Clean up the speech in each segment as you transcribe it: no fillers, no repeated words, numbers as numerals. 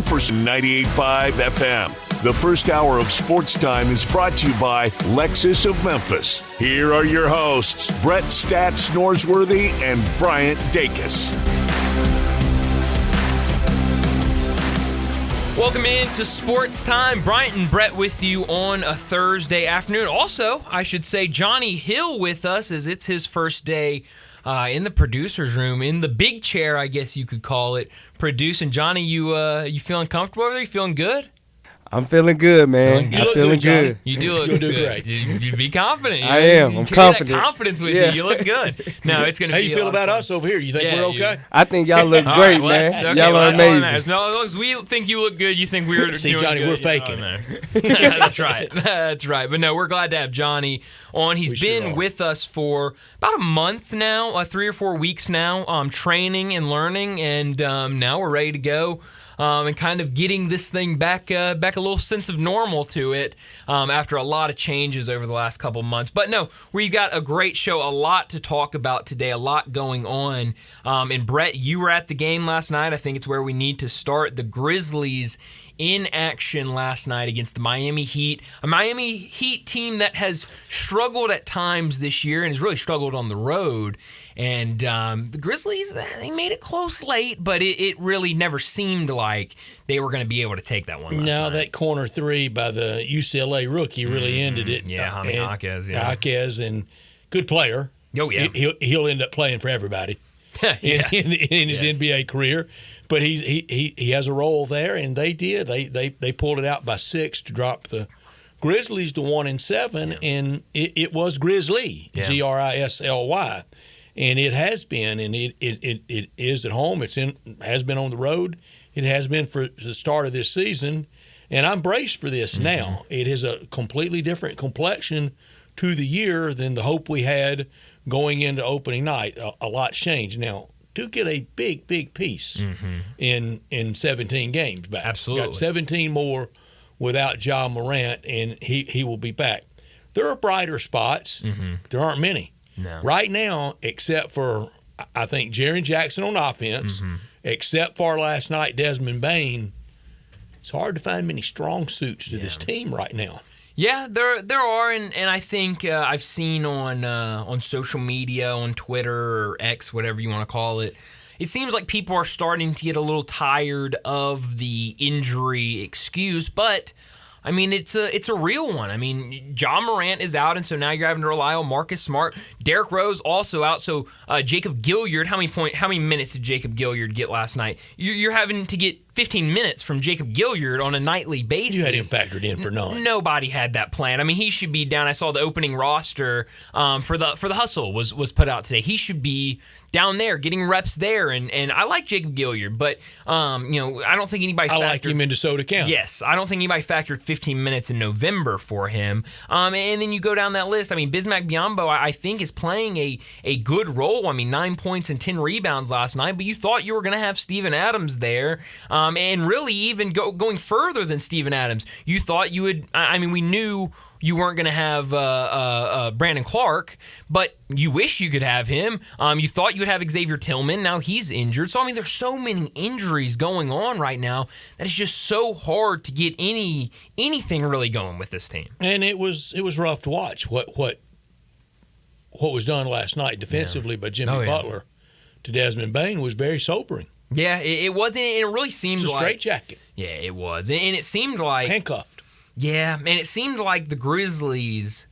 For 98.5 FM. The first hour of Sports Time is brought to you by Lexus of Memphis. Here are your hosts, Brett Stats Norsworthy and Bryant Dacus. Welcome in to Sports Time. Bryant and Brett with you on a Thursday afternoon. Also, I should say Johnny Hill with us as it's his first day in the producer's room, in the big chair, I guess you could call it, producing. Johnny, you feeling comfortable over there? You feeling good? I'm feeling good, man. I'm feeling good. You do look good. Great. You be confident. I am. I'm confident. That confidence with you. You look good. No, it's gonna. How be you feel about us over here? You think we're okay? I think y'all look great, man. Okay, y'all are amazing. As long as we think you look good, you think we're See, doing Johnny, good. we're faking it. That's right. That's right. But no, we're glad to have Johnny on. He's been with us for about a month now, 3 or 4 weeks now, training and learning, and now we're ready to go. And kind of getting this thing back a little sense of normal to it after a lot of changes over the last couple months. But no, we've got a great show, a lot to talk about today, a lot going on. And Brett, you were at the game last night. I think it's where we need to start. The Grizzlies in action last night against the Miami Heat, a Miami Heat team that has struggled at times this year and has really struggled on the road. And the Grizzlies, they made it close late, but it really never seemed like they were going to be able to take that one last night. That corner three by the UCLA rookie really ended it. Yeah, Jaime Jaquez. Yeah. Jaquez, and good player. Oh, yeah. He'll end up playing for everybody yes. in his NBA career. But he has a role there, and they did. They pulled it out by 6 to drop the Grizzlies to 1-7, and it was Grizzly, Grisly. And it has been, and it is at home. Has been on the road. It has been for the start of this season, and I'm braced for this now. It is a completely different complexion to the year than the hope we had going into opening night. A lot's changed now. To get a big piece in 17 games back. Absolutely. Got 17 more without Ja Morant, and he will be back. There are brighter spots. There aren't many. No. Right now, except for, I think, Jaren Jackson on offense, except for last night, Desmond Bane, it's hard to find many strong suits to this team right now. Yeah, there are, and I think I've seen on social media, on Twitter or X, whatever you want to call it, it seems like people are starting to get a little tired of the injury excuse, but I mean, it's a real one. I mean, Ja Morant is out, and so now you're having to rely on Marcus Smart. Derrick Rose also out, so Jacob Gilyard, how many minutes did Jacob Gilyard get last night? You're having to get 15 minutes from Jacob Gilyard on a nightly basis. You had him factored in for none. Nobody had that plan. I mean, he should be down. I saw the opening roster for the hustle was put out today. He should be down there getting reps there, and I like Jacob Gilyard, but I don't think anybody. I like him in DeSoto County. Yes, I don't think anybody factored 15 minutes in November for him. And then you go down that list. I mean, Bismack Biyombo, I think, is playing a good role. I mean, 9 points and 10 rebounds last night, but you thought you were going to have Steven Adams there. And really even going further than Steven Adams. You thought you would, we knew you weren't going to have Brandon Clark, but you wish you could have him. You thought you would have Xavier Tillman. Now he's injured. So, there's so many injuries going on right now that it's just so hard to get anything really going with this team. And it was rough to watch what was done last night defensively by Jimmy Butler to Desmond Bane was very sobering. Yeah, it wasn't. It really seemed like a like straitjacket. Yeah, it was, and it seemed like handcuffed. Yeah, and it seemed like the Grizzlies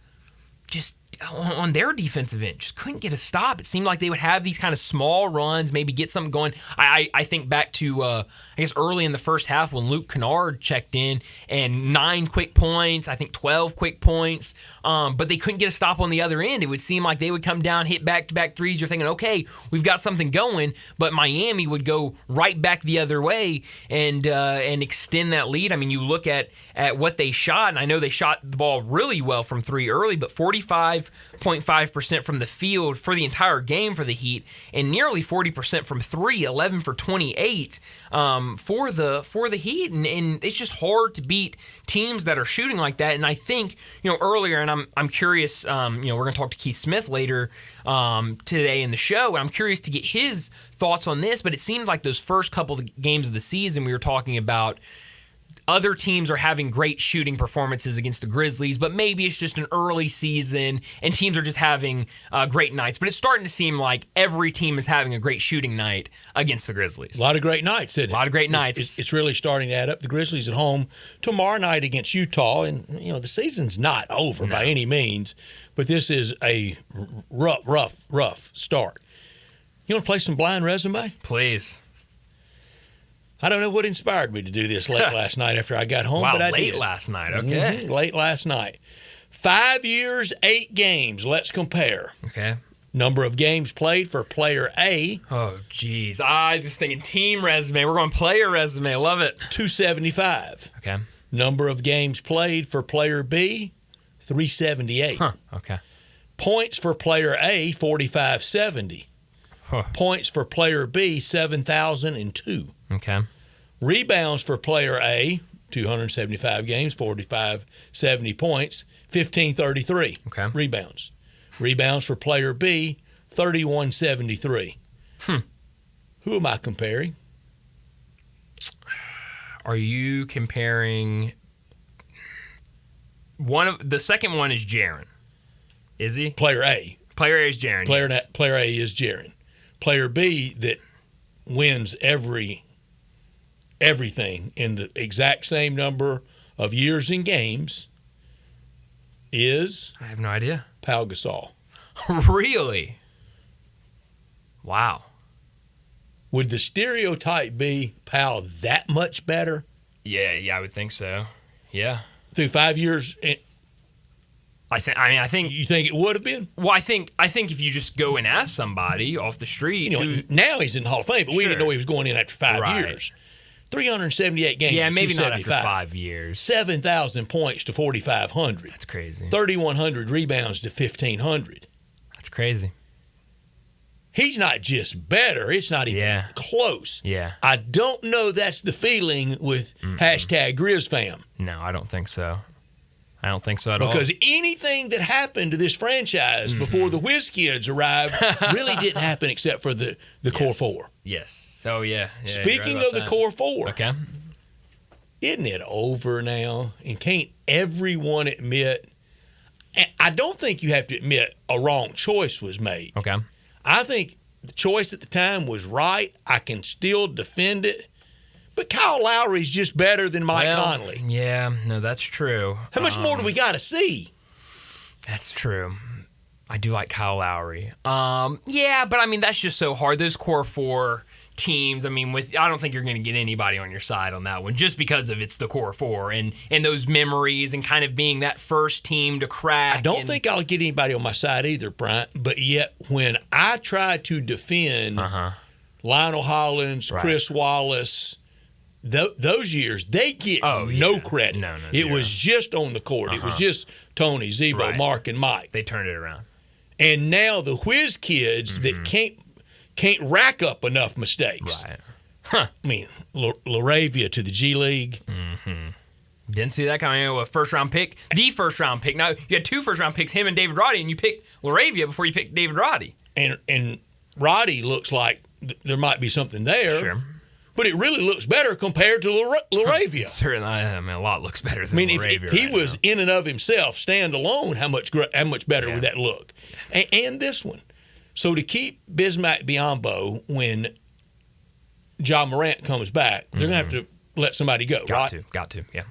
just on their defensive end just couldn't get a stop. It seemed like they would have these kind of small runs, maybe get something going. I think back to, I guess, early in the first half when Luke Kennard checked in and 9 quick points, I think 12 quick points, but they couldn't get a stop on the other end. It would seem like they would come down, hit back-to-back threes. You're thinking, okay, we've got something going, but Miami would go right back the other way and extend that lead. I mean, you look at what they shot, and I know they shot the ball really well from 3 early, but 45 35.5% from the field for the entire game for the Heat, and nearly 40% from three, 11 for 28 for the Heat. And it's just hard to beat teams that are shooting like that. And I think, earlier, and I'm curious, we're going to talk to Keith Smith later today in the show, and I'm curious to get his thoughts on this, but it seems like those first couple of games of the season we were talking about, other teams are having great shooting performances against the Grizzlies, but maybe it's just an early season and teams are just having great nights. But it's starting to seem like every team is having a great shooting night against the Grizzlies. A lot of great nights, isn't it? A lot of great nights. It's really starting to add up. The Grizzlies at home tomorrow night against Utah, and the season's not over by any means, but this is a rough start. You want to play some blind resume? Please. I don't know what inspired me to do this late last night after I got home, but I did. Late last night, okay. Late last night. 5 years, 8 games. Let's compare. Okay. Number of games played for player A. Oh, geez. I was thinking team resume. We're going player resume. I love it. 275. Okay. Number of games played for player B. 378. Huh. Okay. Points for player A. 4,570. Huh. Points for player B. 7,002. Okay. Rebounds for player A, 275 games, 4,570 points, 1,533. Okay. Rebounds. Rebounds for player B, 3,173. Who am I comparing? Are you comparing the second one is Jaren? Is he? Player A. Player A is Jaren. Player A is Jaren. Player B that wins everything in the exact same number of years and games is? I have no idea. Pau Gasol. Really? Wow. Would the stereotype be Pau that much better? Yeah, I would think so. Yeah. Through 5 years, I think you think it would have been? Well, I think if you just go and ask somebody off the street, now he's in the Hall of Fame, but we didn't know he was going in after 5 years. 378 games. Yeah, maybe not after 5 years. 7,000 points to 4,500. That's crazy. 3,100 rebounds to 1,500. That's crazy. He's not just better; it's not even close. Yeah. I don't know that's the feeling with hashtag GrizzFam. No, I don't think so. I don't think so at all. Because anything that happened to this franchise before the Whiz Kids arrived really didn't happen except for the Core Four. Yes. So, yeah. Speaking of the Core Four, okay, isn't it over now? And can't everyone admit? I don't think you have to admit a wrong choice was made. Okay. I think the choice at the time was right. I can still defend it. But Kyle Lowry's just better than Mike Conley. Yeah, no, that's true. How much more do we got to see? That's true. I do like Kyle Lowry. Yeah, but I mean, that's just so hard. Those Core Four teams, I mean, I don't think you're going to get anybody on your side on that one just because of it's the Core Four and those memories and kind of being that first team to crack. I don't think I'll get anybody on my side either, Bryant, but yet when I try to defend Lionel Hollins, Chris Wallace, those years, they get no credit. No, it was just on the court. It was just Tony, Zebo, Mark, and Mike. They turned it around. And now the Whiz Kids that can't rack up enough mistakes. Right. Huh. I mean, Laravia to the G League. Didn't see that coming. A first-round pick. The first-round pick. Now, you had 2 first-round picks, him and David Roddy, and you picked Laravia before you picked David Roddy. And Roddy looks like there might be something there. Sure. But it really looks better compared to Laravia. Certainly, I mean, a lot looks better than Laravia. If he was in and of himself, stand alone, how much better would that look? And this one. So to keep Bismack Biyombo when Ja Morant comes back, they're going to have to let somebody go, Got to, yeah.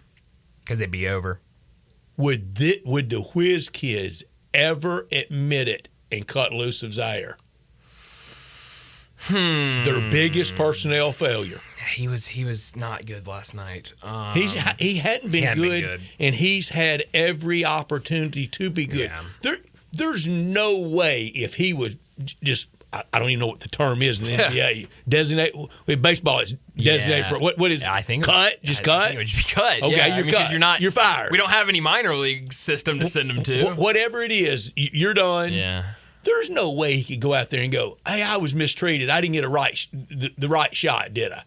Because they'd be over. Would the Whiz Kids ever admit it and cut loose of Zaire? Their biggest personnel failure. He was not good last night. He hadn't been good, and he's had every opportunity to be good. Yeah. There's no way if he was just I don't even know what the term is in the NBA. Designate with baseball. It's designated for what is? I think cut. Just cut. I think it would just be cut. Okay, you're cut. You're fired. We don't have any minor league system to send them to. Whatever it is, you're done. Yeah. There's no way he could go out there and go, "Hey, I was mistreated. I didn't get the right shot, did I?"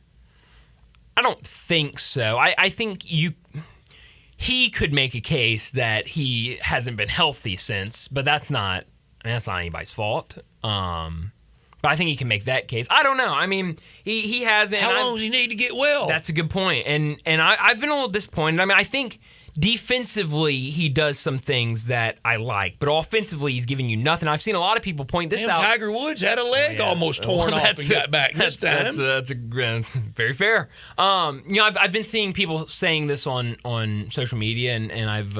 I don't think so. I think he could make a case that he hasn't been healthy since, but that's not anybody's fault. But I think he can make that case. I don't know. I mean, he hasn't. How long does he need to get well? That's a good point. And I've been a little disappointed. I mean, I think defensively he does some things that I like, but offensively he's giving you nothing. I've seen a lot of people point this out. Tiger Woods had a leg almost torn off and got back this time. That's very fair. I've been seeing people saying this on social media, and I've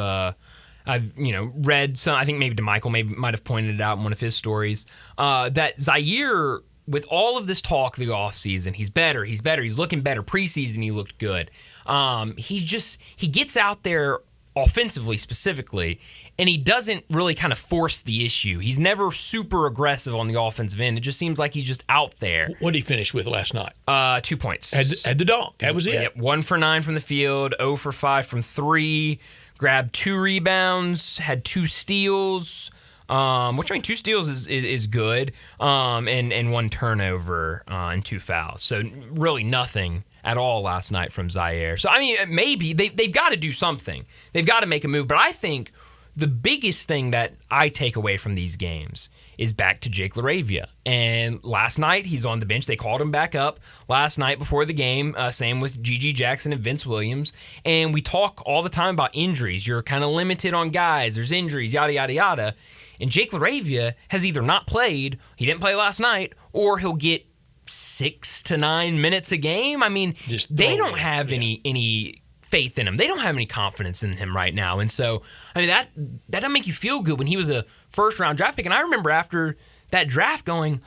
read some. I think maybe DeMichael might have pointed it out in one of his stories that Zaire, with all of this talk the offseason, he's better, he's looking better. Preseason he looked good. He gets out there offensively specifically, and he doesn't really kind of force the issue. He's never super aggressive on the offensive end. It just seems like he's just out there. What did he finish with last night? 2 points. Had the dunk. That was it. Yep, 1 for 9 from the field, 0 for 5 from 3. Grabbed 2 rebounds, had 2 steals, which, I mean, 2 steals is good, and 1 turnover and 2 fouls. So really nothing at all last night from Zaire. So, I mean, maybe they've got to do something. They've got to make a move. But I think the biggest thing that I take away from these games is back to Jake LaRavia. And last night, he's on the bench. They called him back up last night before the game. Same with G.G. Jackson and Vince Williams. And we talk all the time about injuries. You're kind of limited on guys. There's injuries, yada, yada, yada. And Jake LaRavia has either not played, he didn't play last night, or he'll get 6 to 9 minutes a game. I mean, they don't have any faith in him. They don't have any confidence in him right now. And so, I mean, that doesn't make you feel good when he was a first-round draft pick. And I remember after that draft going,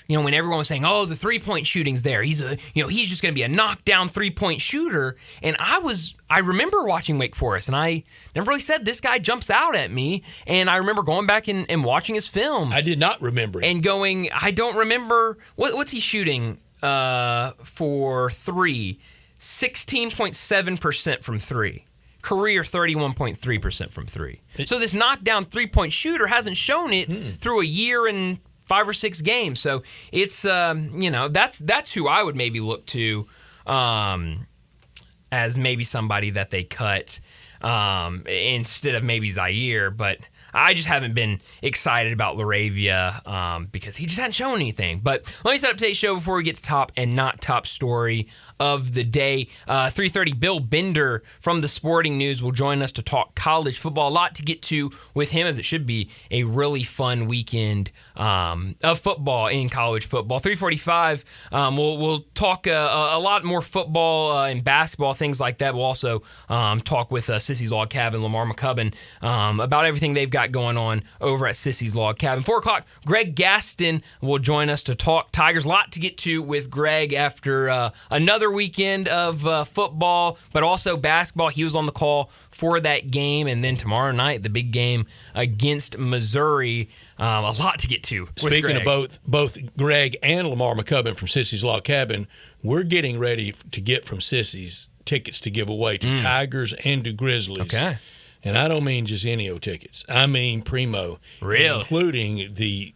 when everyone was saying, "Oh, the three-point shooting's there. He's just going to be a knockdown three-point shooter." And I remember watching Wake Forest, and I never really said this guy jumps out at me. And I remember going back and watching his film. I did not remember it. And going, I don't remember what's he shooting for 3. 16.7% from 3. Career 31.3% from 3. So this knockdown three-point shooter hasn't shown it through a year and 5 or 6 games. So it's that's who I would maybe look to as maybe somebody that they cut instead of maybe Zaire. But I just haven't been excited about LaRavia because he just hadn't shown anything. But let me set up today's show before we get to top and not top story of the day. 3:30, Bill Bender from the Sporting News will join us to talk college football. A lot to get to with him, as it should be a really fun weekend of football in college football. 3:45, we'll talk a lot more football and basketball, things like that. We'll also talk with Sissy's Log Cabin, Lamar McCubbin, about everything they've got going on over at Sissy's Log Cabin. 4 o'clock, Greg Gaston will join us to talk Tigers. A lot to get to with Greg after another weekend of football, but also basketball. He was on the call for that game, and then tomorrow night, the big game against Missouri. A lot to get to. Speaking of both Greg and Lamar McCubbin from Sissy's Log Cabin, we're getting ready to get from Sissy's tickets to give away to Tigers and to Grizzlies. Okay. And I don't mean just any old tickets. I mean primo. Really? Including the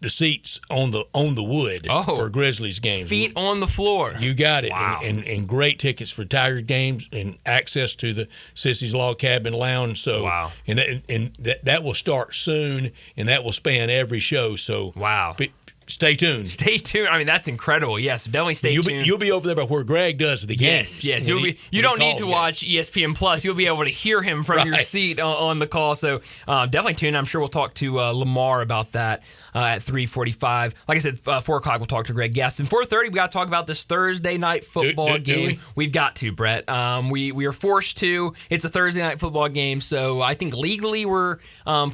seats on the wood for Grizzlies games. Feet on the floor. You got it. Wow. And great tickets for Tiger games and access to the Sissy's Log Cabin Lounge. So wow. And that will start soon, and that will span every show. So wow. Stay tuned. Stay tuned. I mean, that's incredible. Yes, definitely stay tuned. You'll be over there by where Greg does the games. Yes. You don't need to watch ESPN Plus. You'll be able to hear him from your seat on the call. So definitely tune in. I'm sure we'll talk to Lamar about that at 3:45. Like I said, 4 o'clock we'll talk to Greg Gaston. 4:30 we got to talk about this Thursday night football game. We've got to, Brett. We are forced to. It's a Thursday night football game, so I think legally we're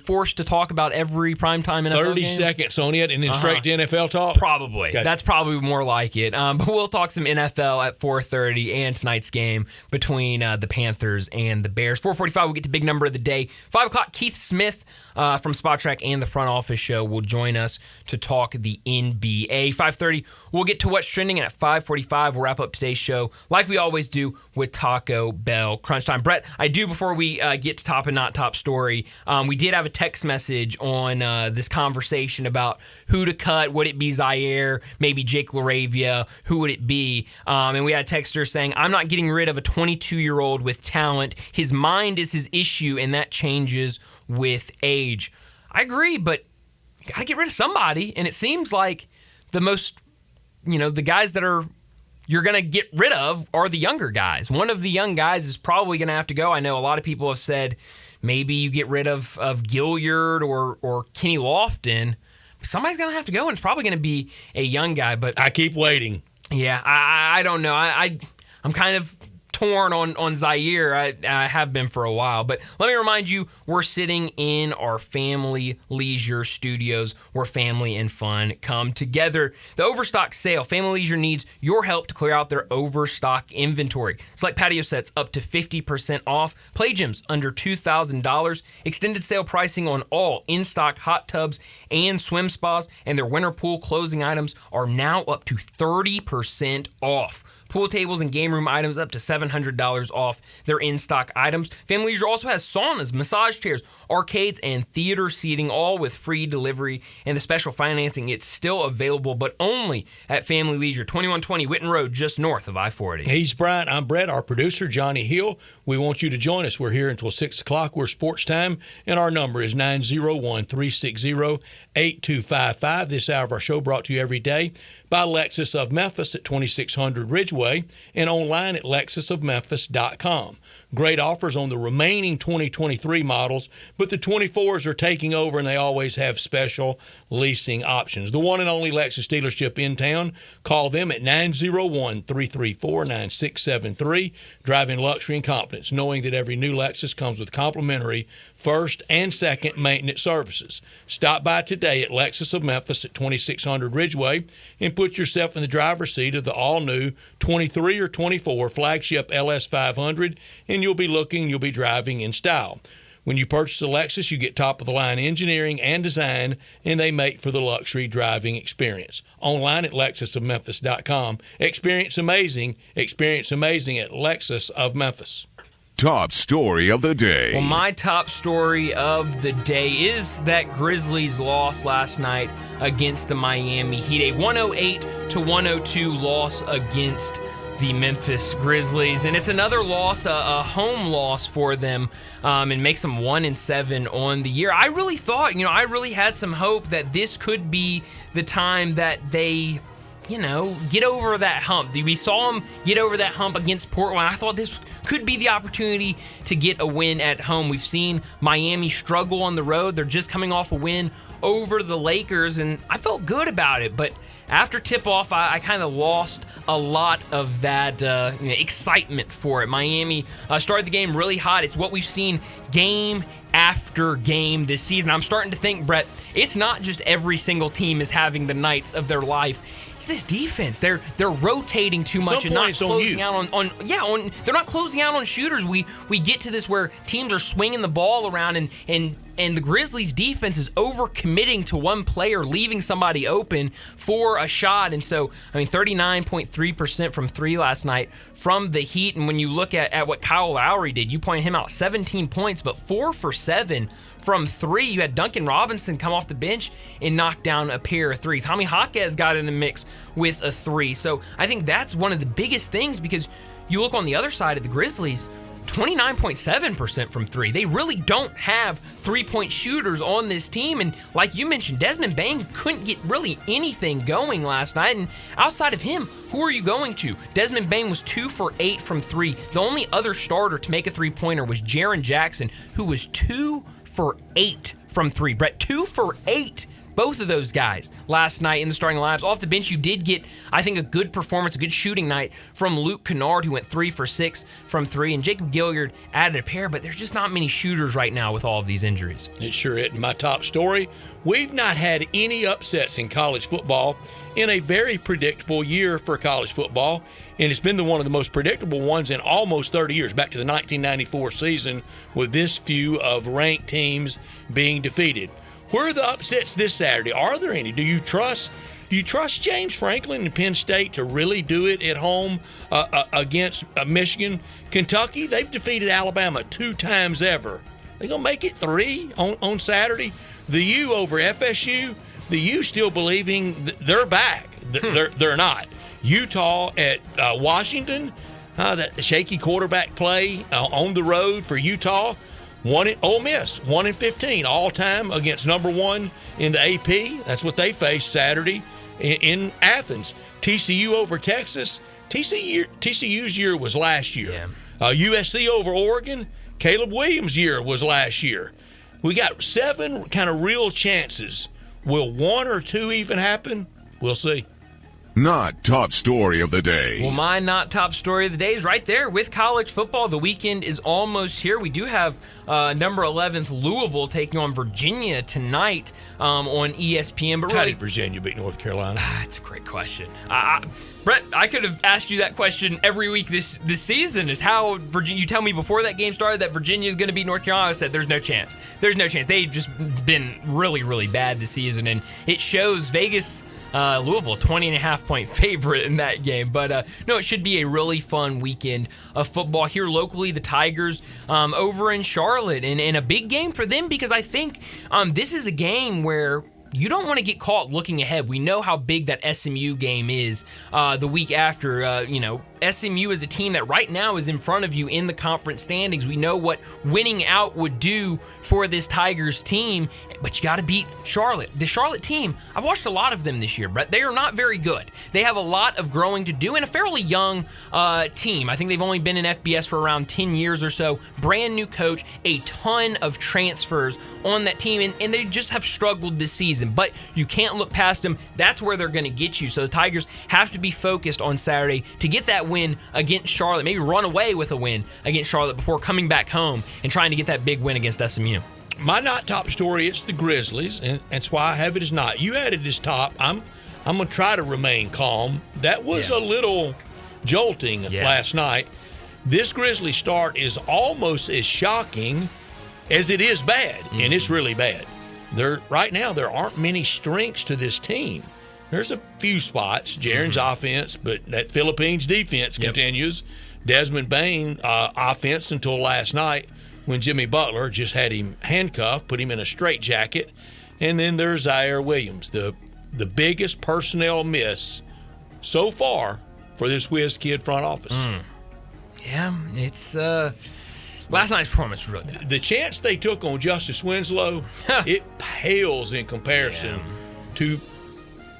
forced to talk about every primetime NFL game. 30 seconds on it, and then straight to NFL. NFL talk? Probably. Gotcha. That's probably more like it. But we'll talk some NFL at 4:30 and tonight's game between the Panthers and the Bears. 4:45, we'll get to big number of the day. 5 o'clock, Keith Smith from Spot Track and the Front Office Show will join us to talk the NBA. 5:30, we'll get to what's trending, and at 5:45, we'll wrap up today's show like we always do with Taco Bell Crunch Time. Brett, I do, before we get to top and not top story, we did have a text message on this conversation about who to cut. Would it be Zaire, maybe Jake LaRavia? Who would it be? And we had a texter saying, I'm not getting rid of a 22-year-old with talent. His mind is his issue, and that changes with age. I agree, but you got to get rid of somebody. And it seems like the most, the guys that you're going to get rid of are the younger guys. One of the young guys is probably going to have to go. I know a lot of people have said maybe you get rid of Gilliard or Kenny Lofton. Somebody's going to have to go, and it's probably going to be a young guy. But I keep waiting. Yeah, I don't know. I'm kind of torn on Zaire. I have been for a while. But let me remind you, we're sitting in our Family Leisure studios where family and fun come together. The Overstock sale. Family Leisure needs your help to clear out their overstock inventory. Select patio sets up to 50% off. Play gyms under $2,000. Extended sale pricing on all in-stock hot tubs and swim spas. And their winter pool closing items are now up to 30% off. Pool tables and game room items up to $700 off their in-stock items. Family Leisure also has saunas, massage chairs, arcades, and theater seating, all with free delivery. And the special financing, it's still available, but only at Family Leisure, 2120 Whitten Road, just north of I-40. He's Bryant. I'm Brett, our producer, Johnny Hill. We want you to join us. We're here until 6 o'clock. We're Sports Time, and our number is 901-360-8255. This hour of our show brought to you every day by Lexus of Memphis at 2600 Ridgeway and online at lexusofmemphis.com. Great offers on the remaining 2023 models, but the 24s are taking over, and they always have special leasing options. The one and only Lexus dealership in town. Call them at 901-334-9673. Driving luxury and confidence, knowing that every new Lexus comes with complimentary first and second maintenance services. Stop by today at Lexus of Memphis at 2600 Ridgeway and put yourself in the driver's seat of the all-new 23 or 24 flagship LS500, and you'll be driving in style. When you purchase a Lexus, you get top-of-the-line engineering and design, and they make for the luxury driving experience. Online at lexusofmemphis.com. Experience amazing at Lexus of Memphis. Top story of the day. Well, my top story of the day is that Grizzlies loss last night against the Miami Heat. A 108-102 loss against the Memphis Grizzlies. And it's another loss, a home loss for them, and makes them 1-7 on the year. I really thought, I really had some hope that this could be the time that they get over that hump. We saw them get over that hump against Portland. I thought this could be the opportunity to get a win at home. We've seen Miami struggle on the road. They're just coming off a win over the Lakers, and I felt good about it. But after tip-off, I kind of lost a lot of that excitement for it. Miami started the game really hot. It's what we've seen game after game this season. I'm starting to think, Brett, it's not just every single team is having the nights of their life. It's this defense. They're rotating too much and not closing out on they're not closing out on shooters. We get to this where teams are swinging the ball around and the Grizzlies defense is overcommitting to one player, leaving somebody open for a shot. And so, 39.3% from three last night from the Heat. And when you look at what Kyle Lowry did, you pointed him out, 17 points, but 4 for 7 from three. You had Duncan Robinson come off the bench and knock down a pair of threes. Tommy Jaquez got in the mix with a 3. So I think that's one of the biggest things, because you look on the other side of the Grizzlies, 29.7% from three. They really don't have three-point shooters on this team. And like you mentioned, Desmond Bane couldn't get really anything going last night. And outside of him, who are you going to? Desmond Bane was 2 for 8 from three. The only other starter to make a three-pointer was Jaren Jackson, who was 2 for 8 from three. Brett, 2 for 8. both of those guys last night in the starting lineups. Off the bench, you did get, I think, a good performance, a good shooting night from Luke Kennard, who went 3 for 6 from 3, and Jacob Gilliard added a pair, but there's just not many shooters right now with all of these injuries. It sure isn't. My top story, we've not had any upsets in college football in a very predictable year for college football, and it's been one of the most predictable ones in almost 30 years, back to the 1994 season, with this few of ranked teams being defeated. Where are the upsets this Saturday? Are there any? Do you trust James Franklin and Penn State to really do it at home against Michigan? Kentucky, they've defeated Alabama 2 times ever. They going to make it 3 on Saturday? The U over FSU, the U still believing they're back. They're not. Utah at Washington, that shaky quarterback play on the road for Utah. Ole Miss, 1-15 all time against number 1 in the AP. That's what they faced Saturday in Athens. TCU over Texas. TCU's year was last year. Yeah. USC over Oregon. Caleb Williams' year was last year. We got 7 kind of real chances. Will 1 or 2 even happen? We'll see. Not top story of the day. Well, my not top story of the day is right there with college football. The weekend is almost here. We do have number 11th Louisville taking on Virginia tonight on ESPN. But How really, did Virginia beat North Carolina? That's a great question. Brett, I could have asked you that question every week this season. Is how Virginia? You tell me before that game started that Virginia is going to beat North Carolina. I said there's no chance. There's no chance. They've just been really, really bad this season, and it shows. Vegas. Louisville, 20.5-point favorite in that game. But no, it should be a really fun weekend of football here locally. The Tigers over in Charlotte, and a big game for them because I think this is a game where you don't want to get caught looking ahead. We know how big that SMU game is the week after. SMU is a team that right now is in front of you in the conference standings. We know what winning out would do for this Tigers team, but you got to beat Charlotte. The Charlotte team, I've watched a lot of them this year, Brett. They are not very good. They have a lot of growing to do and a fairly young team. I think they've only been in FBS for around 10 years or so. Brand new coach, a ton of transfers on that team, and they just have struggled this season. But you can't look past them. That's where they're going to get you. So the Tigers have to be focused on Saturday to get that win against Charlotte, maybe run away with a win against Charlotte before coming back home and trying to get that big win against SMU. My not top story, it's the Grizzlies, and that's why I have it as not. You had it as top. I'm going to try to remain calm. That was a little jolting last night. This Grizzly start is almost as shocking as it is bad, and it's really bad. Right now, there aren't many strengths to this team. There's a few spots, Jaron's offense, but that Philippines defense continues. Desmond Bain offense until last night when Jimmy Butler just had him handcuffed, put him in a straitjacket. And then there's Zaire Williams, the biggest personnel miss so far for this Whiz Kid front office. Yeah, it's last night's performance was really bad. The chance they took on Justice Winslow, it pales in comparison to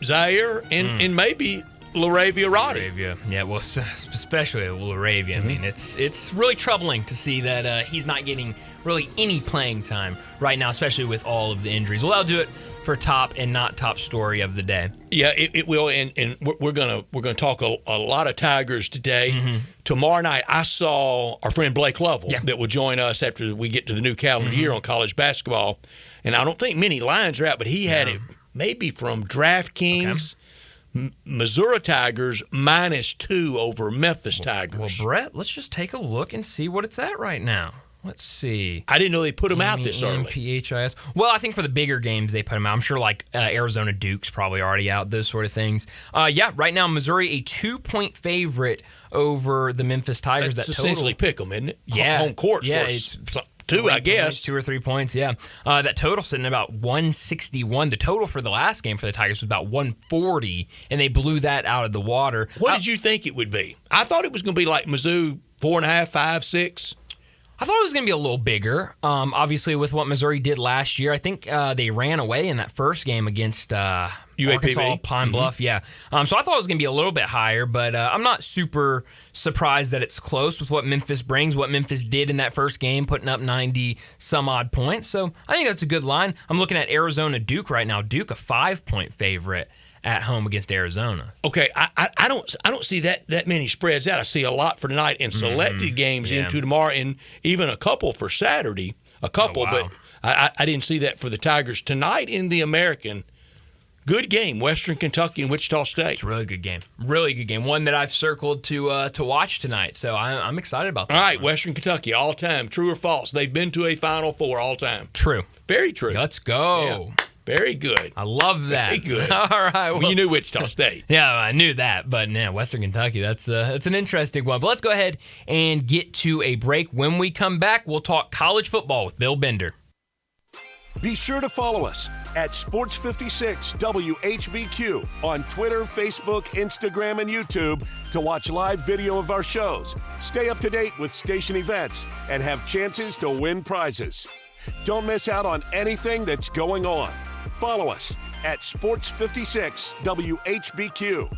Zaire and maybe LaRavia Roddy. Yeah, well, especially LaRavia. I mean, it's really troubling to see that he's not getting really any playing time right now, especially with all of the injuries. Well, that'll do it for top and not top story of the day. Yeah, it will, and we're gonna talk a lot of Tigers today. Tomorrow night, I saw our friend Blake Lovell that will join us after we get to the new calendar year on college basketball, and I don't think many lines are out, but he had it maybe from DraftKings. Missouri Tigers -2 over Memphis Tigers. Well, Brett, let's just take a look and see what it's at right now. Let's see. I didn't know they put them out this early. PHIS. Well, I think for the bigger games they put them out. I'm sure like Arizona Duke's probably already out, those sort of things. Right now Missouri a 2-point favorite over the Memphis Tigers. That's that total, essentially pick 'em, isn't it? Yeah. Home court's worth it's 2, I guess. Points, 2 or 3 points, yeah. That total sitting at about 161. The total for the last game for the Tigers was about 140, and they blew that out of the water. What did you think it would be? I thought it was going to be like Mizzou 4.5, 5, 6. I thought it was going to be a little bigger. Obviously, with what Missouri did last year, I think they ran away in that first game against Arkansas Pine Bluff. Yeah. So I thought it was going to be a little bit higher, but I'm not super surprised that it's close with what Memphis brings, what Memphis did in that first game, putting up 90-some-odd points. So I think that's a good line. I'm looking at Arizona-Duke right now. Duke, a 5-point favorite at home against Arizona. Okay, I don't see that many spreads out. I see a lot for tonight and selected games into tomorrow, and even a couple for Saturday. But I didn't see that for the Tigers tonight in the American. Good game, Western Kentucky and Wichita State. It's a really good game. Really good game. One that I've circled to watch tonight. So I'm excited about that. All right, Western Kentucky, all time. True or false? They've been to a Final Four all time. True. Very true. Let's go. Yeah. Very good. I love that. Very good. All right. Well, you knew Wichita State. Yeah, I knew that. But, Western Kentucky, that's an interesting one. But let's go ahead and get to a break. When we come back, we'll talk college football with Bill Bender. Be sure to follow us at Sports56 WHBQ on Twitter, Facebook, Instagram, and YouTube to watch live video of our shows, stay up to date with station events, and have chances to win prizes. Don't miss out on anything that's going on. Follow us at Sports56 WHBQ.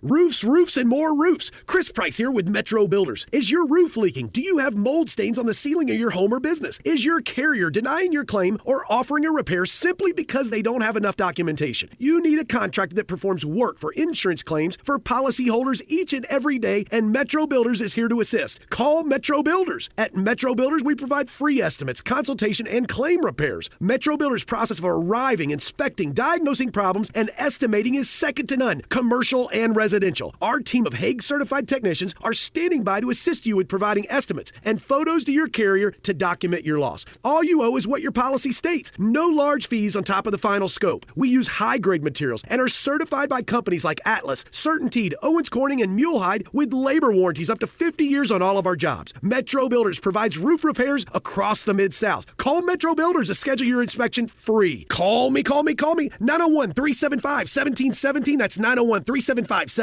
Roofs, and more roofs. Chris Price here with Metro Builders. Is your roof leaking? Do you have mold stains on the ceiling of your home or business? Is your carrier denying your claim or offering a repair simply because they don't have enough documentation? You need a contractor that performs work for insurance claims for policyholders each and every day, and Metro Builders is here to assist. Call Metro Builders. At Metro Builders, we provide free estimates, consultation, and claim repairs. Metro Builders' process of arriving, inspecting, diagnosing problems, and estimating is second to none, commercial and residential. Our team of Hague-certified technicians are standing by to assist you with providing estimates and photos to your carrier to document your loss. All you owe is what your policy states. No large fees on top of the final scope. We use high-grade materials and are certified by companies like Atlas, CertainTeed, Owens Corning, and Mulehide with labor warranties up to 50 years on all of our jobs. Metro Builders provides roof repairs across the Mid-South. Call Metro Builders to schedule your inspection free. Call me. 901-375-1717. That's 901-375-1717.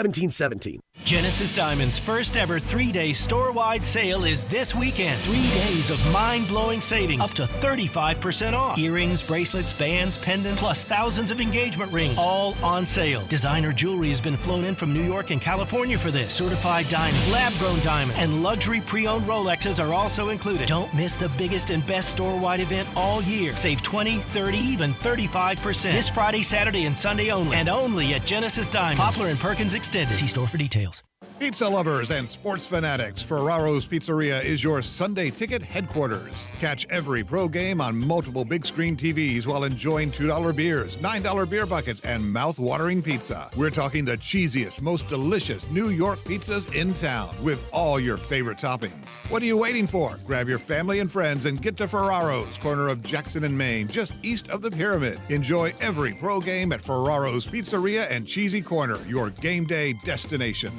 Genesis Diamond's first ever 3-day store-wide sale is this weekend. 3 days of mind-blowing savings, up to 35% off. Earrings, bracelets, bands, pendants, plus thousands of engagement rings, all on sale. Designer jewelry has been flown in from New York and California for this. Certified diamonds, lab-grown diamonds, and luxury pre-owned Rolexes are also included. Don't miss the biggest and best store-wide event all year. Save 20, 30, even 35%. This Friday, Saturday, and Sunday only. And only at Genesis Diamond, Poplar and Perkins Extended. See store for details. Pizza lovers and sports fanatics, Ferraro's Pizzeria is your Sunday ticket headquarters. Catch every pro game on multiple big screen TVs while enjoying $2 beers, $9 beer buckets, and mouth-watering pizza. We're talking the cheesiest, most delicious New York pizzas in town with all your favorite toppings. What are you waiting for? Grab your family and friends and get to Ferraro's, corner of Jackson and Main, just east of the Pyramid. Enjoy every pro game at Ferraro's Pizzeria and Cheesy Corner, your game day destination.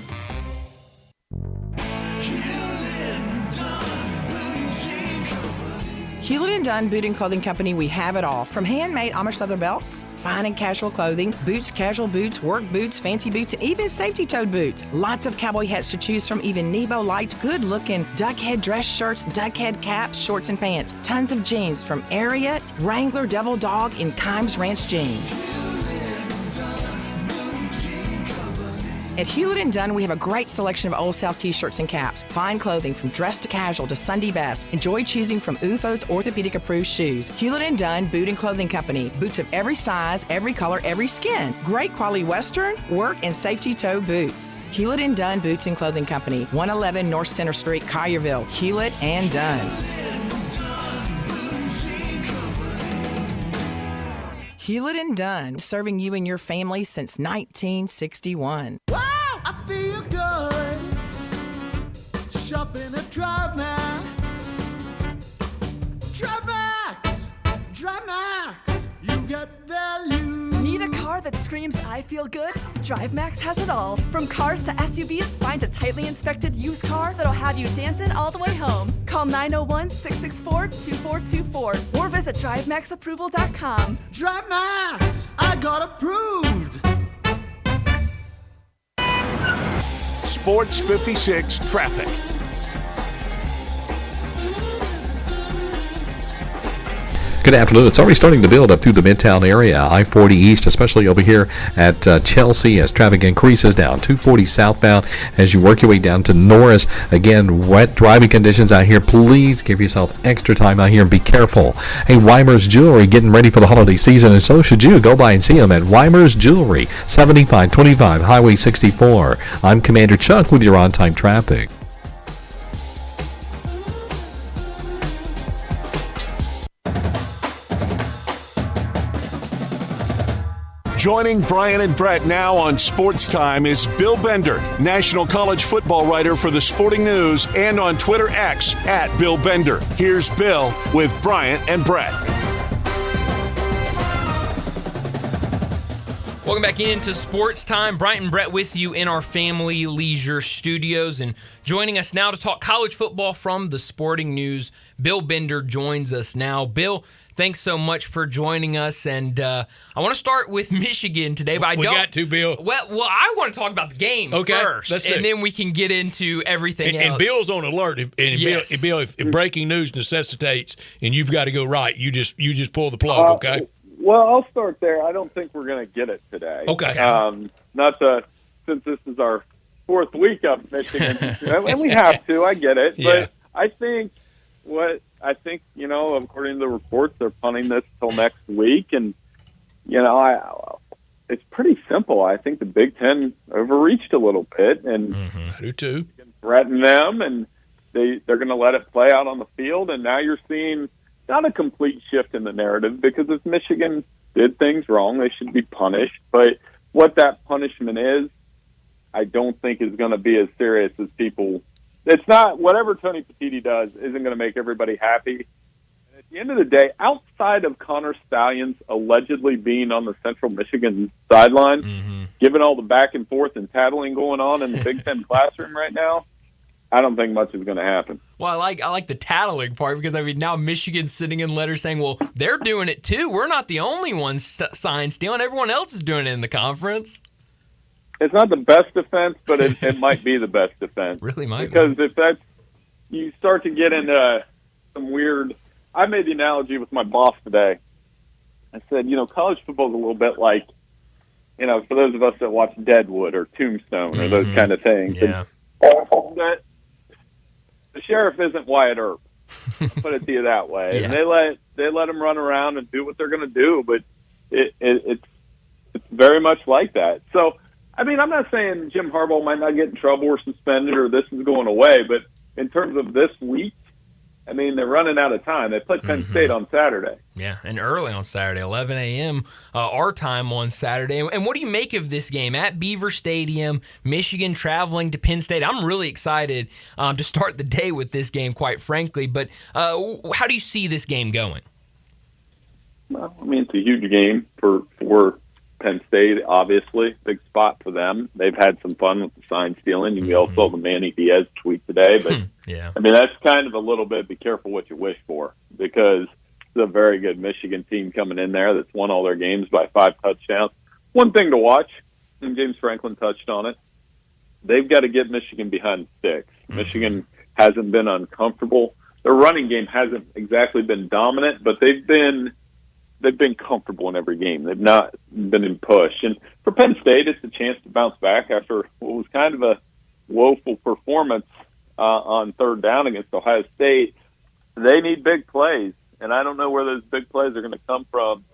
Hewlett & Dunn Boot and Clothing Company, we have it all. From handmade Amish leather belts, fine and casual clothing, boots, casual boots, work boots, fancy boots, and even safety-toed boots. Lots of cowboy hats to choose from, even Nebo lights, good-looking duck head dress shirts, duck head caps, shorts, and pants. Tons of jeans from Ariat, Wrangler, Devil Dog, and Kimes Ranch jeans. At Hewlett & Dunn, we have a great selection of Old South t-shirts and caps, fine clothing from dress to casual to Sunday best. Enjoy choosing from UFO's orthopedic-approved shoes. Hewlett & Dunn Boot and Clothing Company. Boots of every size, every color, every skin. Great quality Western, work, and safety toe boots. Hewlett & Dunn Boots and Clothing Company. 111 North Center Street, Collierville. Hewlett & Dunn. Hewlett & Dunn, serving you and your family since 1961. Wow, I feel good. Shopping at DriveMax. DriveMax, you get value. Need a car that screams I feel good? DriveMax has it all. From cars to SUVs, find a tightly inspected used car that'll have you dancing all the way home. Call 901-664-2424 or visit DriveMaxApproval.com. DriveMax, I got approved. Sports 56 traffic. Good afternoon. It's already starting to build up through the Midtown area. I-40 East, especially over here at Chelsea, as traffic increases down 240 southbound as you work your way down to Norris. Again, wet driving conditions out here. Please give yourself extra time out here and be careful. Hey, Weimer's Jewelry getting ready for the holiday season, and so should you. Go by and see them at Weimer's Jewelry, 7525 Highway 64. I'm Commander Chuck with your on-time traffic. Joining Brian and Brett now on Sports Time is Bill Bender, national college football writer for the Sporting News, and on Twitter X at Bill Bender. Here's Bill with Bryant and Brett. Welcome back into Sports Time. Bryant and Brett with you in our Family Leisure studios. And joining us now to talk college football from the Sporting News, Bill Bender joins us now. Bill, thanks so much for joining us. And I want to start with Michigan today, but we got to, Bill. Well, I want to talk about the game first, and then we can get into everything else. And Bill's on alert. Bill, if breaking news necessitates and you've got to go right, you just pull the plug, okay? Well, I'll start there. I don't think we're going to get it today. Okay. Since this is our fourth week of Michigan, and we have to. I get it, Yeah. but I think according to the reports, they're punting this till next week, and it's pretty simple. I think the Big Ten overreached a little bit, and I do too. Threaten them, and they're going to let it play out on the field, and now you're seeing not a complete shift in the narrative, because if Michigan did things wrong, they should be punished. But what that punishment is, I don't think is going to be as serious as people. It's not. Whatever Tony Petitti does isn't going to make everybody happy. And at the end of the day, outside of Connor Stalions allegedly being on the Central Michigan sideline, given all the back and forth and tattling going on in the Big Ten classroom right now, I don't think much is going to happen. Well, I like the tattling part, because now Michigan's sitting in letters saying, well, they're doing it too. We're not the only ones sign stealing. Everyone else is doing it in the conference. It's not the best defense, but it might be the best defense. Really might. Because if you start to get into some weird. I made the analogy with my boss today. I said, college football is a little bit like, for those of us that watch Deadwood or Tombstone or those kind of things. Yeah. And the sheriff isn't Wyatt Earp. Put it to you that way. Yeah. And they let him run around and do what they're going to do, but it's very much like that. So, I'm not saying Jim Harbaugh might not get in trouble or suspended or this is going away, but in terms of this week, they're running out of time. They play Penn State on Saturday. Yeah, and early on Saturday, 11 a.m. Our time on Saturday. And what do you make of this game at Beaver Stadium, Michigan traveling to Penn State? I'm really excited to start the day with this game, quite frankly. But how do you see this game going? Well, it's a huge game for Penn State, obviously. Big spot for them. They've had some fun with the sign stealing. You also saw the Manny Diaz tweet today. But, yeah. That's kind of a little bit, be careful what you wish for, because it's a very good Michigan team coming in there that's won all their games by 5 touchdowns. One thing to watch, and James Franklin touched on it, they've got to get Michigan behind the sticks. Michigan hasn't been uncomfortable. Their running game hasn't exactly been dominant, but they've been comfortable in every game. They've not been in push. And for Penn State, it's a chance to bounce back after what was kind of a woeful performance on third down against Ohio State. They need big plays, and I don't know where those big plays are going to come from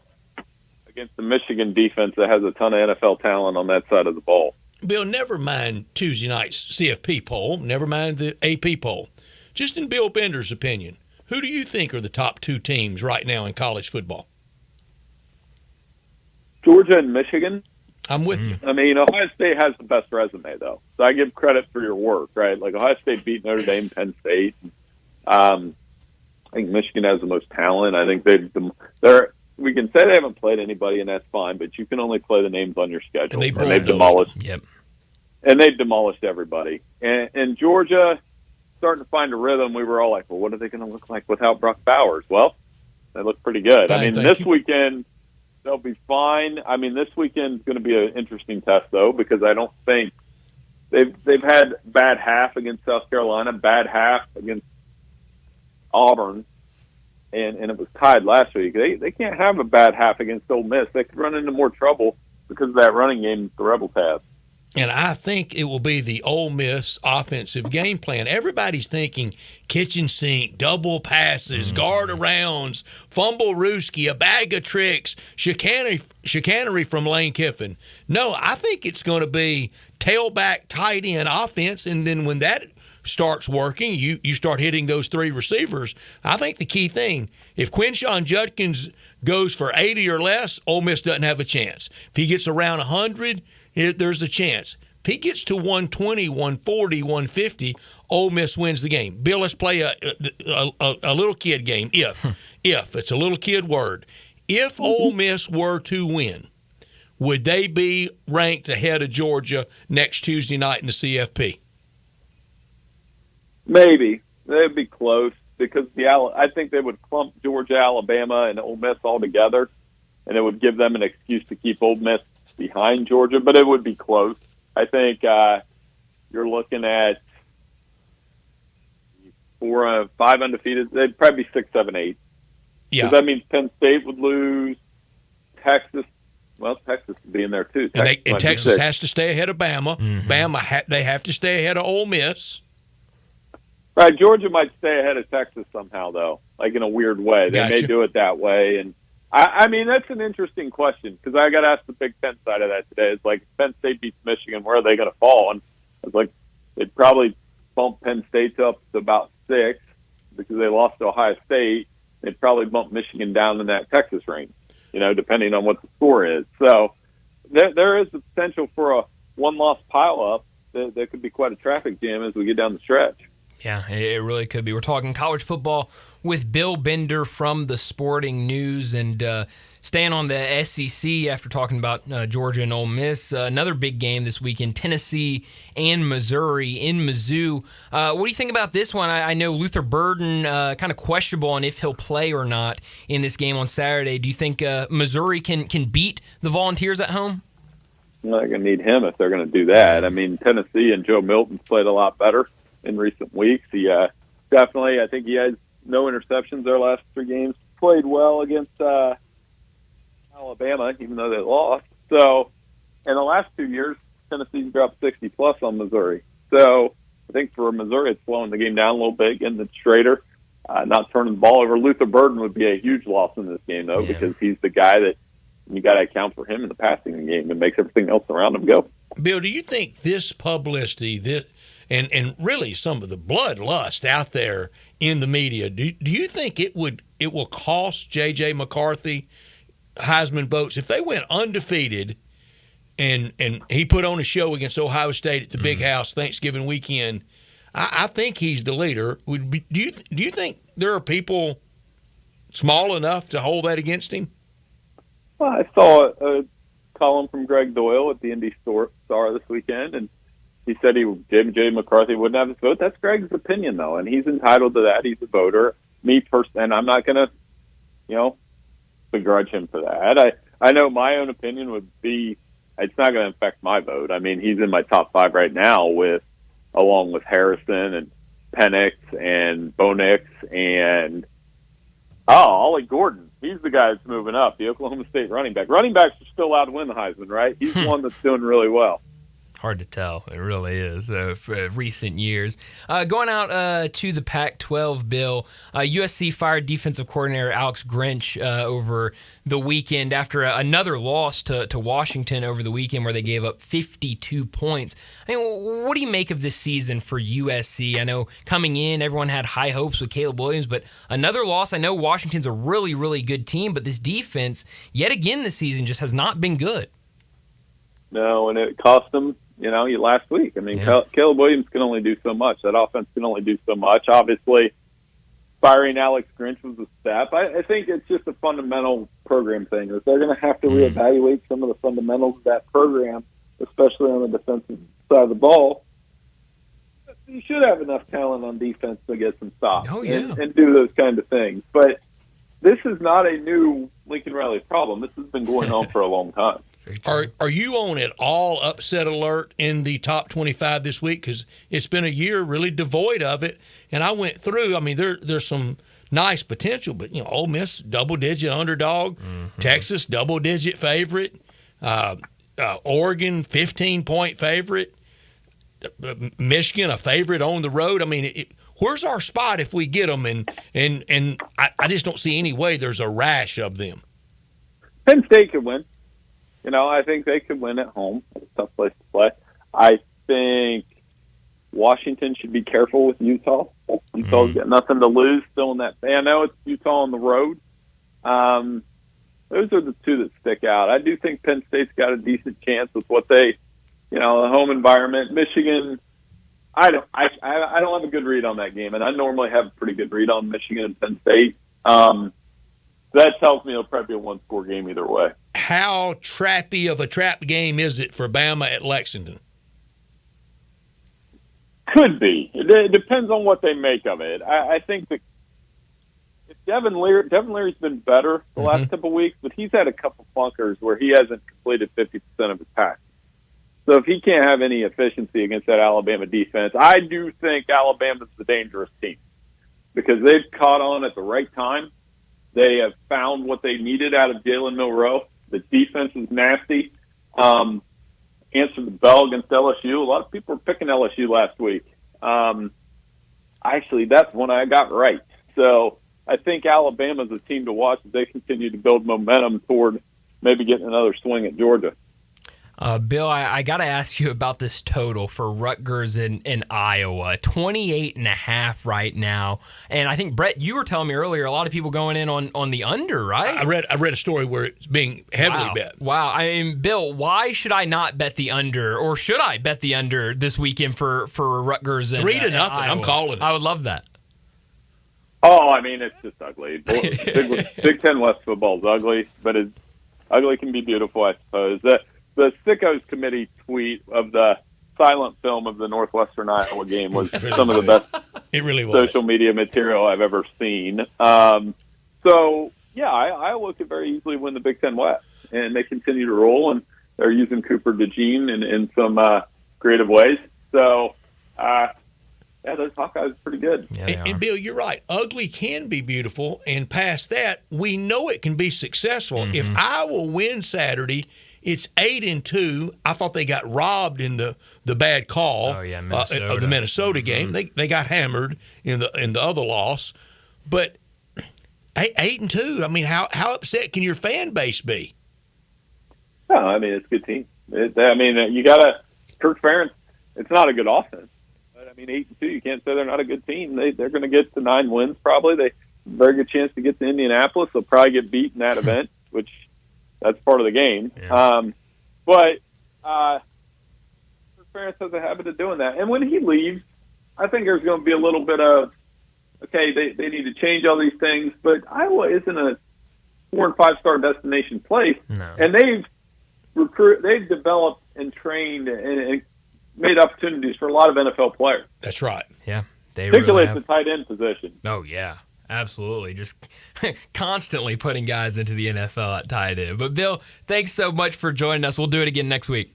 against the Michigan defense that has a ton of NFL talent on that side of the ball. Bill, never mind Tuesday night's CFP poll, never mind the AP poll. Just in Bill Bender's opinion, who do you think are the top 2 teams right now in college football? Georgia and Michigan. I'm with you. Ohio State has the best resume, though. So I give credit for your work, right? Like, Ohio State beat Notre Dame, Penn State. I think Michigan has the most talent. I think we can say they haven't played anybody, and that's fine, but you can only play the names on your schedule. And they've demolished. Yep. And they've demolished everybody. And Georgia, starting to find a rhythm, we were all like, well, what are they going to look like without Brock Bowers? Well, they look pretty good. This weekend – they'll be fine. This weekend is going to be an interesting test, though, because I don't think they've had bad half against South Carolina, bad half against Auburn, and it was tied last week. They can't have a bad half against Ole Miss. They could run into more trouble because of that running game the Rebels have. And I think it will be the Ole Miss offensive game plan. Everybody's thinking kitchen sink, double passes, guard arounds, fumble Rooski, a bag of tricks, chicanery from Lane Kiffin. No, I think it's going to be tailback tight end offense, and then when that starts working, you start hitting those three receivers. I think the key thing, if Quinshon Judkins goes for 80 or less, Ole Miss doesn't have a chance. If he gets around 100, there's a chance. If he gets to 120, 140, 150, Ole Miss wins the game. Bill, let's play a little kid game. If it's a little kid word. If Ole Miss were to win, would they be ranked ahead of Georgia next Tuesday night in the CFP? Maybe. They'd be close because I think they would clump Georgia, Alabama, and Ole Miss all together, and it would give them an excuse to keep Ole Miss behind Georgia, but it would be close. I think you're looking at 5 undefeated. They'd probably be 6, 7, 8. Yeah. Because that means Penn State would lose. Texas, Texas would be in there too. Texas has to stay ahead of Bama. Mm-hmm. Bama, they have to stay ahead of Ole Miss. Right, Georgia might stay ahead of Texas somehow, though, like in a weird way. They may do it that way, and I mean, that's an interesting question because I got asked the Big Ten side of that today. It's like, if Penn State beats Michigan, where are they going to fall? And I was like, they'd probably bump Penn State up to about 6 because they lost to Ohio State. They'd probably bump Michigan down in that Texas range, depending on what the score is. So there is the potential for a one-loss pileup. There could be quite a traffic jam as we get down the stretch. Yeah, it really could be. We're talking college football with Bill Bender from the Sporting News, and staying on the SEC after talking about Georgia and Ole Miss. Another big game this weekend, Tennessee and Missouri in Mizzou. What do you think about this one? I know Luther Burden kind of questionable on if he'll play or not in this game on Saturday. Do you think Missouri can beat the Volunteers at home? Well, they're going to need him if they're going to do that. I mean, Tennessee and Joe Milton's played a lot better in recent weeks. He definitely, I think he has no interceptions their last 3 games. Played well against Alabama, even though they lost. So, in the last 2 years, Tennessee's dropped 60-plus on Missouri. So, I think for Missouri, it's slowing the game down a little bit, getting it straighter, not turning the ball over. Luther Burden would be a huge loss in this game, though, because he's the guy that you got to account for him in the passing game and makes everything else around him go. Bill, do you think this publicity, and really some of the bloodlust out there in the media, do you think it will cost J.J. McCarthy Heisman votes if they went undefeated and he put on a show against Ohio State at the Big House Thanksgiving weekend? I think he's the leader. Do you think there are people small enough to hold that against him? Well, I saw a column from Greg Doyle at the Indy Star this weekend, and he said J.J. McCarthy wouldn't have his vote. That's Greg's opinion, though, and he's entitled to that. He's a voter. Me personally, and I'm not going to, begrudge him for that. I know my own opinion would be it's not going to affect my vote. I mean, he's in my top 5 right now, along with Harrison and Penix and Bo Nix and Ollie Gordon. He's the guy that's moving up, the Oklahoma State running back. Running backs are still allowed to win the Heisman, right? He's the one that's doing really well. Hard to tell. It really is for recent years. Going out to the Pac-12, Bill, USC fired defensive coordinator Alex Grinch over the weekend after another loss to Washington over the weekend where they gave up 52 points. I mean, what do you make of this season for USC? I know coming in, everyone had high hopes with Caleb Williams, but another loss. I know Washington's a really, really good team, but this defense, yet again this season, just has not been good. No, and it cost them last week. I mean, Caleb Williams can only do so much. That offense can only do so much. Obviously, firing Alex Grinch was a step. I think it's just a fundamental program thing. That they're going to have to reevaluate some of the fundamentals of that program, especially on the defensive side of the ball. You should have enough talent on defense to get some stops and do those kind of things. But this is not a new Lincoln Riley problem. This has been going on for a long time. Are you on at all upset alert in the top 25 this week? Because it's been a year really devoid of it. And I went through, I mean, there's some nice potential. But, Ole Miss, double-digit underdog. Texas, double-digit favorite. Oregon, 15-point favorite. Michigan, a favorite on the road. I mean, where's our spot if we get them? And I just don't see any way there's a rash of them. Penn State could win. I think they could win at home. It's a tough place to play. I think Washington should be careful with Utah. Utah's got nothing to lose still in that. I know it's Utah on the road. Those are the two that stick out. I do think Penn State's got a decent chance with what they, the home environment. Michigan, I don't have a good read on that game, and I normally have a pretty good read on Michigan and Penn State. That tells me it'll probably be a one-score game either way. How trappy of a trap game is it for Bama at Lexington? Could be. It depends on what they make of it. I think that if Devin Leary's been better the last couple of weeks, but he's had a couple flunkers where he hasn't completed 50% of his passes. So if he can't have any efficiency against that Alabama defense, I do think Alabama's the dangerous team because they've caught on at the right time. They have found what they needed out of Jalen Milroe. The defense is nasty. Answered the bell against LSU. A lot of people were picking LSU last week. Actually, that's one I got right. So I think Alabama's a team to watch as they continue to build momentum toward maybe getting another swing at Georgia. Bill, I got to ask you about this total for Rutgers in Iowa, 28.5 right now. And I think, Brett, you were telling me earlier, a lot of people going in on the under, right? I read a story where it's being heavily bet. Wow. I mean, Bill, why should I not bet the under, or should I bet the under this weekend for Rutgers and 3-0? I'm calling it. I would love that. Oh, I mean, it's just ugly. Big Ten West football is ugly, but ugly can be beautiful, I suppose. The Sickos Committee tweet of the silent film of the Northwestern Iowa game was some of the best social media material I've ever seen. So, yeah, Iowa could very easily win the Big Ten West, and they continue to roll, and they're using Cooper DeJean in some creative ways. So, those Hawkeyes are pretty good. Yeah, and Bill, you're right. Ugly can be beautiful, and past that, we know it can be successful. If Iowa wins Saturday, it's 8-2. I thought they got robbed in the bad call of the Minnesota game. They got hammered in the other loss, but 8-2. I mean, how upset can your fan base be? No, I mean it's a good team. You got Kirk Ferentz. It's not a good offense, but I mean 8-2. You can't say they're not a good team. They're going to get to 9 wins probably. They have a very good chance to get to Indianapolis. They'll probably get beat in that event, which. That's part of the game. Yeah. But Ferentz has a habit of doing that. And when he leaves, I think there's going to be a little bit of, okay, they need to change all these things. But Iowa isn't a 4- and 5-star destination place. No. And they've developed and trained and made opportunities for a lot of NFL players. That's right. Yeah. Particularly at the tight end position. Oh, yeah. Absolutely. Just constantly putting guys into the NFL at tight end. But, Bill, thanks so much for joining us. We'll do it again next week.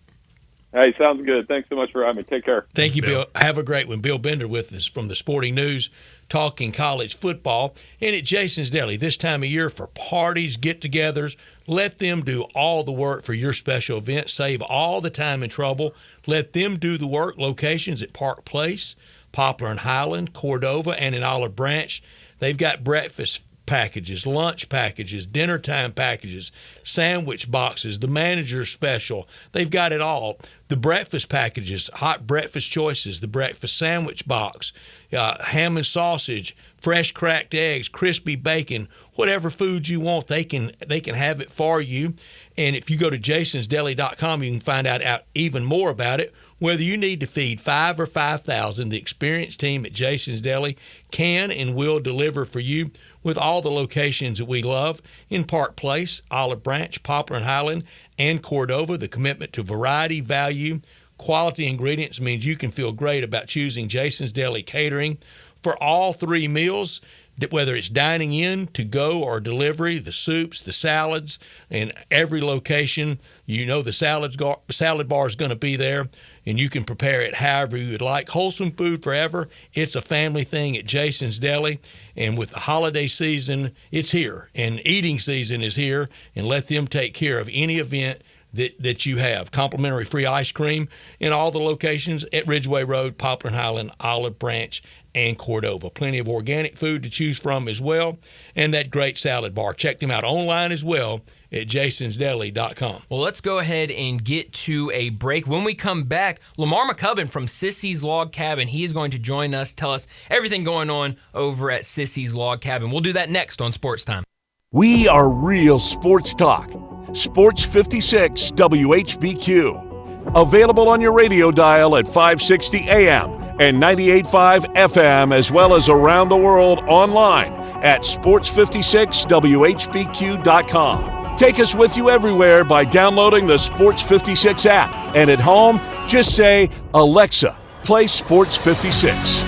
Hey, sounds good. Thanks so much for having me. Take care. Thank you, Bill. Have a great one. Bill Bender with us from the Sporting News, talking college football. And at Jason's Deli, this time of year for parties, get-togethers, let them do all the work for your special event. Save all the time and trouble. Let them do the work. Locations at Park Place, Poplar and Highland, Cordova, and in Olive Branch. They've got breakfast packages, lunch packages, dinner time packages, sandwich boxes, the manager's special. They've got it all. The breakfast packages, hot breakfast choices, the breakfast sandwich box, ham and sausage, fresh cracked eggs, crispy bacon, whatever food you want, they can have it for you. And if you go to jasonsdeli.com, you can find out even more about it. Whether you need to feed 5 or 5,000, the experienced team at Jason's Deli can and will deliver for you with all the locations that we love in Park Place, Olive Branch, Poplar and Highland, and Cordova. The commitment to variety, value, quality ingredients means you can feel great about choosing Jason's Deli Catering for all 3 meals. whether it's dining in, to go, or delivery, the soups, the salads, and every location, the salad bar is going to be there, and you can prepare it however you would like. Wholesome food forever. It's a family thing at Jason's Deli, and with the holiday season, it's here, and eating season is here, and let them take care of any event that you have. Complimentary free ice cream in all the locations at Ridgeway Road, Poplar and Highland, Olive Branch, and Cordova. Plenty of organic food to choose from as well, and that great salad bar. Check them out online as well at jasonsdeli.com. Well, let's go ahead and get to a break. When we come back, Lamar McCubbin from Sissy's Log Cabin, he is going to join us, tell us everything going on over at Sissy's Log Cabin. We'll do that next on Sports Time. We are real sports talk. Sports 56 WHBQ. Available on your radio dial at 560 AM and 98.5 FM, as well as around the world online at sports56whbq.com. Take us with you everywhere by downloading the Sports 56 app. And at home, just say, Alexa, play Sports 56.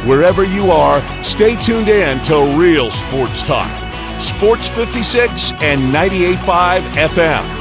Wherever you are, stay tuned in to Real Sports Talk. Sports 56 and 98.5 FM.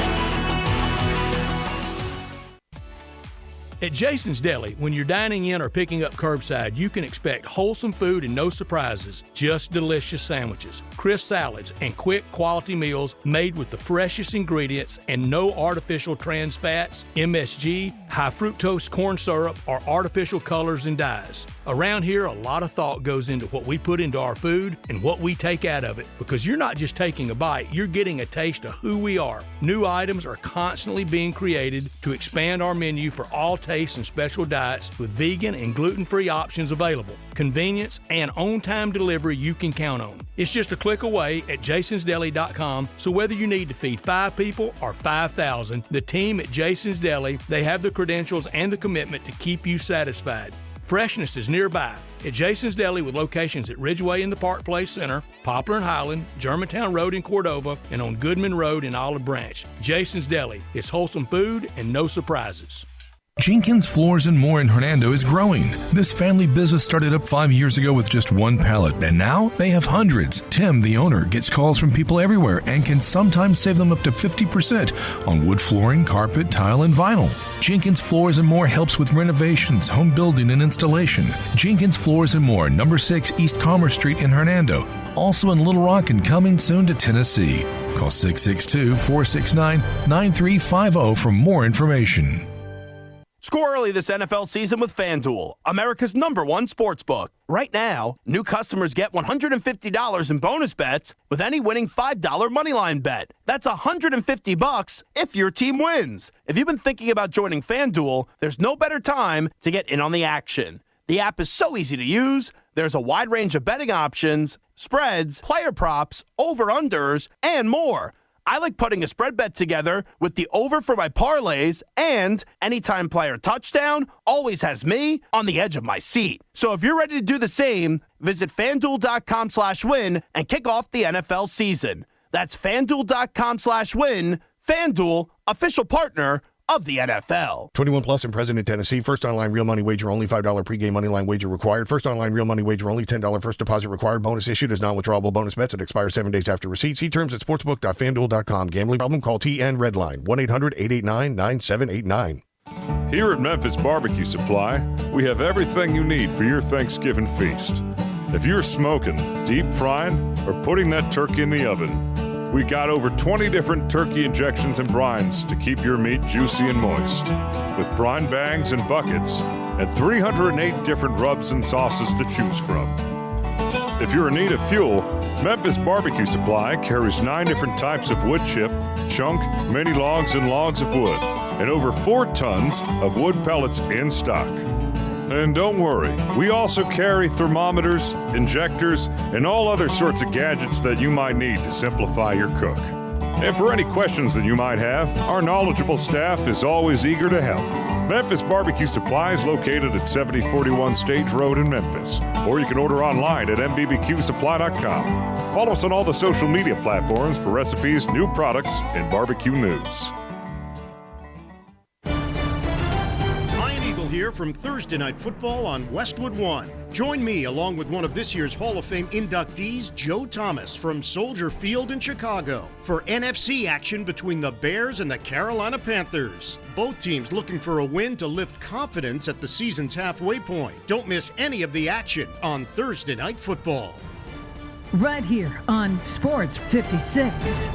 At Jason's Deli, when you're dining in or picking up curbside, you can expect wholesome food and no surprises, just delicious sandwiches, crisp salads, and quick quality meals made with the freshest ingredients and no artificial trans fats, MSG, high fructose corn syrup, or artificial colors and dyes. Around here, a lot of thought goes into what we put into our food and what we take out of it, because you're not just taking a bite, you're getting a taste of who we are. New items are constantly being created to expand our menu for all tastes and special diets, with vegan and gluten-free options available. Convenience and on-time delivery you can count on. It's just a click away at jasonsdeli.com, so whether you need to feed 5 people or 5,000, the team at Jason's Deli, they have the credentials and the commitment to keep you satisfied. Freshness is nearby at Jason's Deli, with locations at Ridgeway in the Park Place Center, Poplar and Highland, Germantown Road in Cordova, and on Goodman Road in Olive Branch. Jason's Deli. It's wholesome food and no surprises. Jenkins Floors and More in Hernando is growing. This family business started up 5 years ago with just one pallet, and now they have hundreds. Tim, the owner, gets calls from people everywhere and can sometimes save them up to 50% on wood flooring, carpet, tile, and vinyl. Jenkins Floors and More helps with renovations, home building, and installation. Jenkins Floors and More, number 6 East Commerce Street in Hernando. Also in Little Rock and coming soon to Tennessee. Call 662-469-9350 for more information. Score early this NFL season with FanDuel, America's #1 sportsbook. Right now, new customers get $150 in bonus bets with any winning $5 moneyline bet. That's $150 if your team wins. If you've been thinking about joining FanDuel, there's no better time to get in on the action. The app is so easy to use. There's a wide range of betting options, spreads, player props, over-unders, and more. I like putting a spread bet together with the over for my parlays, and anytime player touchdown always has me on the edge of my seat. So if you're ready to do the same, visit FanDuel.com/win and kick off the NFL season. That's FanDuel.com/win. FanDuel, official partner of the NFL. 21 plus and present in Tennessee. First online real money wager only. $5 pregame money line wager required. First online real money wager only. $10 first deposit required. Bonus issued as non-withdrawable bonus bets that expire 7 days after receipt. See terms at sportsbook.fanduel.com. Gambling problem? Call TN Redline 1-800-889-9789. Here at Memphis Barbecue Supply, we have everything you need for your Thanksgiving feast. If you're smoking, deep frying, or putting that turkey in the oven, we got over 20 different turkey injections and brines to keep your meat juicy and moist, with brine bags and buckets, and 308 different rubs and sauces to choose from. If you're in need of fuel, Memphis Barbecue Supply carries 9 different types of wood chip, chunk, mini logs, and logs of wood, and over 4 tons of wood pellets in stock. And don't worry, we also carry thermometers, injectors, and all other sorts of gadgets that you might need to simplify your cook. And for any questions that you might have, our knowledgeable staff is always eager to help. Memphis Barbecue Supply is located at 7041 Stage Road in Memphis, or you can order online at mbbqsupply.com. Follow us on all the social media platforms for recipes, new products, and barbecue news. from Thursday Night Football on Westwood One. Join me along with one of this year's Hall of Fame inductees, Joe Thomas from Soldier Field in Chicago, for NFC action between the Bears and the Carolina Panthers. Both teams looking for a win to lift confidence at the season's halfway point. Don't miss any of the action on Thursday Night Football. Right here on Sports 56.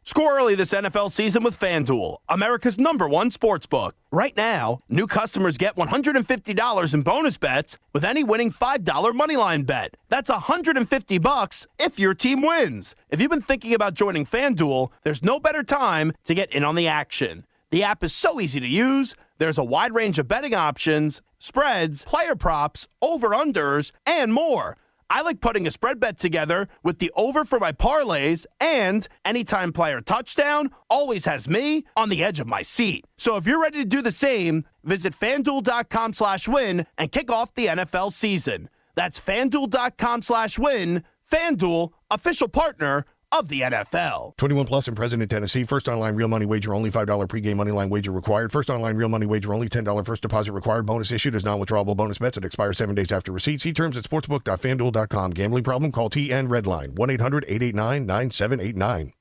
Score early this NFL season with FanDuel, America's #1 sportsbook. Right now, new customers get $150 in bonus bets with any winning $5 moneyline bet. That's $150 if your team wins. If you've been thinking about joining FanDuel, there's no better time to get in on the action. The app is so easy to use. There's a wide range of betting options, spreads, player props, over-unders, and more. I like putting a spread bet together with the over for my parlays, and anytime player touchdown always has me on the edge of my seat. So if you're ready to do the same, visit FanDuel.com/win and kick off the NFL season. That's FanDuel.com/win. FanDuel, official partner of the NFL. 21 plus and present in Tennessee. First online real money wager only. $5 pregame moneyline wager required. First online real money wager only. $10 first deposit required. Bonus issued as non-withdrawable bonus bets that expire 7 days after receipt. See terms at sportsbook.fanduel.com. Gambling problem? Call TN Redline 1-800-889-9789.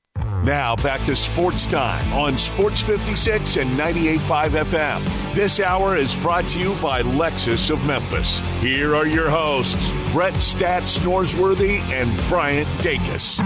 Now back to Sports Time on Sports 56 and 98.5 FM. This hour is brought to you by Lexus of Memphis. Here are your hosts, Brett Stats Norsworthy and Bryant Dacus.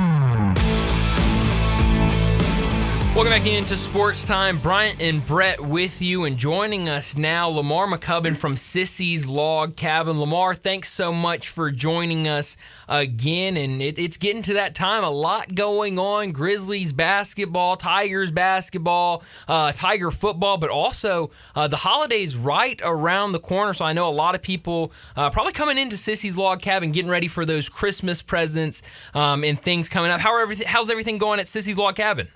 Welcome back into Sports Time. Bryant and Brett with you, and joining us now, Lamar McCubbin from Sissy's Log Cabin. Lamar, thanks so much for joining us again, and it's getting to that time. A lot going on. Grizzlies basketball, Tigers basketball, Tiger football, but also the holidays right around the corner, so I know a lot of people probably coming into Sissy's Log Cabin, getting ready for those Christmas presents and things coming up. How's everything going at Sissy's Log Cabin?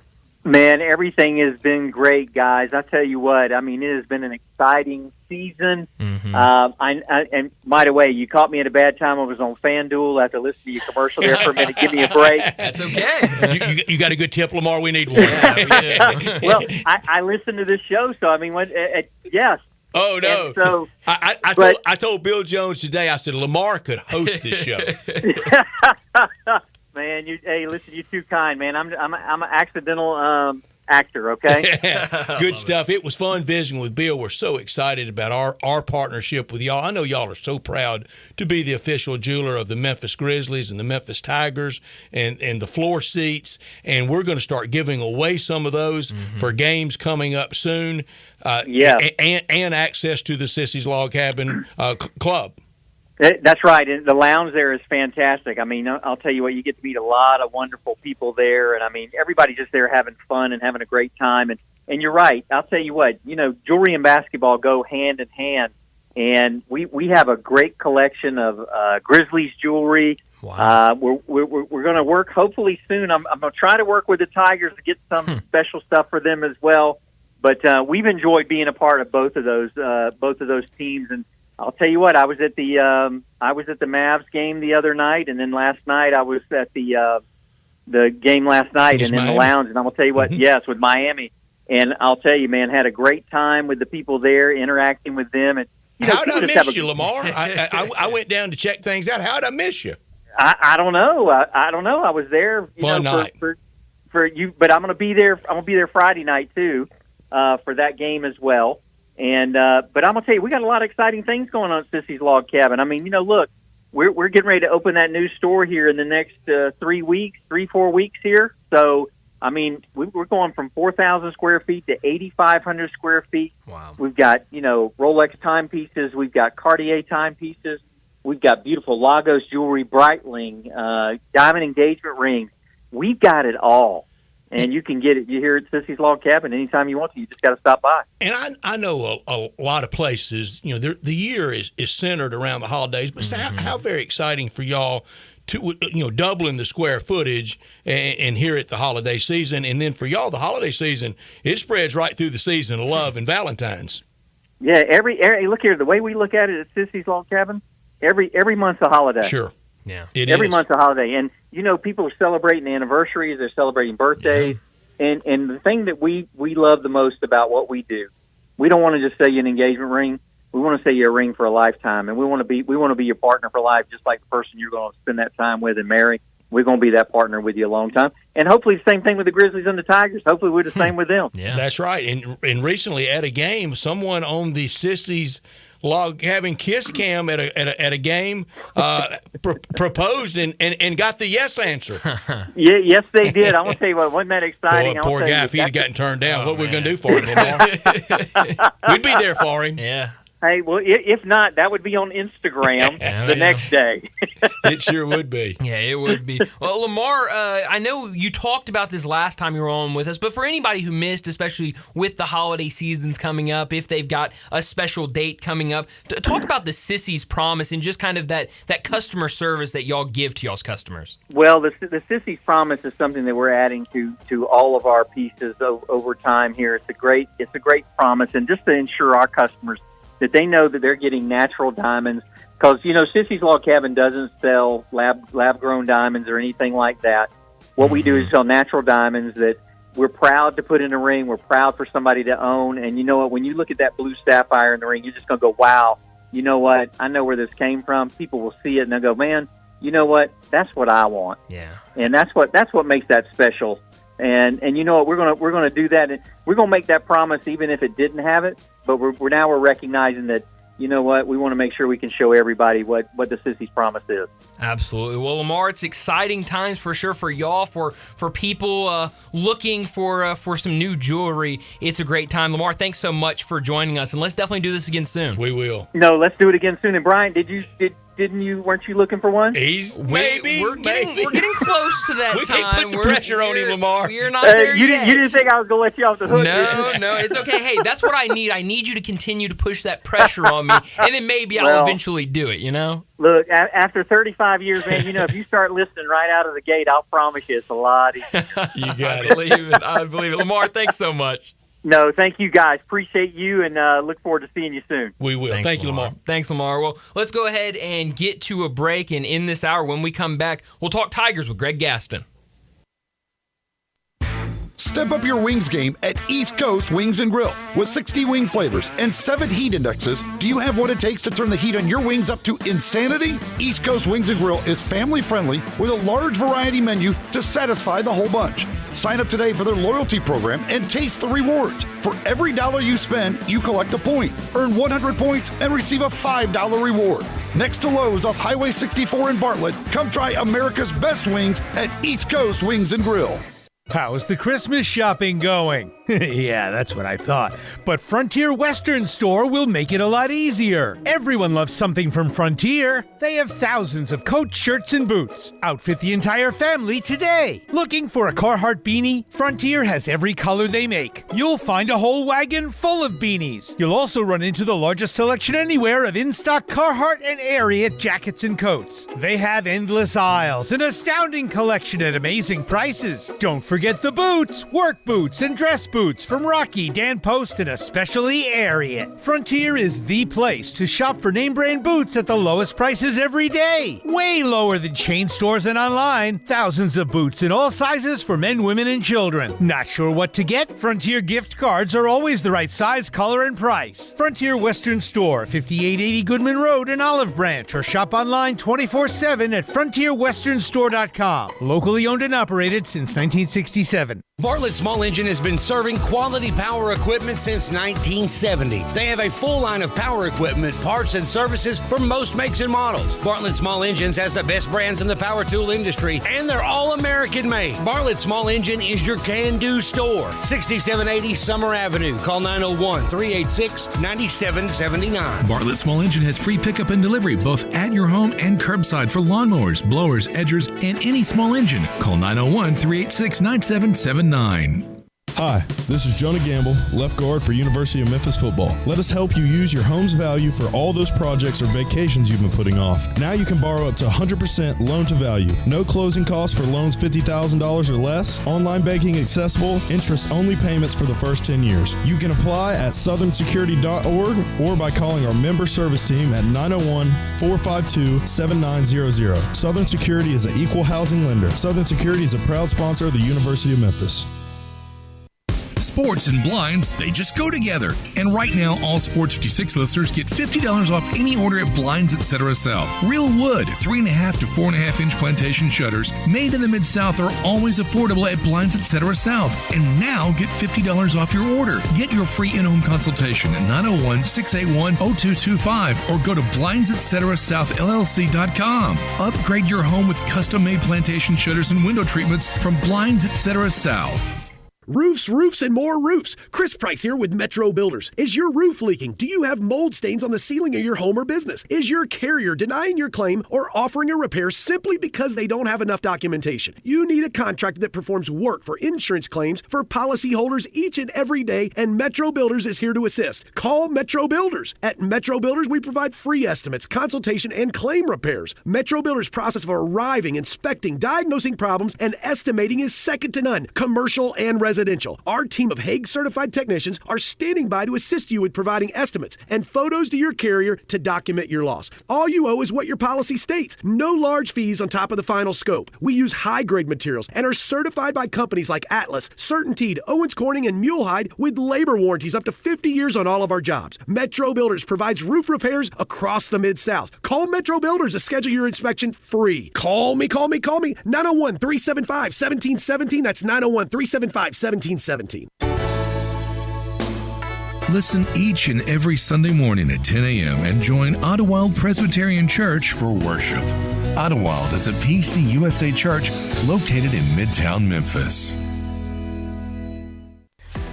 Man, everything has been great, guys. I tell you what, I mean, it has been an exciting season. Mm-hmm. And by the way, you caught me at a bad time. I was on FanDuel after listening to your commercial there for a minute. Give me a break. That's okay. You got a good tip, Lamar? We need one. Well, I listened to this show, so I mean, yes. Oh, no. And so, I told Bill Jones today, I said, Lamar could host this show. Man, hey, listen, you're too kind, man. I'm an accidental actor, okay? Good stuff. It was fun visiting with Bill. We're so excited about our partnership with y'all. I know y'all are so proud to be the official jeweler of the Memphis Grizzlies and the Memphis Tigers and the floor seats, and we're going to start giving away some of those for games coming up soon. And access to the Sissy's Log Cabin Club. That's right. And the lounge there is fantastic. I mean, I'll tell you what, you get to meet a lot of wonderful people there. And, I mean, everybody just there having fun and having a great time. And you're right. I'll tell you what, jewelry and basketball go hand in hand. And we have a great collection of Grizzlies jewelry. Wow. We're going to work hopefully soon. I'm going to try to work with the Tigers to get some special stuff for them as well. But we've enjoyed being a part of both of those teams. And I'll tell you what, I was at the Mavs game the other night, and then last night I was at the game last night and in the lounge. And I'm gonna tell you what, yes, with Miami, and I'll tell you, man, had a great time with the people there, interacting with them. And how'd I miss you, Lamar? I went down to check things out. How'd I miss you? I don't know. I don't know. I was there. Fun night for you, but I'm gonna be there. I'm gonna be there Friday night too for that game as well. And but I'm gonna tell you, we got a lot of exciting things going on at Sissy's Log Cabin. I mean, look, we're getting ready to open that new store here in the next 3 4 weeks here. So, I mean, we're going from 4,000 square feet to 8,500 square feet. Wow. We've got Rolex timepieces, we've got Cartier timepieces, we've got beautiful Lagos jewelry, Breitling, diamond engagement rings. We've got it all. And you can get it here at Sissy's Log Cabin anytime you want to. You just got to stop by. And I know a lot of places, the year is centered around the holidays, but how very exciting for y'all to, doubling the square footage and here at the holiday season. And then for y'all, the holiday season, it spreads right through the season of love and Valentine's. Yeah, every look here, the way we look at it at Sissy's Log Cabin, every month's a holiday. Sure. Yeah. Every month's a holiday. And, people are celebrating anniversaries, they're celebrating birthdays. And the thing that we love the most about what we do we don't want to just sell you an engagement ring. We want to sell you a ring for a lifetime, and we want to be your partner for life, just like the person you're going to spend that time with and marry. We're going to be that partner with you a long time. And hopefully the same thing with the Grizzlies and the Tigers. Hopefully we're the same with them. Yeah. That's right. And recently at a game, someone on the Sissies log cabin kiss cam at a game proposed and got the yes answer. Yeah, yes, they did. I want to tell you what, wasn't that exciting? Boy, poor guy, if he'd gotten turned down, what were we going to do for him, Lamar? We'd be there for him. Yeah. Hey, well, if not, that would be on Instagram the next day. It sure would be. Yeah, it would be. Well, Lamar, I know you talked about this last time you were on with us, but for anybody who missed, especially with the holiday seasons coming up, if they've got a special date coming up, talk about the Sissies Promise and just kind of that customer service that y'all give to y'all's customers. Well, the Sissies Promise is something that we're adding to all of our pieces over time here. It's a great promise, and just to ensure our customers that they know that they're getting natural diamonds, because, Sissy's Log Cabin doesn't sell lab-grown diamonds or anything like that. What we do is sell natural diamonds that we're proud to put in a ring, we're proud for somebody to own, and you know what, when you look at that blue sapphire in the ring, you're just going to go, wow, you know what, I know where this came from. People will see it and they'll go, man, you know what, that's what I want. Yeah. And that's what makes that special. And you know what, we're gonna do that, and we're gonna make that promise even if it didn't have it. But we're recognizing that, you know what, we want to make sure we can show everybody what the Sissies Promise is. Absolutely. Well, Lamar, it's exciting times for sure for y'all, for people looking for some new jewelry. It's a great time. Lamar, thanks so much for joining us, and let's definitely do this again soon. We will. No, let's do it again soon. And Brian, weren't you looking for one? We're getting close to that we time. We can't put the pressure on him, Lamar. We're not there yet. You didn't think I was going to let you off the hook? No, it's okay. Hey, that's what I need. I need you to continue to push that pressure on me, and then maybe I'll eventually do it, Look, after 35 years, man, if you start listening right out of the gate, I'll promise you it's a lot easier. You got it. I believe it. Lamar, thanks so much. No, thank you, guys. Appreciate you, and look forward to seeing you soon. We will. Thank you, Lamar. Thanks, Lamar. Well, let's go ahead and get to a break, and in this hour, when we come back, we'll talk Tigers with Greg Gaston. Step up your wings game at East Coast Wings and Grill. With 60 wing flavors and 7 heat indexes, do you have what it takes to turn the heat on your wings up to insanity? East Coast Wings and Grill is family friendly with a large variety menu to satisfy the whole bunch. Sign up today for their loyalty program and taste the rewards. For every $1 you spend, you collect a point. Earn 100 points and receive a $5 reward. Next to Lowe's off Highway 64 in Bartlett, come try America's best wings at East Coast Wings and Grill. How's the Christmas shopping going? Yeah, that's what I thought. But Frontier Western Store will make it a lot easier. Everyone loves something from Frontier. They have thousands of coats, shirts, and boots. Outfit the entire family today. Looking for a Carhartt beanie? Frontier has every color they make. You'll find a whole wagon full of beanies. You'll also run into the largest selection anywhere of in-stock Carhartt and Ariat jackets and coats. They have endless aisles, an astounding collection at amazing prices. Don't forget the boots, work boots, and dress boots from Rocky, Dan Post, and especially Ariat. Frontier is the place to shop for name brand boots at the lowest prices every day. Way lower than chain stores and online. Thousands of boots in all sizes for men, women, and children. Not sure what to get? Frontier gift cards are always the right size, color, and price. Frontier Western Store, 5880 Goodman Road in Olive Branch, or shop online 24/7 at frontierwesternstore.com. Locally owned and operated since 1967. Bartlett Small Engine has been serving quality power equipment since 1970. They have a full line of power equipment, parts, and services for most makes and models. Bartlett Small Engines has the best brands in the power tool industry, and they're all American made. Bartlett Small Engine is your can-do store. 6780 Summer Avenue. Call 901-386-9779. Bartlett Small Engine has free pickup and delivery both at your home and curbside for lawnmowers, blowers, edgers, and any small engine. Call 901-386-9779. Hi, this is Jonah Gamble, left guard for University of Memphis football. Let us help you use your home's value for all those projects or vacations you've been putting off. Now you can borrow up to 100% loan to value. No closing costs for loans $50,000 or less. Online banking accessible. Interest-only payments for the first 10 years. You can apply at southernsecurity.org or by calling our member service team at 901-452-7900. Southern Security is an equal housing lender. Southern Security is a proud sponsor of the University of Memphis. Sports and blinds, they just go together. And right now, all Sports 56 listeners get $50 off any order at Blinds Etc. South. Real wood, 3.5 to 4.5 inch plantation shutters made in the Mid-South are always affordable at Blinds Etc. South. And now get $50 off your order. Get your free in-home consultation at 901-681-0225 or go to blindsetcetera.southllc.com. Upgrade your home with custom-made plantation shutters and window treatments from Blinds Etc. South. Roofs, roofs, and more roofs. Chris Price here with Metro Builders. Is your roof leaking? Do you have mold stains on the ceiling of your home or business? Is your carrier denying your claim or offering a repair simply because they don't have enough documentation? You need a contractor that performs work for insurance claims for policyholders each and every day, and Metro Builders is here to assist. Call Metro Builders. At Metro Builders, we provide free estimates, consultation, and claim repairs. Metro Builders' process of arriving, inspecting, diagnosing problems, and estimating is second to none, commercial and residential. Our team of Hague-certified technicians are standing by to assist you with providing estimates and photos to your carrier to document your loss. All you owe is what your policy states. No large fees on top of the final scope. We use high-grade materials and are certified by companies like Atlas, CertainTeed, Owens Corning, and Mulehide with labor warranties up to 50 years on all of our jobs. Metro Builders provides roof repairs across the Mid-South. Call Metro Builders to schedule your inspection free. Call me. 901-375-1717. That's 901-375-1717. Listen each and every Sunday morning at 10 a.m. and join Ottawild Presbyterian Church for worship. Ottawild is a PCUSA church located in Midtown Memphis.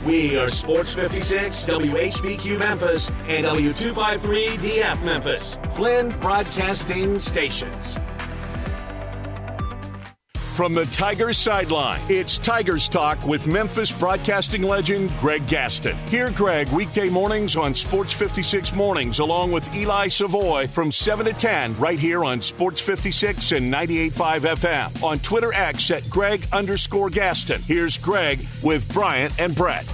We are Sports 56, WHBQ Memphis, and W253DF Memphis, Flynn Broadcasting Stations. From the Tigers sideline, it's Tigers Talk with Memphis broadcasting legend Greg Gaston. Hear Greg weekday mornings on Sports 56 Mornings, along with Eli Savoy from 7 to 10, right here on Sports 56 and 98.5 FM. On Twitter X at Greg_Gaston. Here's Greg with Bryant and Brett.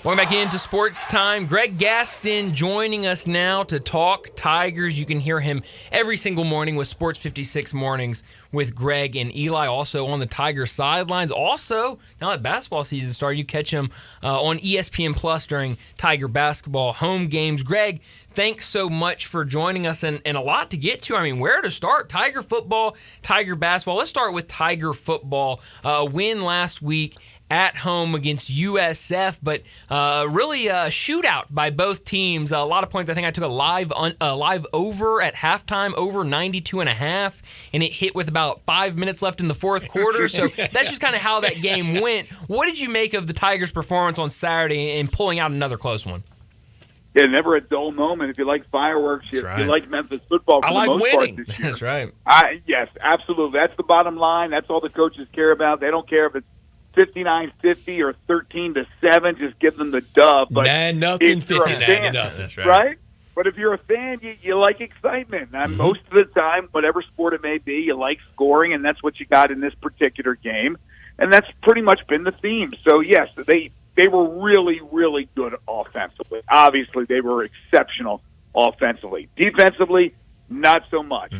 Welcome back into Sports Time. Greg Gaston joining us now to talk Tigers. You can hear him every single morning with Sports 56 Mornings with Greg and Eli, also on the Tigers sidelines. Also, now that basketball season started, you catch him on ESPN Plus during Tiger basketball home games. Greg, thanks so much for joining us, and a lot to get to. I mean, where to start? Tiger football, Tiger basketball. Let's start with Tiger football. A win last week at home against USF, but really a shootout by both teams. A lot of points. I think I took a live over at halftime, over 92.5, and it hit with about 5 minutes left in the fourth quarter. So that's just kind of how that game went. What did you make of the Tigers' performance on Saturday and pulling out another close one? Yeah, never a dull moment. If you like fireworks, you like Memphis football. For I like the most winning. Part this year. That's right. Yes, absolutely. That's the bottom line. That's all the coaches care about. They don't care if it's 59-50 or 13-7. Just give them the dub. But nothing, 59 to nothing. That's right. Right? But if you're a fan, you like excitement. And most of the time, whatever sport it may be, you like scoring, and that's what you got in this particular game. And that's pretty much been the theme. So, yes, they were really, really good offensively. Obviously, they were exceptional offensively. Defensively, not so much.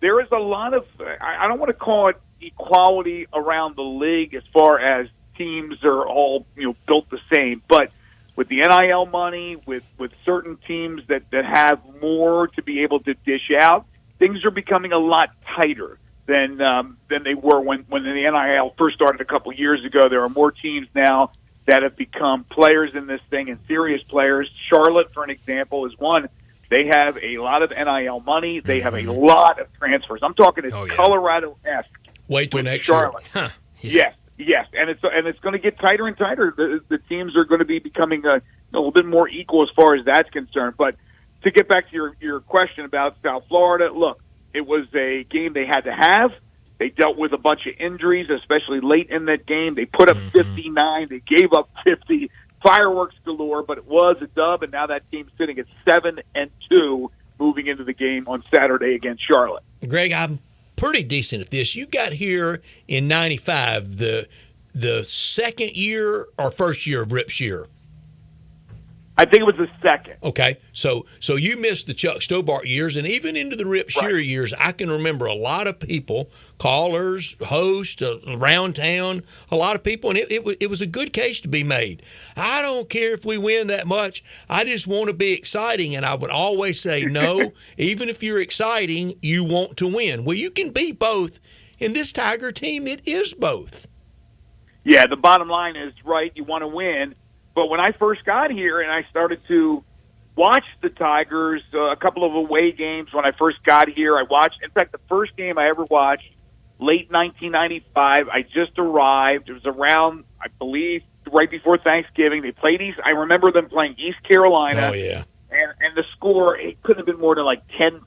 There is a lot of, I don't want to call it equality around the league as far as teams are all built the same, but with the NIL money, with certain teams that have more to be able to dish out, things are becoming a lot tighter than they were when the NIL first started a couple years ago. There are more teams now that have become players in this thing and serious players. Charlotte, for an example, is one. They have a lot of NIL money. They have a lot of transfers. I'm talking it's Colorado-esque. Wait till next Charlotte. year. Yes, and it's going to get tighter and tighter. The teams are going to be becoming a little bit more equal as far as that's concerned. But to get back to your question about South Florida, look, it was a game they had to have. They dealt with a bunch of injuries, especially late in that game. They put up 59. They gave up 50. Fireworks galore, but it was a dub, and now that team's sitting at 7-2 moving into the game on Saturday against Charlotte. Greg, I'm pretty decent at this. You got here in 95, the second year or first year of Rip Shearer? I think it was the second. Okay, so you missed the Chuck Stobart years, and even into the Rip Shearer years. I can remember a lot of people, callers, hosts around town, a lot of people, and it was a good case to be made. I don't care if we win that much. I just want to be exciting, and I would always say no. Even if you're exciting, you want to win. Well, you can be both. In this Tiger team, it is both. Yeah, the bottom line is, right, you want to win. But when I first got here and I started to watch the Tigers, a couple of away games when I first got here, I watched. In fact, the first game I ever watched, late 1995, I just arrived. It was around, I believe, right before Thanksgiving. They played I remember them playing East Carolina. Oh, yeah. And the score, it couldn't have been more than like 10-3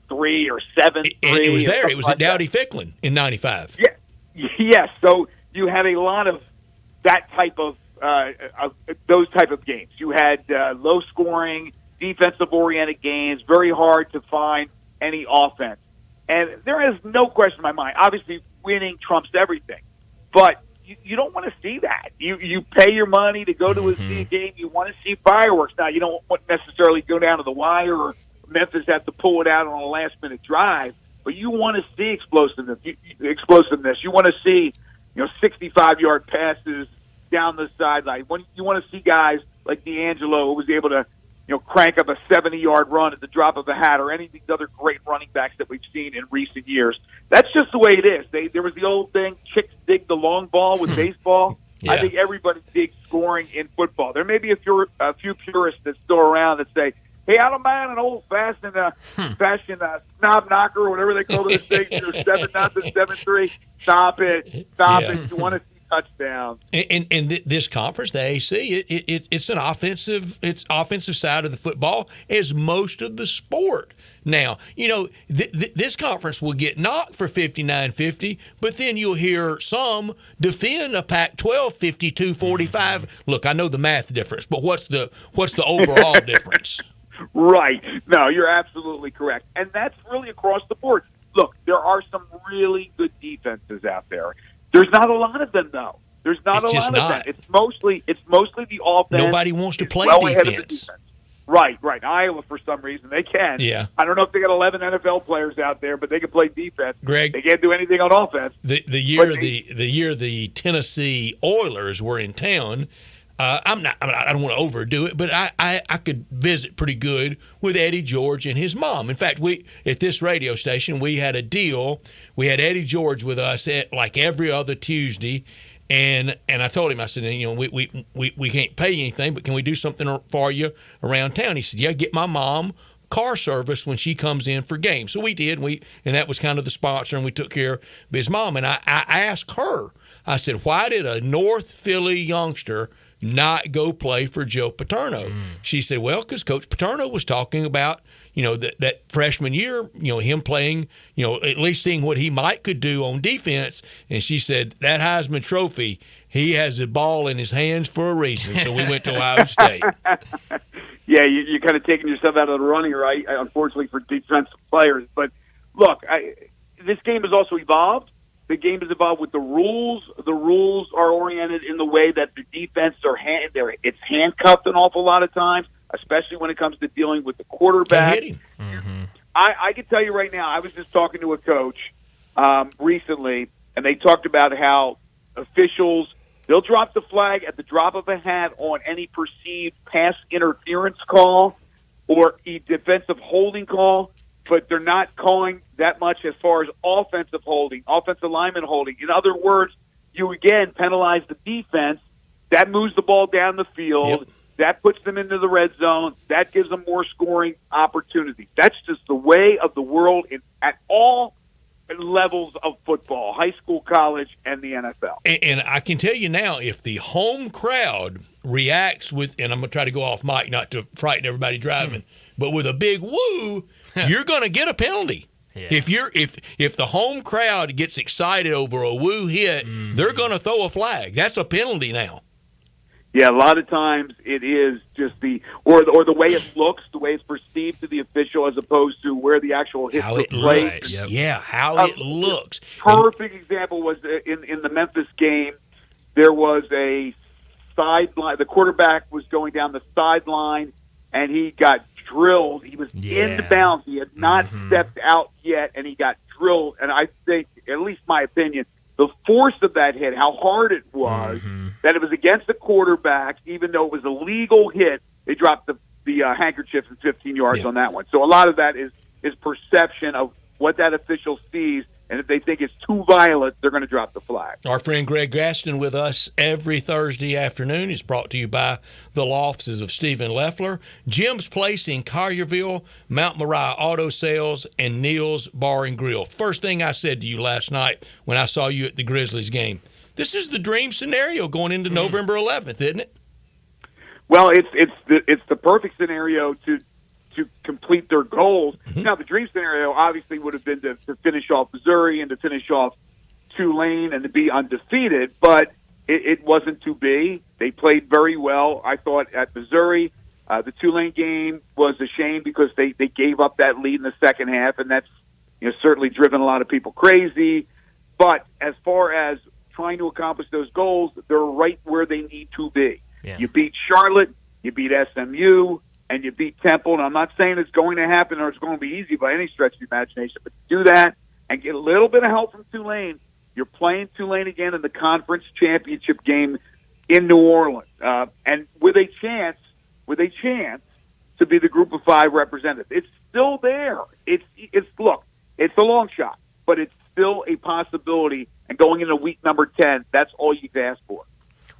or 7-3. It was there. It was at Dowdy that. Ficklin in 95. Yeah. Yes. So you had a lot of that type of those type of games. You had low scoring, defensive oriented games, very hard to find any offense. And there is no question in my mind. Obviously, winning trumps everything, but you don't want to see that. You pay your money to go to a game. You want to see fireworks. Now, you don't want necessarily go down to the wire or Memphis have to pull it out on a last minute drive, but you want to see explosiveness. You want to see 65-yard passes down the sideline. You want to see guys like D'Angelo who was able to, crank up a 70-yard run at the drop of a hat, or any of these other great running backs that we've seen in recent years. That's just the way it is. There was the old thing, chicks dig the long ball with baseball. Yeah. I think everybody digs scoring in football. There may be a few purists that still around that say, hey, I don't mind an old-fashioned snob knocker or whatever they call those things. 7-0, 7-3. Stop it. You want to see touchdown. And this conference, the AC, it's an offensive side of the football as most of the sport. Now, this conference will get knocked for 59-50, but then you'll hear some defend a Pac-12 52-45. Look, I know the math difference, but what's the overall difference? Right. No, you're absolutely correct. And that's really across the board. Look, there are some really good defenses out there. There's not a lot of them, though. There's not a lot of them. It's mostly the offense. Nobody wants to play defense. Right. Iowa, for some reason, they can. Yeah. I don't know if they got 11 NFL players out there, but they can play defense. Greg, they can't do anything on offense. The year the Tennessee Oilers were in town, I don't want to overdo it, but I could visit pretty good with Eddie George and his mom. In fact, we at this radio station, we had a deal. We had Eddie George with us like every other Tuesday, and I told him, I said, we can't pay you anything, but can we do something for you around town? He said, yeah, get my mom car service when she comes in for games. So we did, and that was kind of the sponsor, and we took care of his mom. And I asked her, I said, why did a North Philly youngster not go play for Joe Paterno? She said, well, because Coach Paterno was talking about, that freshman year, him playing, at least seeing what he could do on defense. And she said, that Heisman Trophy, he has the ball in his hands for a reason. So we went to Ohio State. Yeah, you're kind of taking yourself out of the running, right, unfortunately, for defensive players. But, look, this game has also evolved. The game has evolved with the rules. The rules are oriented in the way that the defense it's handcuffed an awful lot of times, especially when it comes to dealing with the quarterback. I can tell you right now, I was just talking to a coach recently, and they talked about how officials, they'll drop the flag at the drop of a hat on any perceived pass interference call or a defensive holding call, but they're not calling that much as far as offensive lineman holding. In other words, you again penalize the defense. That moves the ball down the field. Yep. That puts them into the red zone. That gives them more scoring opportunities. That's just the way of the world at all levels of football, high school, college, and the NFL. And I can tell you now, if the home crowd reacts with, and I'm going to try to go off mic not to frighten everybody driving, but with a big woo, you're going to get a penalty. Yeah. If the home crowd gets excited over a woo hit, they're going to throw a flag. That's a penalty now. Yeah, a lot of times it is just the way it looks, the way it's perceived to the official, as opposed to where the actual hit took place. Yep. Yeah, how it looks. Perfect example was in the Memphis game. There was a sideline. The quarterback was going down the sideline, and he got drilled. He was in bounds. He had not stepped out yet, and he got drilled. And I think, at least my opinion, the force of that hit, how hard it was, that it was against the quarterback, even though it was a legal hit, they dropped the handkerchiefs and 15 yards on that one. So a lot of that is perception of what that official sees, and if they think it's too violent, they're going to drop the flag. Our friend Greg Gaston with us every Thursday afternoon is brought to you by the law offices of Stephen Leffler, Jim's Place in Collierville, Mount Moriah Auto Sales, and Neil's Bar and Grill. First thing I said to you last night when I saw you at the Grizzlies game, this is the dream scenario going into November 11th, isn't it? Well, it's the perfect scenario to complete their goals. Now, the dream scenario obviously would have been to finish off Missouri and to finish off Tulane and to be undefeated, but it wasn't to be. They played very well, I thought, at Missouri. The Tulane game was a shame because they gave up that lead in the second half, and that's certainly driven a lot of people crazy. But as far as trying to accomplish those goals, they're right where they need to be. Yeah. You beat Charlotte, you beat SMU, and you beat Temple. And I'm not saying it's going to happen or it's going to be easy by any stretch of the imagination, but do that and get a little bit of help from Tulane. You're playing Tulane again in the conference championship game in New Orleans, and with a chance to be the Group of Five representative. It's still there. It's look, it's a long shot, but it's still a possibility. And going into week number 10, that's all you can ask for.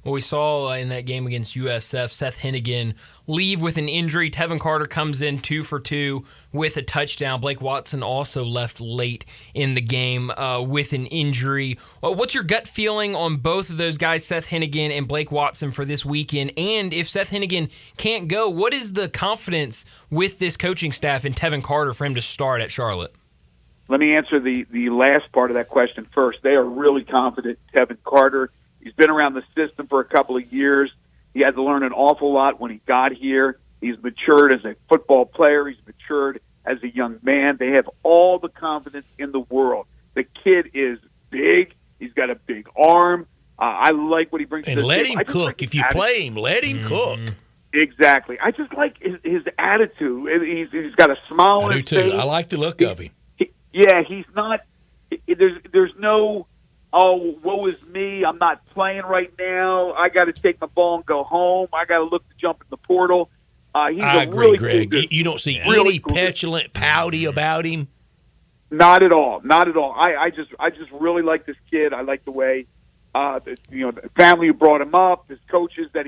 Well, we saw in that game against USF, Seth Hennigan leave with an injury. Tevin Carter comes in 2 for 2 with a touchdown. Blake Watson also left late in the game with an injury. What's your gut feeling on both of those guys, Seth Hennigan and Blake Watson, for this weekend? And if Seth Hennigan can't go, what is the confidence with this coaching staff and Tevin Carter for him to start at Charlotte? Let me answer the last part of that question first. They are really confident in Tevin Carter. He's been around the system for a couple of years. He had to learn an awful lot when he got here. He's matured as a football player. He's matured as a young man. They have all the confidence in the world. The kid is big. He's got a big arm. I like what he brings to the table. And let him cook. If you play him, let him cook. Exactly. I just like his attitude. He's got a smile on his face. I do, too. I like the look of him. He's not – there's no – oh, woe is me, I'm not playing right now, I got to take my ball and go home, I got to look to jump in the portal. He's I agree, really Greg. Cool you don't see really any petulant, pouty about him? Not at all. Not at all. I just really like this kid. I like the way the family who brought him up, his coaches that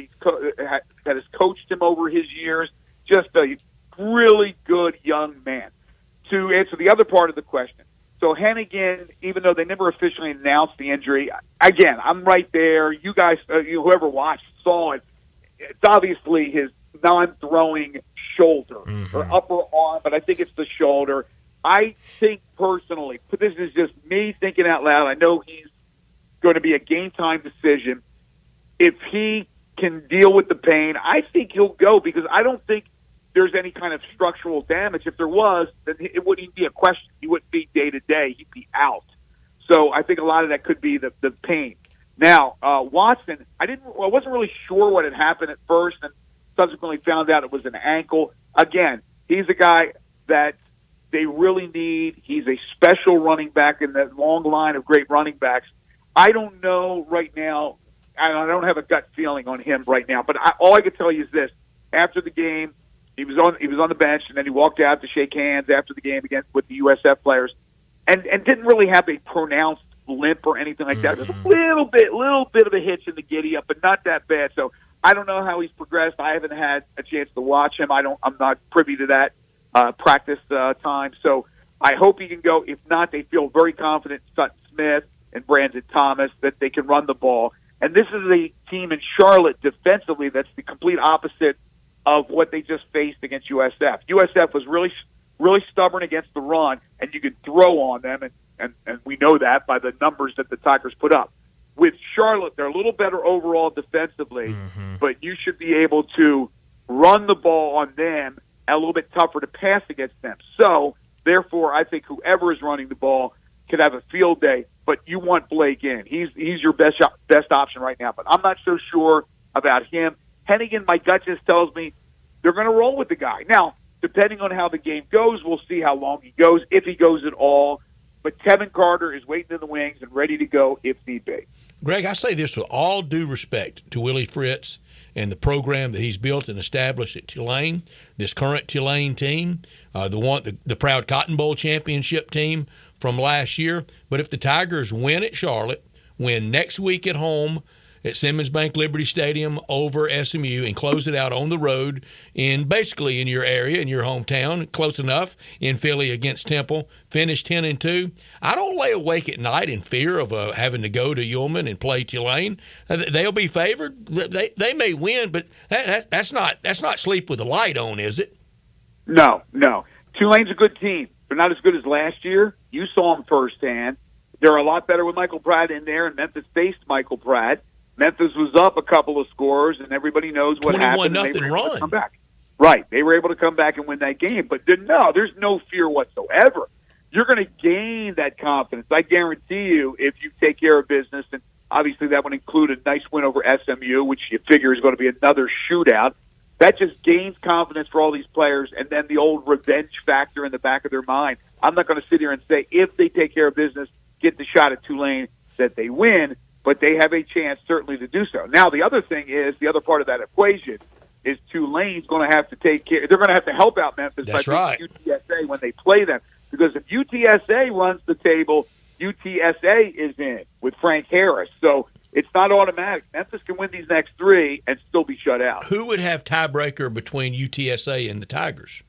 that has coached him over his years. Just a really good young man. To answer the other part of the question, so Hennigan, even though they never officially announced the injury, again, I'm right there. You guys, whoever watched, saw it. It's obviously his non-throwing shoulder or upper arm, but I think it's the shoulder. I think personally, but this is just me thinking out loud, I know he's going to be a game-time decision. If he can deal with the pain, I think he'll go because I don't think there's any kind of structural damage. If there was, then it wouldn't even be a question. He wouldn't be day-to-day. He'd be out. So I think a lot of that could be the pain. Now, Watson, I wasn't really sure what had happened at first and subsequently found out it was an ankle. Again, he's a guy that they really need. He's a special running back in that long line of great running backs. I don't know right now. I don't have a gut feeling on him right now. But all I can tell you is this. After the game, he was on the bench, and then he walked out to shake hands after the game again with the USF players, and didn't really have a pronounced limp or anything like that. There's a little bit of a hitch in the giddy up, but not that bad. So I don't know how he's progressed. I haven't had a chance to watch him. I'm not privy to that practice time. So I hope he can go. If not, they feel very confident in Sutton Smith and Brandon Thomas that they can run the ball. And this is a team in Charlotte defensively that's the complete opposite of what they just faced against USF. USF was really stubborn against the run, and you could throw on them, and we know that by the numbers that the Tigers put up. With Charlotte, they're a little better overall defensively, but you should be able to run the ball on them and a little bit tougher to pass against them. So, therefore, I think whoever is running the ball could have a field day, but you want Blake in. He's your best option right now, but I'm not so sure about him. Hennigan, my gut just tells me they're going to roll with the guy. Now, depending on how the game goes, we'll see how long he goes, if he goes at all. But Tevin Carter is waiting in the wings and ready to go if need be. Greg, I say this with all due respect to Willie Fritz and the program that he's built and established at Tulane, this current Tulane team, the proud Cotton Bowl championship team from last year. But if the Tigers win at Charlotte, win next week at home at Simmons Bank Liberty Stadium over SMU, and close it out on the road basically in your area, in your hometown, close enough in Philly against Temple, finish 10-2. I don't lay awake at night in fear of having to go to Ullman and play Tulane. They'll be favored. They may win, but that's not sleep with the light on, is it? No. Tulane's a good team. They're not as good as last year. You saw them firsthand. They're a lot better with Michael Pratt in there, and Memphis faced Michael Pratt. Memphis was up a couple of scores, and everybody knows what happened. 21-0 run. Come back. Right. They were able to come back and win that game. But no, there's no fear whatsoever. You're going to gain that confidence. I guarantee you, if you take care of business, and obviously that would include a nice win over SMU, which you figure is going to be another shootout. That just gains confidence for all these players, and then the old revenge factor in the back of their mind. I'm not going to sit here and say if they take care of business, get the shot at Tulane, that they win, but they have a chance certainly to do so. Now, the other thing is, the other part of that equation is Tulane's going to have to take care. They're going to have to help out Memphis by beating UTSA when they play them. Because if UTSA runs the table, UTSA is in with Frank Harris. So it's not automatic. Memphis can win these next three and still be shut out. Who would have tiebreaker between UTSA and the Tigers?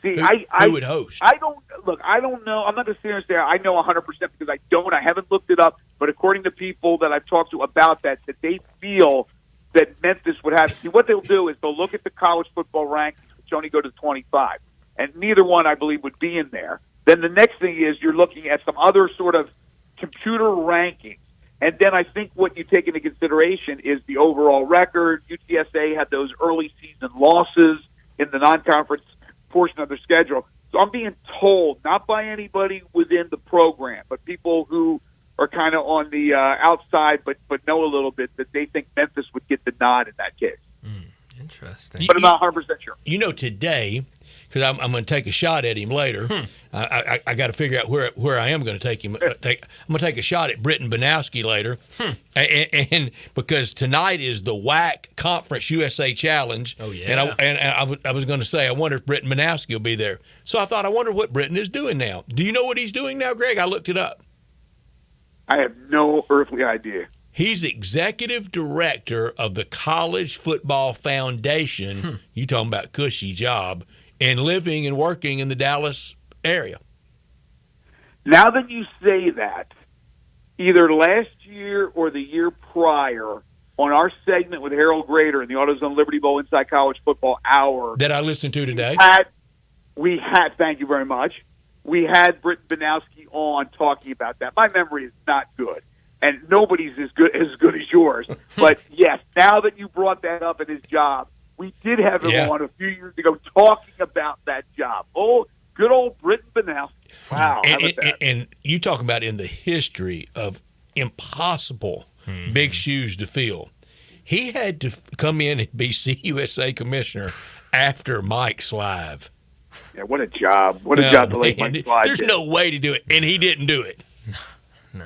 See, who would host? I don't know. I'm not going to sit here and say I know 100% because I don't. I haven't looked it up. But according to people that I've talked to about that they feel that Memphis would have. See, what they'll do is they'll look at the college football rankings, which only go to 25, and neither one, I believe, would be in there. Then the next thing is you're looking at some other sort of computer rankings. And then I think what you take into consideration is the overall record. UTSA had those early season losses in the non-conference portion of their schedule. So I'm being told, not by anybody within the program, but people who are kind of on the outside but know a little bit, that they think Memphis would get the nod in that case. Interesting. But I'm not 100% sure. You know, today, because I'm going to take a shot at him later, I got to figure out where I am going to take him. I'm going to take a shot at Britton Banowski later. And because tonight is the WAC Conference USA Challenge. Oh, yeah. And I was going to say, I wonder if Britton Banowski will be there. So I thought, I wonder what Britton is doing now. Do you know what he's doing now, Greg? I looked it up. I have no earthly idea. He's executive director of the College Football Foundation. You talking about cushy job, and living and working in the Dallas area. Now that you say that, either last year or the year prior, on our segment with Harold Grader in the AutoZone Liberty Bowl Inside College Football Hour that I listened to today, we had thank you very much. We had Britton Banowski on talking about that. My memory is not good, and nobody's as good as yours. But yes, now that you brought that up in his job, we did have him on a few years ago talking about that job. Oh, good old Britton Banowski. Wow. And you talk about in the history of impossible big shoes to fill. He had to come in and be CUSA commissioner after Mike's live. Yeah, what a job. What a job to late Mike Slide There's no way to do it, and he didn't do it.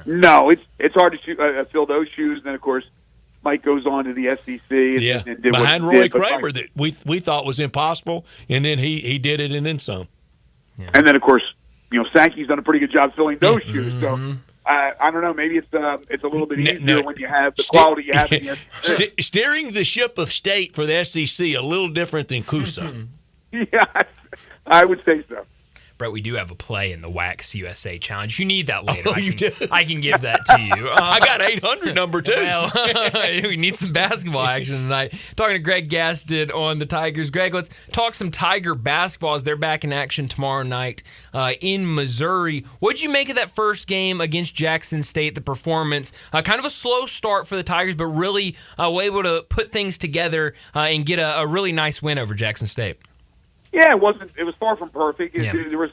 No, it's hard to fill those shoes. And then, of course, Mike goes on to the SEC. And did behind what he Roy did, Kramer that we thought was impossible, and then he did it and then some. Yeah. And then, of course, Sankey's done a pretty good job filling those shoes. So I don't know. Maybe it's a little bit easier when you have the quality you have in the SEC. Steering the ship of state for the SEC a little different than Kusa. Yeah, I would say so. Brett, we do have a play in the Wax USA Challenge. You need that later. Oh, you do? I can give that to you. I got 800 number two. Well, we need some basketball action tonight. Talking to Greg Gaston on the Tigers. Greg, let's talk some Tiger basketball as they're back in action tomorrow night in Missouri. What'd you make of that first game against Jackson State, the performance? Kind of a slow start for the Tigers, but really were able to put things together and get a really nice win over Jackson State. Yeah, it wasn't. It was far from perfect. There was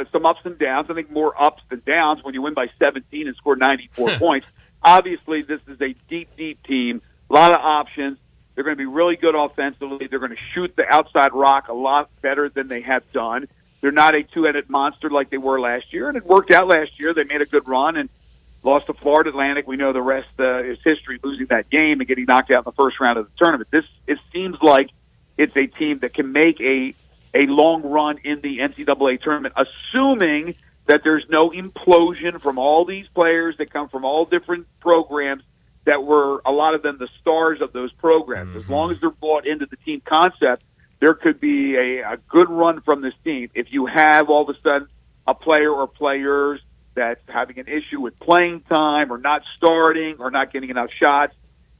some ups and downs. I think more ups than downs when you win by 17 and score 94 points. Obviously, this is a deep, deep team. A lot of options. They're going to be really good offensively. They're going to shoot the outside rock a lot better than they have done. They're not a two-headed monster like they were last year, and it worked out last year. They made a good run and lost to Florida Atlantic. We know the rest is history, losing that game and getting knocked out in the first round of the tournament. It seems like it's a team that can make a long run in the NCAA tournament, assuming that there's no implosion from all these players that come from all different programs that were, a lot of them, the stars of those programs. As long as they're bought into the team concept, there could be a good run from this team. If you have all of a sudden a player or players that's having an issue with playing time or not starting or not getting enough shots,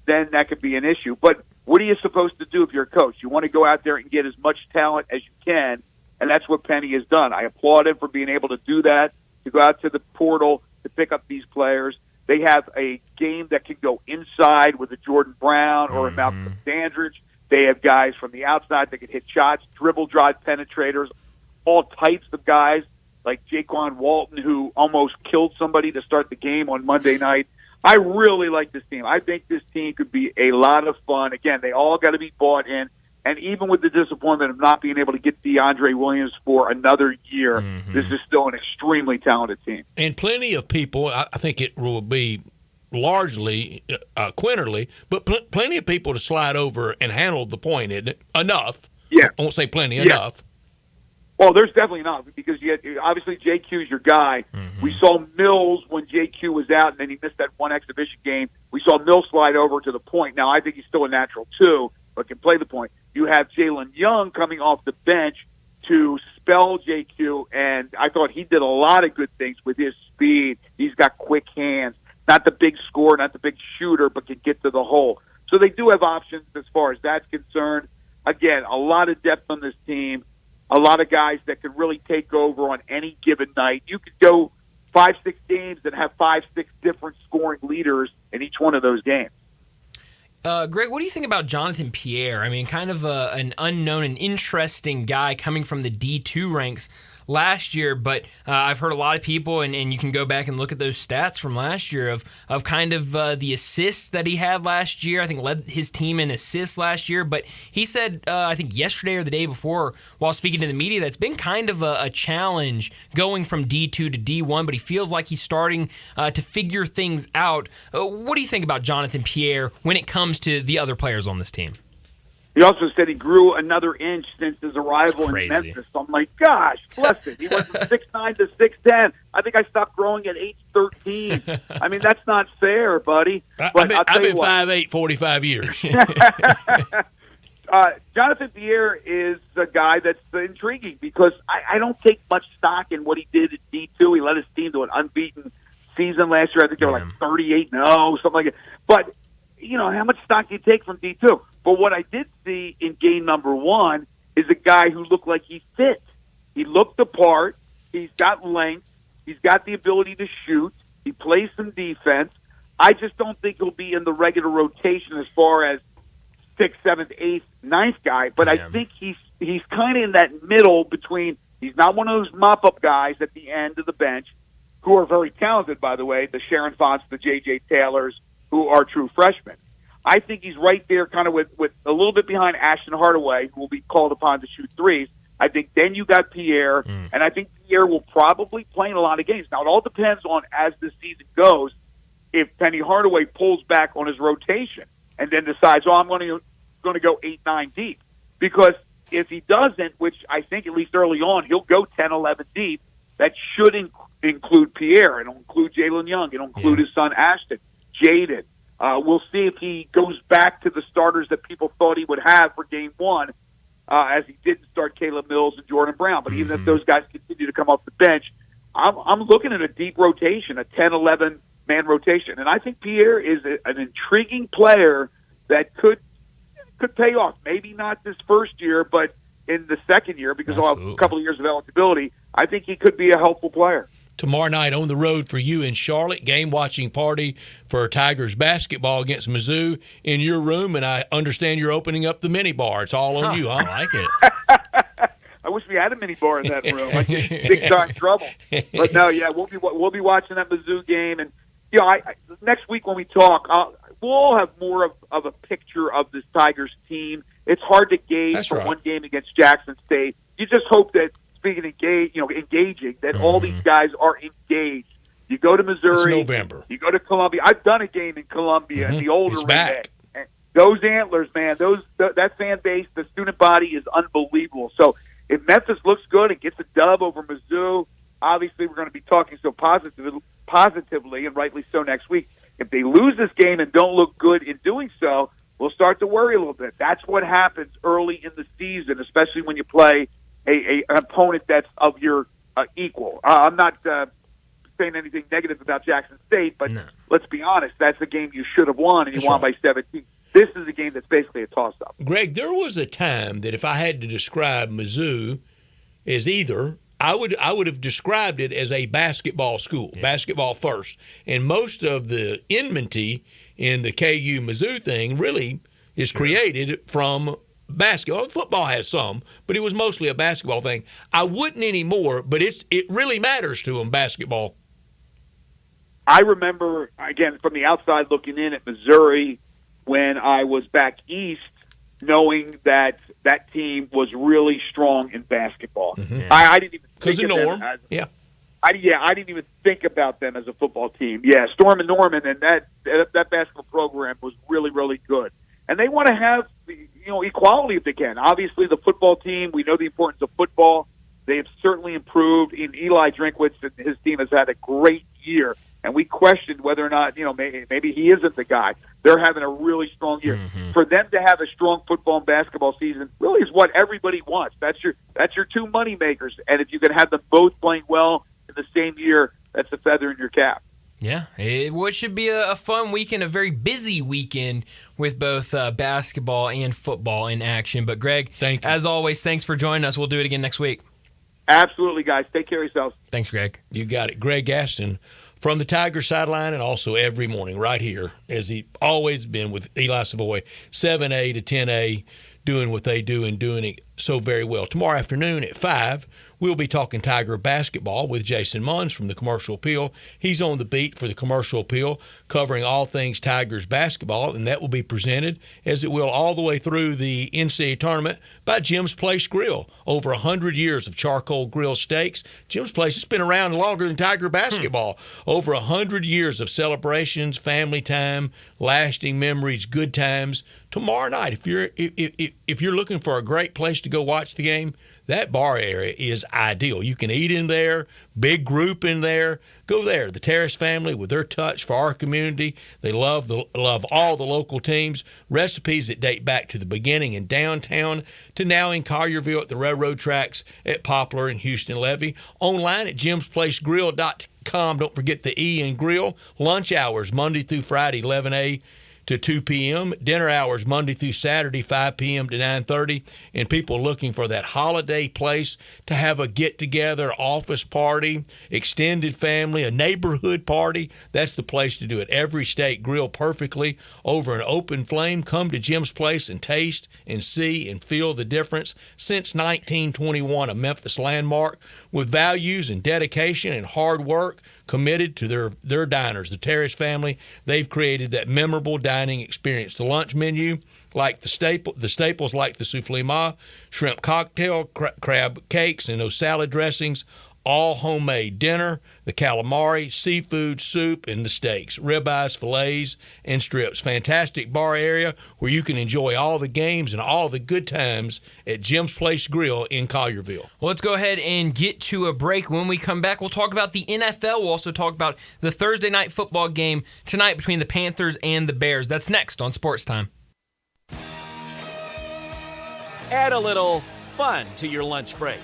then that could be an issue. But what are you supposed to do if you're a coach? You want to go out there and get as much talent as you can, and that's what Penny has done. I applaud him for being able to do that, to go out to the portal to pick up these players. They have a game that can go inside with a Jordan Brown or a Malcolm Dandridge. They have guys from the outside that can hit shots, dribble, drive penetrators, all types of guys like Jaquan Walton, who almost killed somebody to start the game on Monday night. I really like this team. I think this team could be a lot of fun. Again, they all got to be bought in. And even with the disappointment of not being able to get DeAndre Williams for another year, this is still an extremely talented team. And plenty of people, I think it will be largely Quinterly, but plenty of people to slide over and handle the point, isn't it? Enough. Yeah. I won't say plenty, enough. Well, there's definitely not, because obviously JQ's your guy. We saw Mills when JQ was out, and then he missed that one exhibition game. We saw Mills slide over to the point. Now, I think he's still a natural, too, but can play the point. You have Jalen Young coming off the bench to spell JQ, and I thought he did a lot of good things with his speed. He's got quick hands. Not the big scorer, not the big shooter, but can get to the hole. So they do have options as far as that's concerned. Again, a lot of depth on this team, a lot of guys that could really take over on any given night. You could go 5-6 games and have 5-6 different scoring leaders in each one of those games. Greg, what do you think about Jonathan Pierre? I mean, kind of an unknown and interesting guy coming from the D2 ranks last year, but I've heard a lot of people, and you can go back and look at those stats from last year of kind of the assists that he had last year. I think led his team in assists last year, but he said, I think yesterday or the day before, while speaking to the media, that's been kind of a challenge going from D2 to D1, but he feels like he's starting to figure things out. What do you think about Jonathan Pierre when it comes to the other players on this team? He also said he grew another inch since his arrival in Memphis. So I'm like, gosh, listen, he went from 6'9" to 6'10". I think I stopped growing at age 13. I mean, that's not fair, buddy. But I've been 5'8", 45 years. Jonathan Pierre is a guy that's intriguing because I don't take much stock in what he did at D2. He led his team to an unbeaten season last year. I think they were like 38-0, something like that. But, you know, how much stock do you take from D2? But what I did see in game number one is a guy who looked like he fit. He looked the part. He's got length. He's got the ability to shoot. He plays some defense. I just don't think he'll be in the regular rotation as far as 6th, 7th, 8th, 9th guy. But I think he's kind of in that middle between. He's not one of those mop-up guys at the end of the bench, who are very talented, by the way, the Sharon Fonts, the J.J. Taylors, who are true freshmen. I think he's right there kind of with a little bit behind Ashton Hardaway, who will be called upon to shoot threes. I think then you got Pierre, and I think Pierre will probably play in a lot of games. Now, it all depends on, as the season goes, if Penny Hardaway pulls back on his rotation and then decides, I'm going to go 8-9 deep. Because if he doesn't, which I think at least early on, he'll go 10-11 deep, that should include Pierre. It'll include Jalen Young. It'll include his son Ashton, Jaden. We'll see if he goes back to the starters that people thought he would have for game one, as he didn't start Caleb Mills and Jordan Brown. But even if those guys continue to come off the bench, I'm looking at a deep rotation, a 10-11 man rotation. And I think Pierre is an intriguing player that could pay off. Maybe not this first year, but in the second year, because he'll have a couple of years of eligibility, I think he could be a helpful player. Tomorrow night on the road for you in Charlotte, game-watching party for Tigers basketball against Mizzou in your room, and I understand you're opening up the mini bar. It's all on you, huh? I like it. I wish we had a mini bar in that room. I'd get in big-time trouble. But no, yeah, we'll be watching that Mizzou game, and next week when we talk, all have more of a picture of this Tigers team. It's hard to gauge from one game against Jackson State. You just hope that, speaking of engaging, that all these guys are engaged. You go to Missouri. It's November. You go to Columbia. I've done a game in Columbia, the older It's remake. back. And those antlers, man, that fan base, the student body is unbelievable. So if Memphis looks good and gets a dub over Mizzou, obviously we're going to be talking so positively, and rightly so, next week. If they lose this game and don't look good in doing so, we'll start to worry a little bit. That's what happens early in the season, especially when you play an opponent that's of your equal. I'm not saying anything negative about Jackson State, but let's be honest, that's a game you should have won, and you won by 17. This is a game that's basically a toss-up. Greg, there was a time that if I had to describe Mizzou as either, I would have described it as a basketball school, basketball first. And most of the enmity in the KU Mizzou thing really is created from basketball. Football has some, but it was mostly a basketball thing. I wouldn't anymore, but it really matters to them, basketball. I remember, again, from the outside looking in at Missouri when I was back east, knowing that that team was really strong in basketball. I didn't even think of Norm. them as, I didn't even think about them as a football team. Yeah, Storm and Norman, and that basketball program was really, really good. And they want to have equality if they can. Obviously, the football team, we know the importance of football. They have certainly improved. And Eli Drinkwitz and his team has had a great year. And we questioned whether or not, maybe he isn't the guy. They're having a really strong year. For them to have a strong football and basketball season really is what everybody wants. That's your two money makers. And if you can have them both playing well in the same year, that's a feather in your cap. Yeah, it should be a fun weekend, a very busy weekend with both basketball and football in action. But Greg, as always, thanks for joining us. We'll do it again next week. Absolutely, guys. Take care of yourselves. Thanks, Greg. You got it. Greg Gaston from the Tiger sideline, and also every morning right here, as he always been with Eli Savoy, 7A to 10A, doing what they do and doing it so very well. Tomorrow afternoon at 5, we'll be talking Tiger basketball with Jason Munns from the Commercial Appeal. He's on the beat for the Commercial Appeal, covering all things Tigers basketball, and that will be presented, as it will all the way through the NCAA tournament, by Jim's Place Grill. Over 100 years of charcoal grill steaks. Jim's Place has been around longer than Tiger basketball. Over 100 years of celebrations, family time, lasting memories, good times. Tomorrow night, if you're looking for a great place to go watch the game, that bar area is ideal. You can eat in there, big group in there. Go there. The Terrace family, with their touch for our community, they love all the local teams. Recipes that date back to the beginning in downtown to now in Collierville at the railroad tracks at Poplar and Houston Levee. Online at jimsplacegrill.com. Don't forget the E in grill. Lunch hours Monday through Friday, 11 to 2 p.m. Dinner hours Monday through Saturday, 5 p.m. to 9:30. And people looking for that holiday place to have a get-together, office party, extended family, a neighborhood party, that's the place to do it. Every steak grilled perfectly over an open flame. Come to Jim's Place and taste and see and feel the difference. Since 1921, a Memphis landmark with values and dedication and hard work committed to their diners. The Terrace family, they've created that memorable dining experience. The lunch menu, like the staples like the souffle ma, shrimp cocktail, crab cakes, and those salad dressings, all homemade. Dinner, the calamari, seafood, soup, and the steaks, ribeyes, fillets, and strips. Fantastic bar area where you can enjoy all the games and all the good times at Jim's Place Grill in Collierville. Well, let's go ahead and get to a break. When we come back, we'll talk about the NFL. We'll also talk about the Thursday night football game tonight between the Panthers and the Bears. That's next on Sports Time. Add a little fun to your lunch break.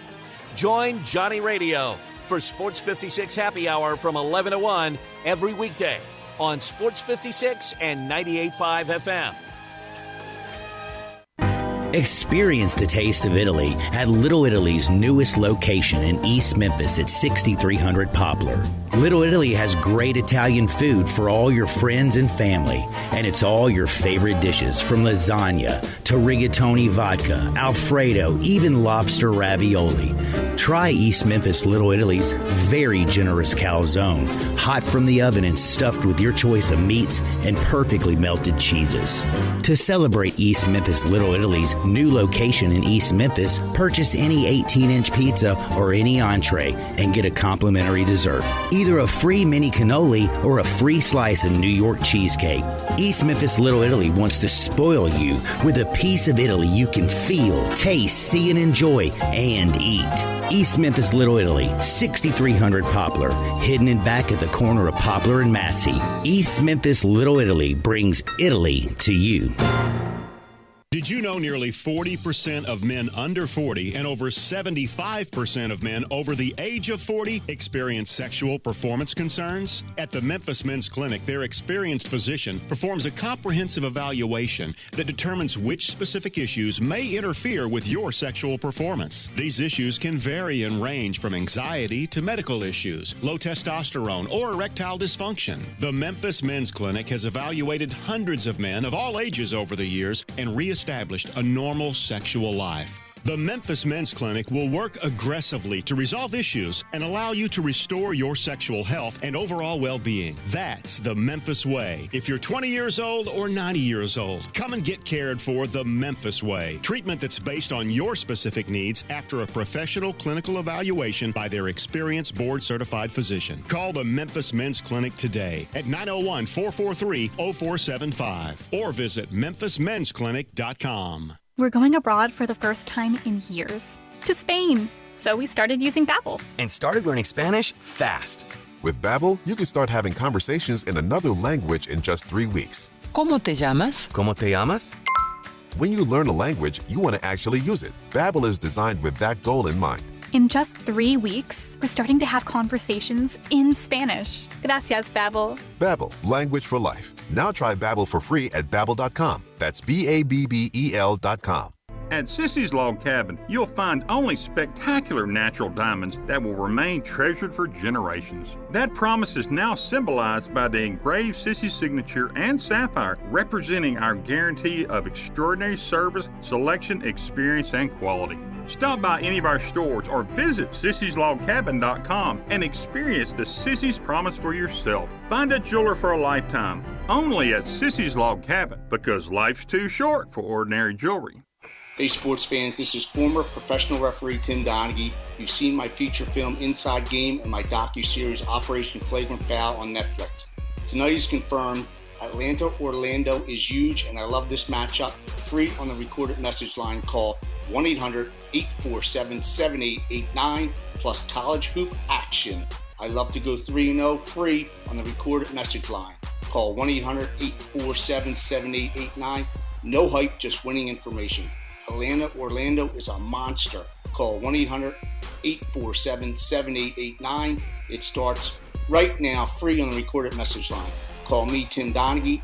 Join Johnny Radio for Sports 56 Happy Hour from 11 to 1 every weekday on Sports 56 and 98.5 FM. Experience the taste of Italy at Little Italy's newest location in East Memphis at 6300 Poplar. Little Italy has great Italian food for all your friends and family, and it's all your favorite dishes from lasagna to rigatoni vodka, Alfredo, even lobster ravioli. Try East Memphis Little Italy's very generous calzone, hot from the oven and stuffed with your choice of meats and perfectly melted cheeses. To celebrate East Memphis Little Italy's new location in East Memphis, purchase any 18-inch pizza or any entree and get a complimentary dessert. Either a free mini cannoli or a free slice of New York cheesecake. East Memphis Little Italy wants to spoil you with a piece of Italy you can feel, taste, see, and enjoy, and eat. East Memphis Little Italy, 6300 Poplar, hidden in back at the corner of Poplar and Massey. East Memphis Little Italy brings Italy to you. Did you know nearly 40% of men under 40 and over 75% of men over the age of 40 experience sexual performance concerns? At the Memphis Men's Clinic, their experienced physician performs a comprehensive evaluation that determines which specific issues may interfere with your sexual performance. These issues can vary and range from anxiety to medical issues, low testosterone, or erectile dysfunction. The Memphis Men's Clinic has evaluated hundreds of men of all ages over the years and reestablished a normal sexual life. The Memphis Men's Clinic will work aggressively to resolve issues and allow you to restore your sexual health and overall well-being. That's the Memphis way. If you're 20 years old or 90 years old, come and get cared for the Memphis way. Treatment that's based on your specific needs after a professional clinical evaluation by their experienced board-certified physician. Call the Memphis Men's Clinic today at 901-443-0475 or visit memphismensclinic.com. We're going abroad for the first time in years. To Spain. So we started using Babbel. And started learning Spanish fast. With Babbel, you can start having conversations in another language in just 3 weeks. ¿Cómo te llamas? ¿Cómo te llamas? When you learn a language, you want to actually use it. Babbel is designed with that goal in mind. In just 3 weeks, we're starting to have conversations in Spanish. Gracias, Babbel. Babbel, language for life. Now try Babbel for free at Babbel.com. That's Babbel.com. At Sissy's Log Cabin, you'll find only spectacular natural diamonds that will remain treasured for generations. That promise is now symbolized by the engraved Sissy signature and sapphire, representing our guarantee of extraordinary service, selection, experience, and quality. Stop by any of our stores or visit sissyslogcabin.com and experience the Sissy's promise for yourself. Find a jeweler for a lifetime, only at Sissy's Log Cabin, because life's too short for ordinary jewelry. Hey sports fans, this is former professional referee Tim Donaghy. You've seen my feature film Inside Game and my docu-series Operation Flagrant Foul on Netflix. Tonight is confirmed. Atlanta-Orlando is huge, and I love this matchup. Free on the recorded message line. Call 1-800-847-7889 plus college hoop action. I love to go 3-0 free on the recorded message line. Call 1-800-847-7889. No hype, just winning information. Atlanta-Orlando is a monster. Call 1-800-847-7889. It starts right now free on the recorded message line. Call me, Tim Donaghy,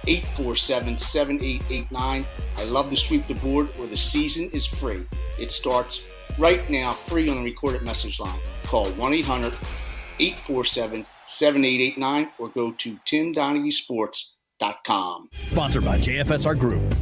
800-847-7889. I love to sweep the board where the season is free. It starts right now free on the recorded message line. Call 1-800-847-7889 or go to timdonaghysports.com. Sponsored by JFSR Group.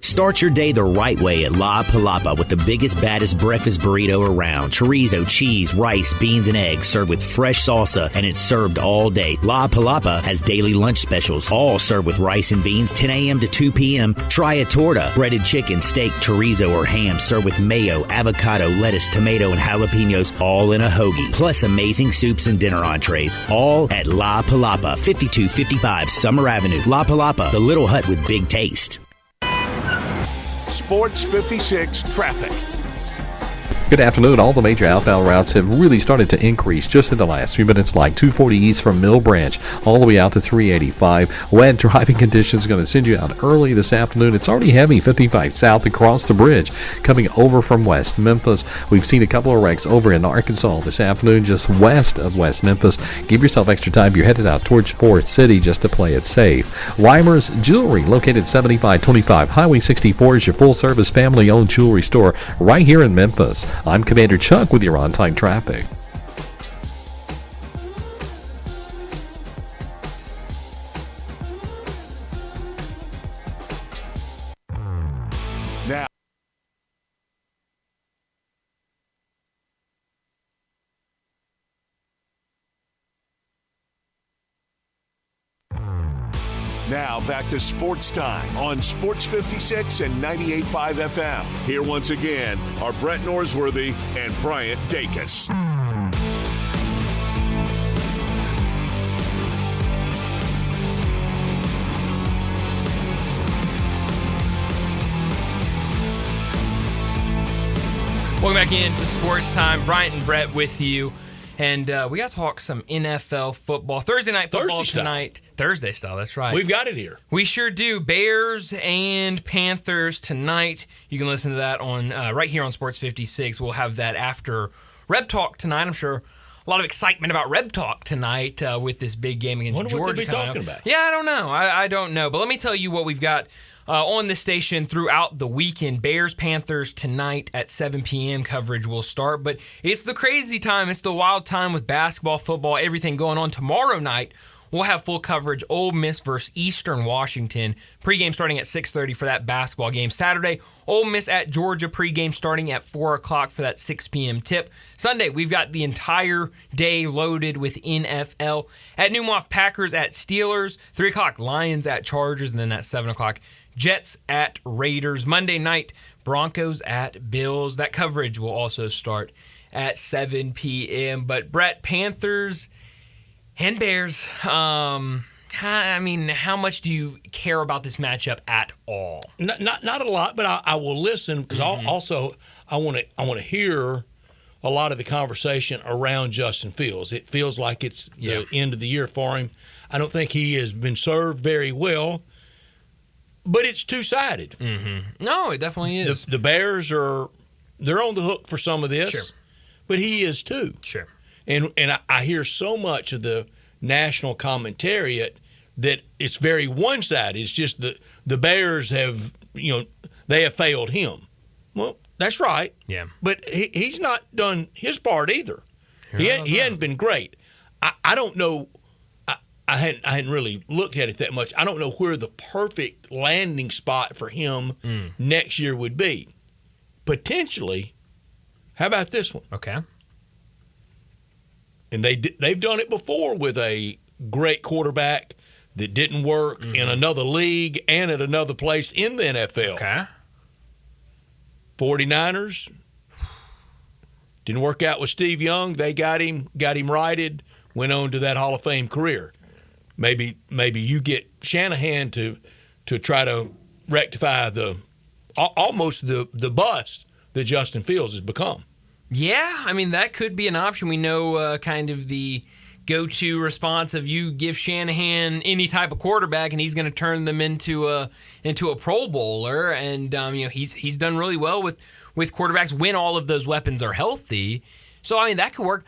Start your day the right way at La Palapa with the biggest, baddest breakfast burrito around. Chorizo, cheese, rice, beans, and eggs served with fresh salsa, and it's served all day. La Palapa has daily lunch specials, all served with rice and beans, 10 a.m. to 2 p.m. Try a torta, breaded chicken, steak, chorizo, or ham served with mayo, avocado, lettuce, tomato, and jalapenos, all in a hoagie. Plus amazing soups and dinner entrees, all at La Palapa, 5255 Summer Avenue. La Palapa, the little hut with big taste. Sports 56 traffic. Good afternoon. All the major outbound routes have really started to increase just in the last few minutes, like 240 east from Mill Branch all the way out to 385. Wet driving conditions going to send you out early this afternoon. It's already heavy 55 south across the bridge coming over from West Memphis. We've seen a couple of wrecks over in Arkansas this afternoon just west of West Memphis. Give yourself extra time. You're headed out towards Forest City just to play it safe. Weimer's Jewelry, located 7525 Highway 64, is your full-service family-owned jewelry store right here in Memphis. I'm Commander Chuck with your on-time traffic. Now back to Sports Time on Sports 56 and 98.5 FM. Here once again are Brett Norsworthy and Bryant Dacus. Welcome back into Sports Time. Bryant and Brett with you. And we got to talk some NFL football. Thursday night football tonight. Thursday style, that's right. We've got it here. We sure do. Bears and Panthers tonight. You can listen to that on right here on Sports 56. We'll have that after Reb Talk tonight. I'm sure a lot of excitement about Reb Talk tonight with this big game against Georgia. What they'll be talking about. Yeah, I don't know. I don't know. But let me tell you what we've got on the station throughout the weekend. Bears, Panthers tonight at 7 p.m. coverage will start. But it's the crazy time. It's the wild time with basketball, football, everything going on. Tomorrow night, we'll have full coverage. Ole Miss versus Eastern Washington. Pregame starting at 6:30 for that basketball game. Saturday, Ole Miss at Georgia. Pregame starting at 4 o'clock for that 6 p.m. tip. Sunday, we've got the entire day loaded with NFL. At noon, we'll have Packers at Steelers. 3 o'clock, Lions at Chargers. And then at 7 o'clock, Jets at Raiders. Monday night, Broncos at Bills. That coverage will also start at 7 p.m. But Brett, Panthers and Bears, how much do you care about this matchup at all? Not a lot, but I will listen because I want to hear a lot of the conversation around Justin Fields. It feels like it's the end of the year for him. I don't think he has been served very well. But it's two-sided. Mm-hmm. No, it definitely is. The Bears they're on the hook for some of this, sure, but he is too. Sure. And I hear so much of the national commentariat that it's very one-sided. It's just the Bears have, they have failed him. Well, that's right. Yeah. But he's not done his part either. He hadn't been great. I don't know. I hadn't really looked at it that much. I don't know where the perfect landing spot for him next year would be. Potentially, how about this one? Okay. And they've done it before with a great quarterback that didn't work in another league and at another place in the NFL. Okay. 49ers didn't work out with Steve Young. They got him righted, went on to that Hall of Fame career. Maybe you get Shanahan to try to rectify almost the bust that Justin Fields has become. Yeah, that could be an option. We know kind of the go-to response of you give Shanahan any type of quarterback and he's going to turn them into a Pro Bowler. And he's done really well with quarterbacks when all of those weapons are healthy. So that could work.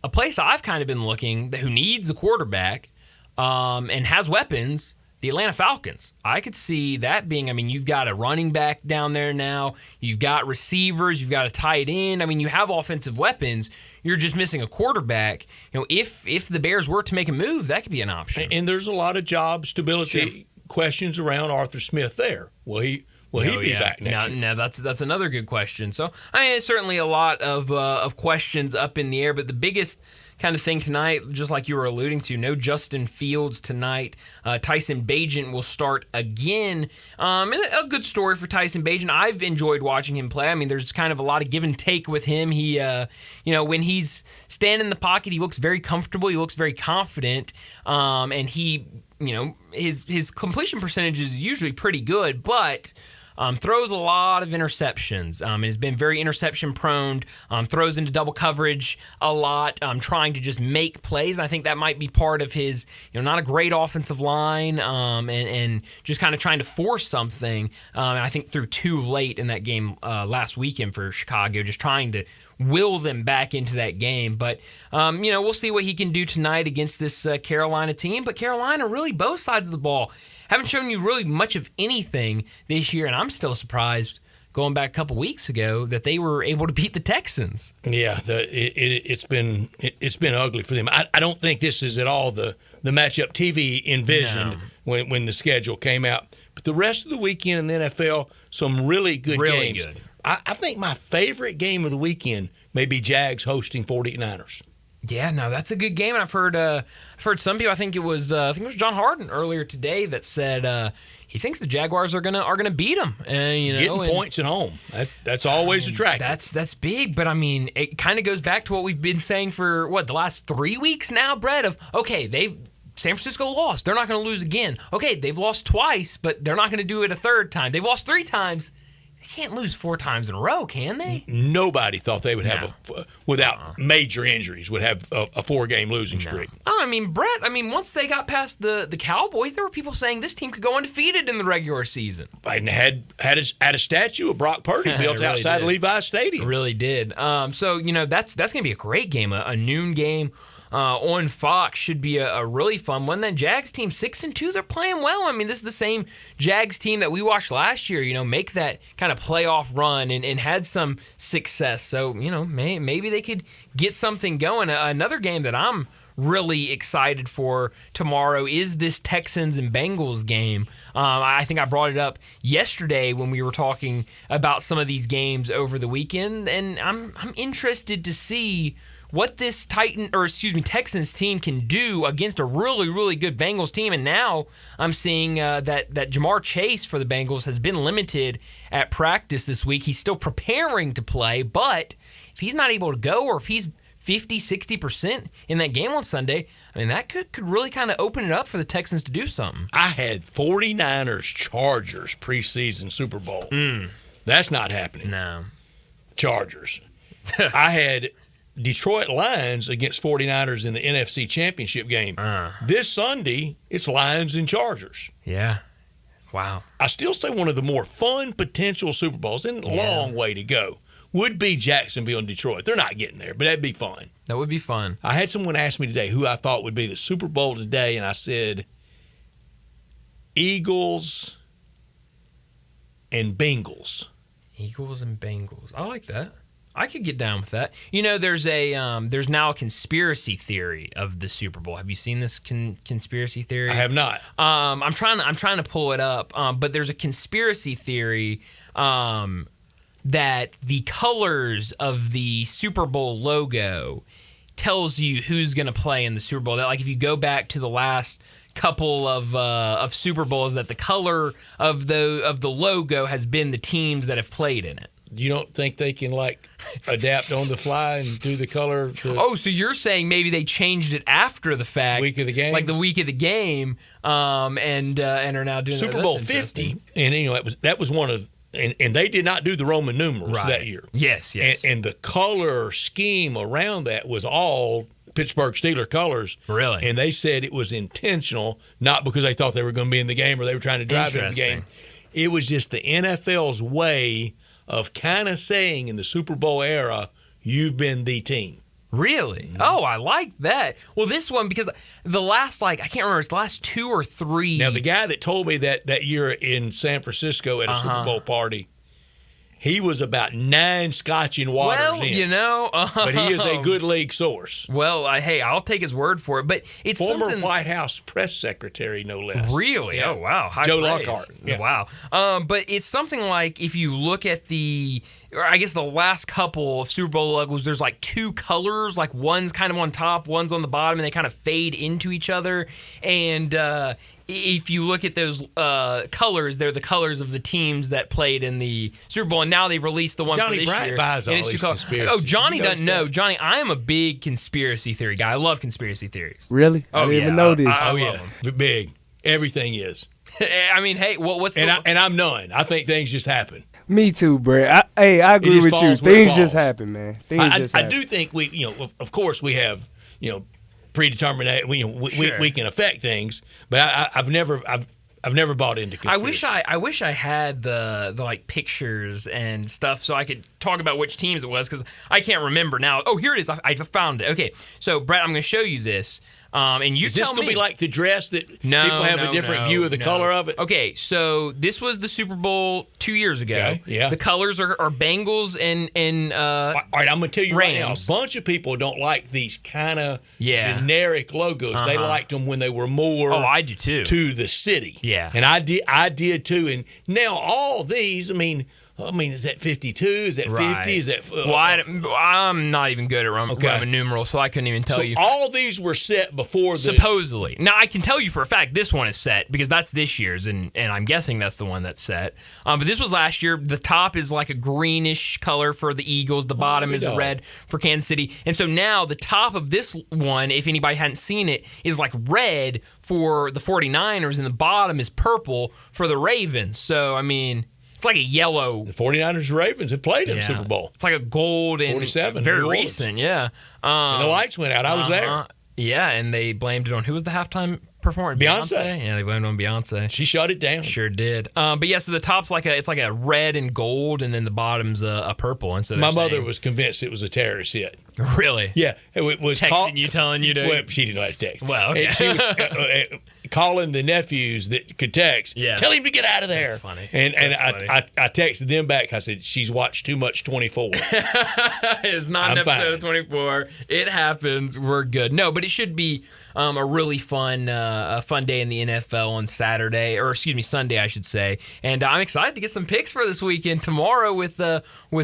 A place I've kind of been looking who needs a quarterback and has weapons, the Atlanta Falcons. I could see that being, you've got a running back down there now. You've got receivers. You've got a tight end. You have offensive weapons. You're just missing a quarterback. If the Bears were to make a move, that could be an option. And there's a lot of job stability questions around Arthur Smith there. Will he be back next year? No, that's another good question. So, certainly a lot of questions up in the air, but the biggest kind of thing tonight, just like you were alluding to, no Justin Fields tonight. Tyson Bagent will start again. And a good story for Tyson Bagent. I've enjoyed watching him play. There's kind of a lot of give and take with him. He, when he's standing in the pocket, he looks very comfortable. He looks very confident. And he, his completion percentage is usually pretty good, but throws a lot of interceptions. Has been very interception prone. Throws into double coverage a lot. Trying to just make plays. And I think that might be part of his, not a great offensive line, and just kind of trying to force something. And I think threw too late in that game last weekend for Chicago, just trying to will them back into that game. But, we'll see what he can do tonight against this Carolina team. But Carolina, really, both sides of the ball haven't shown you really much of anything this year, and I'm still surprised going back a couple weeks ago that they were able to beat the Texans. Yeah, it's been ugly for them. I don't think this is at all the matchup TV envisioned when the schedule came out. But the rest of the weekend in the NFL, some really good games. Good. I think my favorite game of the weekend may be Jags hosting 49ers. Yeah, no, that's a good game, and I've heard some people. I think it was John Harden earlier today that said he thinks the Jaguars are gonna beat them. Getting points at home, that's always attractive. That's big, but I mean, it kind of goes back to what we've been saying for the last 3 weeks now, Brett. Of San Francisco lost, they're not going to lose again. Okay, they've lost twice, but they're not going to do it a third time. They've lost 3 times. They can't lose 4 times in a row, can they? Nobody thought they would have without major injuries, would have a 4-game losing streak. Oh, I mean, Brett, once they got past the Cowboys, there were people saying this team could go undefeated in the regular season. And had a statue of Brock Purdy built really outside Levi's Stadium. It really did. So, that's going to be a great game, a noon game. On Fox should be a really fun one. Then Jags team 6-2, they're playing well. This is the same Jags team that we watched last year. Make that kind of playoff run and had some success. So maybe they could get something going. Another game that I'm really excited for tomorrow is this Texans and Bengals game. I think I brought it up yesterday when we were talking about some of these games over the weekend, and I'm interested to see what this Texans team can do against a really, really good Bengals team. And now I'm seeing that Jamar Chase for the Bengals has been limited at practice this week. He's still preparing to play, but if he's not able to go, or if he's 50-60% in that game on Sunday, that could really kind of open it up for the Texans to do something. I had 49ers Chargers preseason Super Bowl. That's not happening. No. Chargers. I had Detroit Lions against 49ers in the NFC Championship game. This Sunday, it's Lions and Chargers. Yeah. Wow. I still say one of the more fun potential Super Bowls, and a long way to go, would be Jacksonville and Detroit. They're not getting there, but that'd be fun. That would be fun. I had someone ask me today who I thought would be the Super Bowl today, and I said Eagles and Bengals. Eagles and Bengals. I like that. I could get down with that. There's now a conspiracy theory of the Super Bowl. Have you seen this conspiracy theory? I have not. I'm trying to pull it up. But there's a conspiracy theory that the colors of the Super Bowl logo tells you who's going to play in the Super Bowl. That, like, if you go back to the last couple of Super Bowls, that the color of the logo has been the teams that have played in it. You don't think they can adapt on the fly and do the color? So you're saying maybe they changed it after the fact, week of the game, like the week of the game, and are now doing Super Bowl 50, and that was one of, and they did not do the Roman numerals that year. Yes. And the color scheme around that was all Pittsburgh Steelers colors. Really? And they said it was intentional, not because they thought they were going to be in the game or they were trying to drive it in the game. It was just the NFL's way of kind of saying in the Super Bowl era, you've been the team. Really? Mm-hmm. Oh, I like that. Well, this one, because the last, I can't remember, it's the last 2 or 3. Now, the guy that told me that year in San Francisco at a Super Bowl party, he was about 9 Scotch and waters in. But he is a good league source. Well, I'll take his word for it. But it's former White House press secretary, no less. Really? Yeah. Oh, wow. High Joe praise. Lockhart. Yeah. Wow. But it's something like, if you look at the last couple of Super Bowl logos, there's 2 colors. One's kind of on top, one's on the bottom, and they kind of fade into each other. And if you look at those colors, they're the colors of the teams that played in the Super Bowl, and now they've released the one Johnny for this Bryant year. Buys all these conspiracies. Oh, Johnny doesn't know. Johnny, I am a big conspiracy theory guy. I love conspiracy theories. Really? I didn't even know this. I love them. Big. Everything is. Hey, what's and I'm none. I think things just happen. Me too, Brett. I agree with you. Things just happen, man. I do think we, of course we have, predetermined. We can affect things, but I've never bought into conspiracy. I wish I had the pictures and stuff so I could talk about which teams it was, because I can't remember now. Oh, here it is. I found it. Okay, so Brett, I'm going to show you this. And you is this going to be like the dress that people have a different view of the color of it? Okay, so this was the Super Bowl 2 years ago. Okay, yeah. The colors are Bengals and all right, I'm going to tell you Rams. right now, a bunch of people don't like these kind of generic logos. They liked them when they were more I do too. To the city. Yeah. And I did too. And now all these, I mean, is that 52? Is that 50? Is that? Well, I'm not even good at Roman numerals, so I couldn't even tell you. All these were set before the. Supposedly. Now, I can tell you for a fact this one is set because that's this year's, and I'm guessing that's the one that's set. But this was last year. The top is like a greenish color for the Eagles. The bottom is red for Kansas City. And so now the top of this one, if anybody hadn't seen it, is like red for the 49ers, and the bottom is purple for the Ravens. So, I mean, it's like a yellow. The 49ers and Ravens have played in the Super Bowl. It's like a gold and 47, very recent, yeah. And the lights went out. I was there. Yeah, and they blamed it on, who was the halftime performer? Beyonce. Yeah, they blamed it on Beyonce. She shut it down. Sure did. But yeah, so the top's like a red and gold, and then the bottom's a purple. And so my mother was convinced it was a terrorist hit. Really? Yeah, it was texting you, telling you to. Well, she didn't know how to text. Well, okay. And she was calling the nephews that could text. Yeah. Tell him to get out of there. That's funny. And That's I texted them back. I said, she's watched too much 24. It's not an episode of 24. It happens. We're good. No, but it should be a really fun day in the NFL on Sunday, I should say. And I'm excited to get some picks for this weekend tomorrow with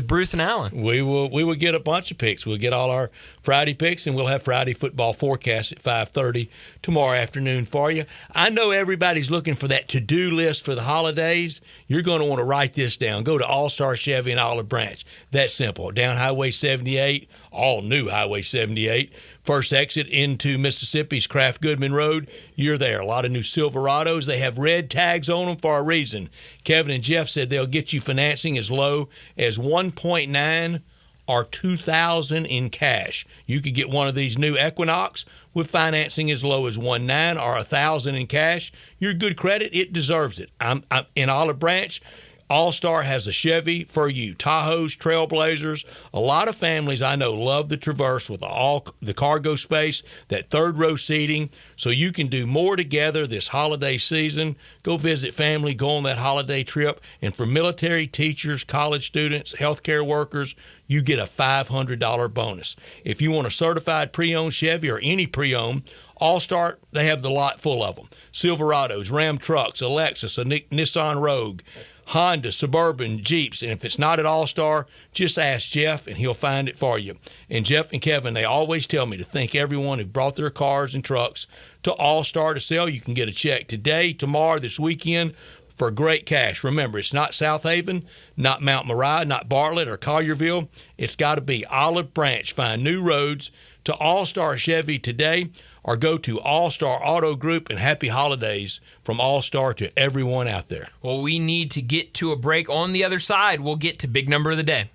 Bruce and Allen. We will get a bunch of picks. We'll get all our Friday picks, and we'll have Friday football forecast at 5:30 tomorrow afternoon for you. I know everybody's looking for that to-do list for the holidays. You're going to want to write this down. Go to All-Star Chevy in Olive Branch. That's simple. Down Highway 78, all new Highway 78. First exit into Mississippi's Kraft Goodman Road. You're there. A lot of new Silverados. They have red tags on them for a reason. Kevin and Jeff said they'll get you financing as low as 1.9 or $2,000 in cash. You could get one of these new Equinox with financing as low as 1.9 or $1,000 in cash. Your good credit, it deserves it. I'm in Olive Branch. All-Star has a Chevy for you. Tahoes, Trailblazers. A lot of families I know love the Traverse with all the cargo space, that third row seating, so you can do more together this holiday season. Go visit family, go on that holiday trip. And for military, teachers, college students, healthcare workers, you get a $500 bonus. If you want a certified pre-owned Chevy or any pre-owned, All-Star, they have the lot full of them. Silverados, Ram trucks, a Lexus, a Nissan Rogue, Honda, Suburban, Jeeps. And if it's not at All-Star, just ask Jeff and he'll find it for you. And Jeff and Kevin, they always tell me to thank everyone who brought their cars and trucks to All-Star to sell. You can get a check today, tomorrow, this weekend for great cash. Remember, it's not South Haven, not Mount Moriah, not Bartlett or Collierville. It's got to be Olive Branch. Find new roads to All-Star Chevy today, or go to All-Star Auto Group, and happy holidays from All-Star to everyone out there. Well, we need to get to a break. On the other side, we'll get to Big Number of the Day.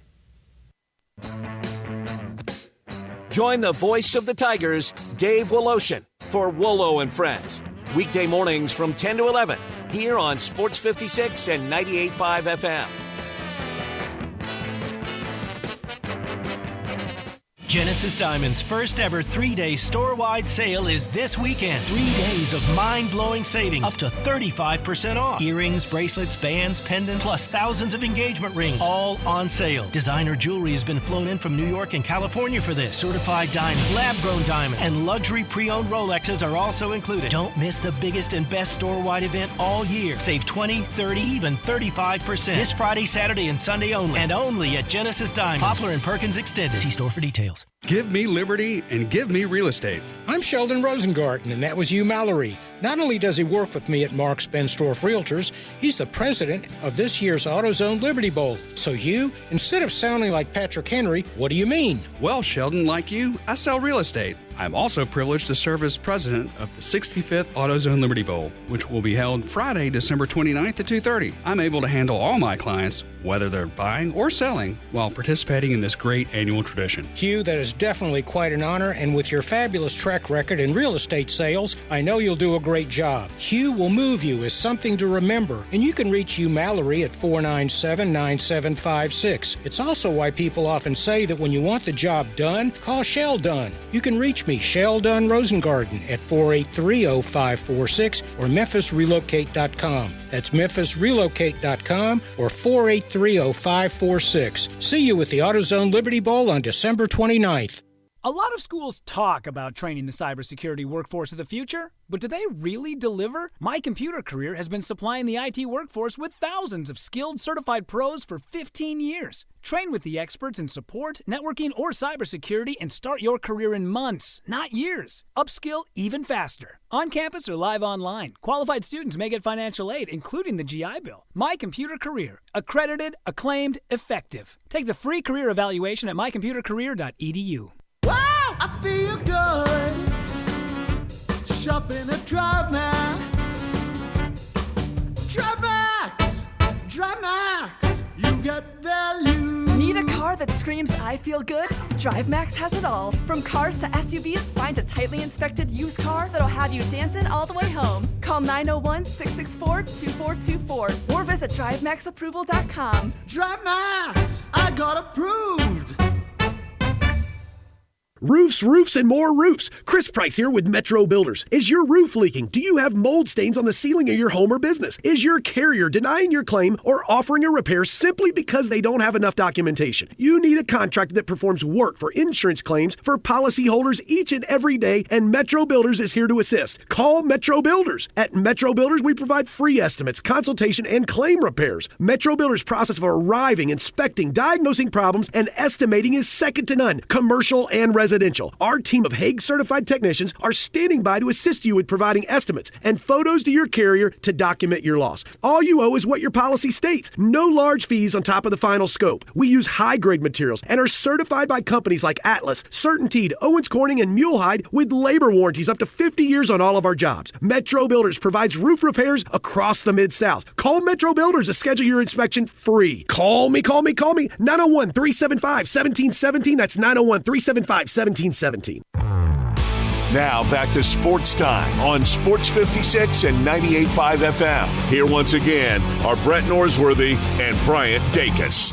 Join the voice of the Tigers, Dave Woloshin, for Wolo and Friends. Weekday mornings from 10 to 11, here on Sports 56 and 98.5 FM. Genesis Diamond's first ever 3-day store-wide sale is this weekend. 3 days of mind-blowing savings, up to 35% off. Earrings, bracelets, bands, pendants, plus thousands of engagement rings, all on sale. Designer jewelry has been flown in from New York and California for this. Certified diamonds, lab-grown diamonds, and luxury pre-owned Rolexes are also included. Don't miss the biggest and best store-wide event all year. Save 20, 30, even 35%. This Friday, Saturday, and Sunday only. And only at Genesis Diamond. Poplar and Perkins Extended. See store for details. Give me liberty and give me real estate. I'm Sheldon Rosengarten, and that was Hugh Mallory. Not only does he work with me at Mark Spensdorf Realtors, he's the president of this year's AutoZone Liberty Bowl. So Hugh, instead of sounding like Patrick Henry, what do you mean? Well, Sheldon, like you, I sell real estate. I'm also privileged to serve as president of the 65th AutoZone Liberty Bowl, which will be held Friday, December 29th at 2:30. I'm able to handle all my clients, whether they're buying or selling, while participating in this great annual tradition. Hugh, that is definitely quite an honor, and with your fabulous track record in real estate sales, I know you'll do a great job. Hugh will move you as something to remember, and you can reach Hugh Mallory at 497-9756. It's also why people often say that when you want the job done, call Shell Dunn. You can reach me, Shell Dunn Rosengarten, at 483-0546 or MemphisRelocate.com. That's MemphisRelocate.com or 483-0546. See you at the AutoZone Liberty Bowl on December 29th. A lot of schools talk about training the cybersecurity workforce of the future, but do they really deliver? My Computer Career has been supplying the IT workforce with thousands of skilled, certified pros for 15 years. Train with the experts in support, networking, or cybersecurity and start your career in months, not years. Upskill even faster. On campus or live online, qualified students may get financial aid, including the GI Bill. My Computer Career. Accredited, acclaimed, effective. Take the free career evaluation at mycomputercareer.edu. Wow, I feel good. Shopping at DriveMax. DriveMax. DriveMax. You get value. Need a car that screams I feel good? DriveMax has it all. From cars to SUVs, find a tightly inspected used car that'll have you dancing all the way home. Call 901-664-2424 or visit DriveMaxApproval.com. DriveMax. I got approved. Roofs, roofs, and more roofs. Chris Price here with Metro Builders. Is your roof leaking? Do you have mold stains on the ceiling of your home or business? Is your carrier denying your claim or offering a repair simply because they don't have enough documentation? You need a contractor that performs work for insurance claims for policyholders each and every day, and Metro Builders is here to assist. Call Metro Builders. At Metro Builders, we provide free estimates, consultation, and claim repairs. Metro Builders' process of arriving, inspecting, diagnosing problems, and estimating is second to none, commercial and residential. Our team of Hague-certified technicians are standing by to assist you with providing estimates and photos to your carrier to document your loss. All you owe is what your policy states. No large fees on top of the final scope. We use high-grade materials and are certified by companies like Atlas, CertainTeed, Owens Corning, and Mulehide with labor warranties up to 50 years on all of our jobs. Metro Builders provides roof repairs across the Mid-South. Call Metro Builders to schedule your inspection free. Call me. 901-375-1717. That's 901-375-1717. Now back to Sports Time on Sports 56 and 98.5 FM. Here once again are Brett Norsworthy and Bryant Dacus.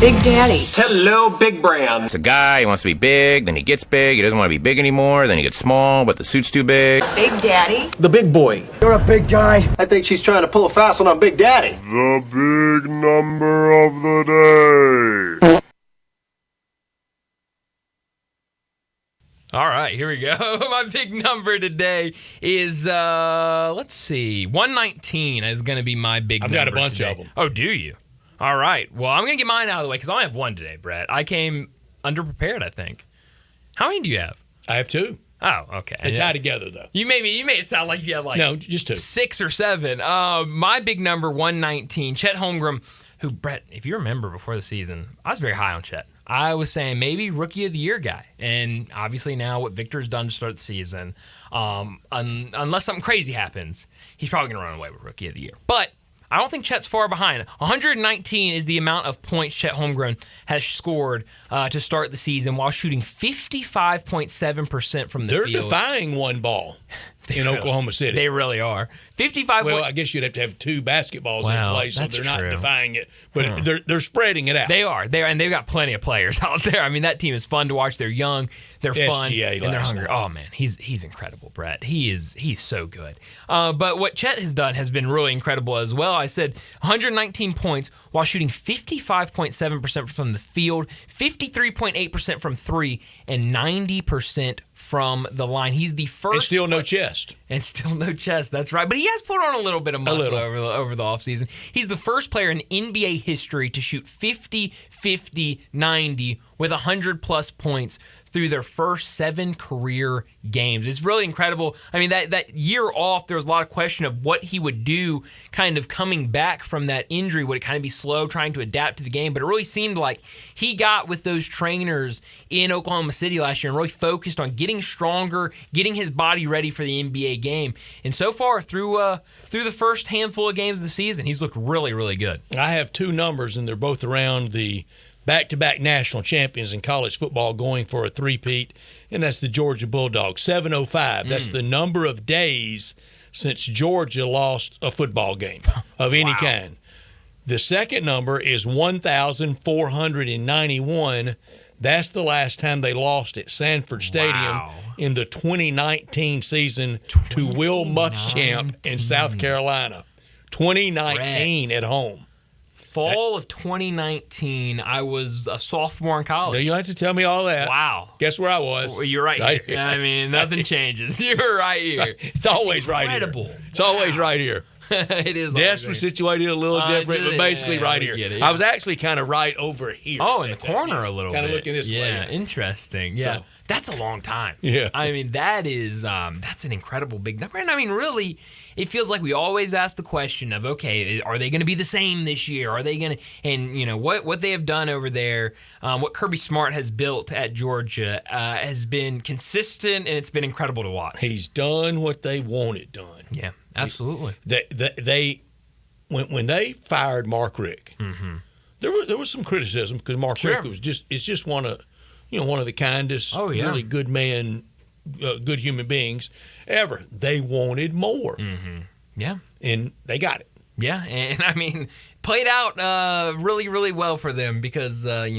Big Daddy. Hello, Big Brown. It's a guy, he wants to be big, then he gets big, he doesn't want to be big anymore, then he gets small, but the suit's too big. Big Daddy. The big boy. You're a big guy. I think she's trying to pull a fast one on Big Daddy. The big number of the day. All right, here we go. My big number today is, let's see, 119 is going to be my big number. I've got a bunch today. of them. Oh, do you? All right. Well, I'm going to get mine out of the way because I only have one today, Brett. I came underprepared, I think. How many do you have? I have two. Oh, okay. They tie together, though. You made it sound like you had no, just two. 6 or 7. My big number, 119. Chet Holmgren, who, Brett, if you remember before the season, I was very high on Chet. I was saying maybe Rookie of the Year guy. And obviously now what Victor's done to start the season, unless something crazy happens, he's probably going to run away with Rookie of the Year. But I don't think Chet's far behind. 119 is the amount of points Chet Holmgren has scored to start the season while shooting 55.7% from the field. They're defying one ball in Oklahoma City. They really are. 55. Well, I guess you'd have to have two basketballs in play, so they're not defying it. But they're spreading it out. They are. And they've got plenty of players out there. I mean, that team is fun to watch. They're young, they're fun, and they're hungry. Oh man, he's incredible, Brett. He's so good. But what Chet has done has been really incredible as well. I said 119 points while shooting 55.7% from the field, 53.8% from three, and 90% from the line. He's the first. And still no chest. And still no chest. That's right. But he has put on a little bit of muscle over the offseason. He's the first player in NBA history to shoot 50, 50, 90 with 100-plus points through their first 7 career games. It's really incredible. I mean, that year off, there was a lot of question of what he would do kind of coming back from that injury. Would it kind of be slow trying to adapt to the game? But it really seemed like he got with those trainers in Oklahoma City last year and really focused on getting stronger, getting his body ready for the NBA game. And so far, through the first handful of games of the season, he's looked really, really good. I have two numbers, and they're both around the back-to-back national champions in college football going for a three-peat, and that's the Georgia Bulldogs, 705. That's the number of days since Georgia lost a football game of any kind. The second number is 1,491. That's the last time they lost at Sanford Stadium in the 2019 season to Will Muschamp in South Carolina. 2019 at home. Fall of 2019, I was a sophomore in college. You don't have to tell me all that. Wow. Guess where I was? Well, you're right here. I mean, nothing changes. You're right here. It's always right here. It's always right here. It is. Desk was situated a little different, but basically right here. I was actually kind of right over here. Oh, in the corner a little bit. Kind of looking this way. Yeah, interesting. Yeah, that's a long time. Yeah. I mean, that's an incredible big number. And I mean, really, it feels like we always ask the question of, okay, are they going to be the same this year? Are they going to, and you know, what they have done over there, what Kirby Smart has built at Georgia has been consistent, and it's been incredible to watch. He's done what they wanted done. Yeah. Absolutely. When they fired Mark Richt, there was some criticism because Mark Richt is just one of the kindest, really good man, good human beings ever. They wanted more. Yeah, and they got it. Yeah, and I mean, played out really, really well for them because a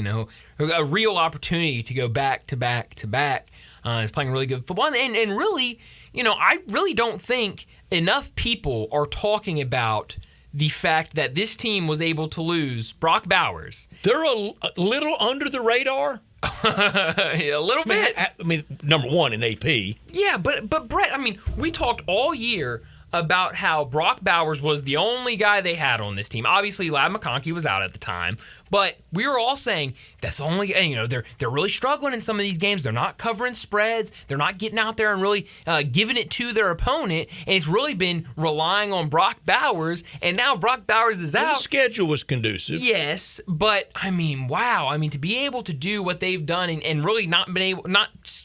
real opportunity to go back to back to back. Is playing really good football, and really, I really don't think enough people are talking about the fact that this team was able to lose Brock Bowers. They're a little under the radar. A little bit. I mean, number one in AP. Yeah, but Brett, I mean, we talked all year about how Brock Bowers was the only guy they had on this team. Obviously, Ladd McConkey was out at the time, but we were all saying that's the only. They're really struggling in some of these games. They're not covering spreads. They're not getting out there and really giving it to their opponent. And it's really been relying on Brock Bowers. And now Brock Bowers is out. The schedule was conducive. Yes, but I mean, wow. I mean, to be able to do what they've done and really not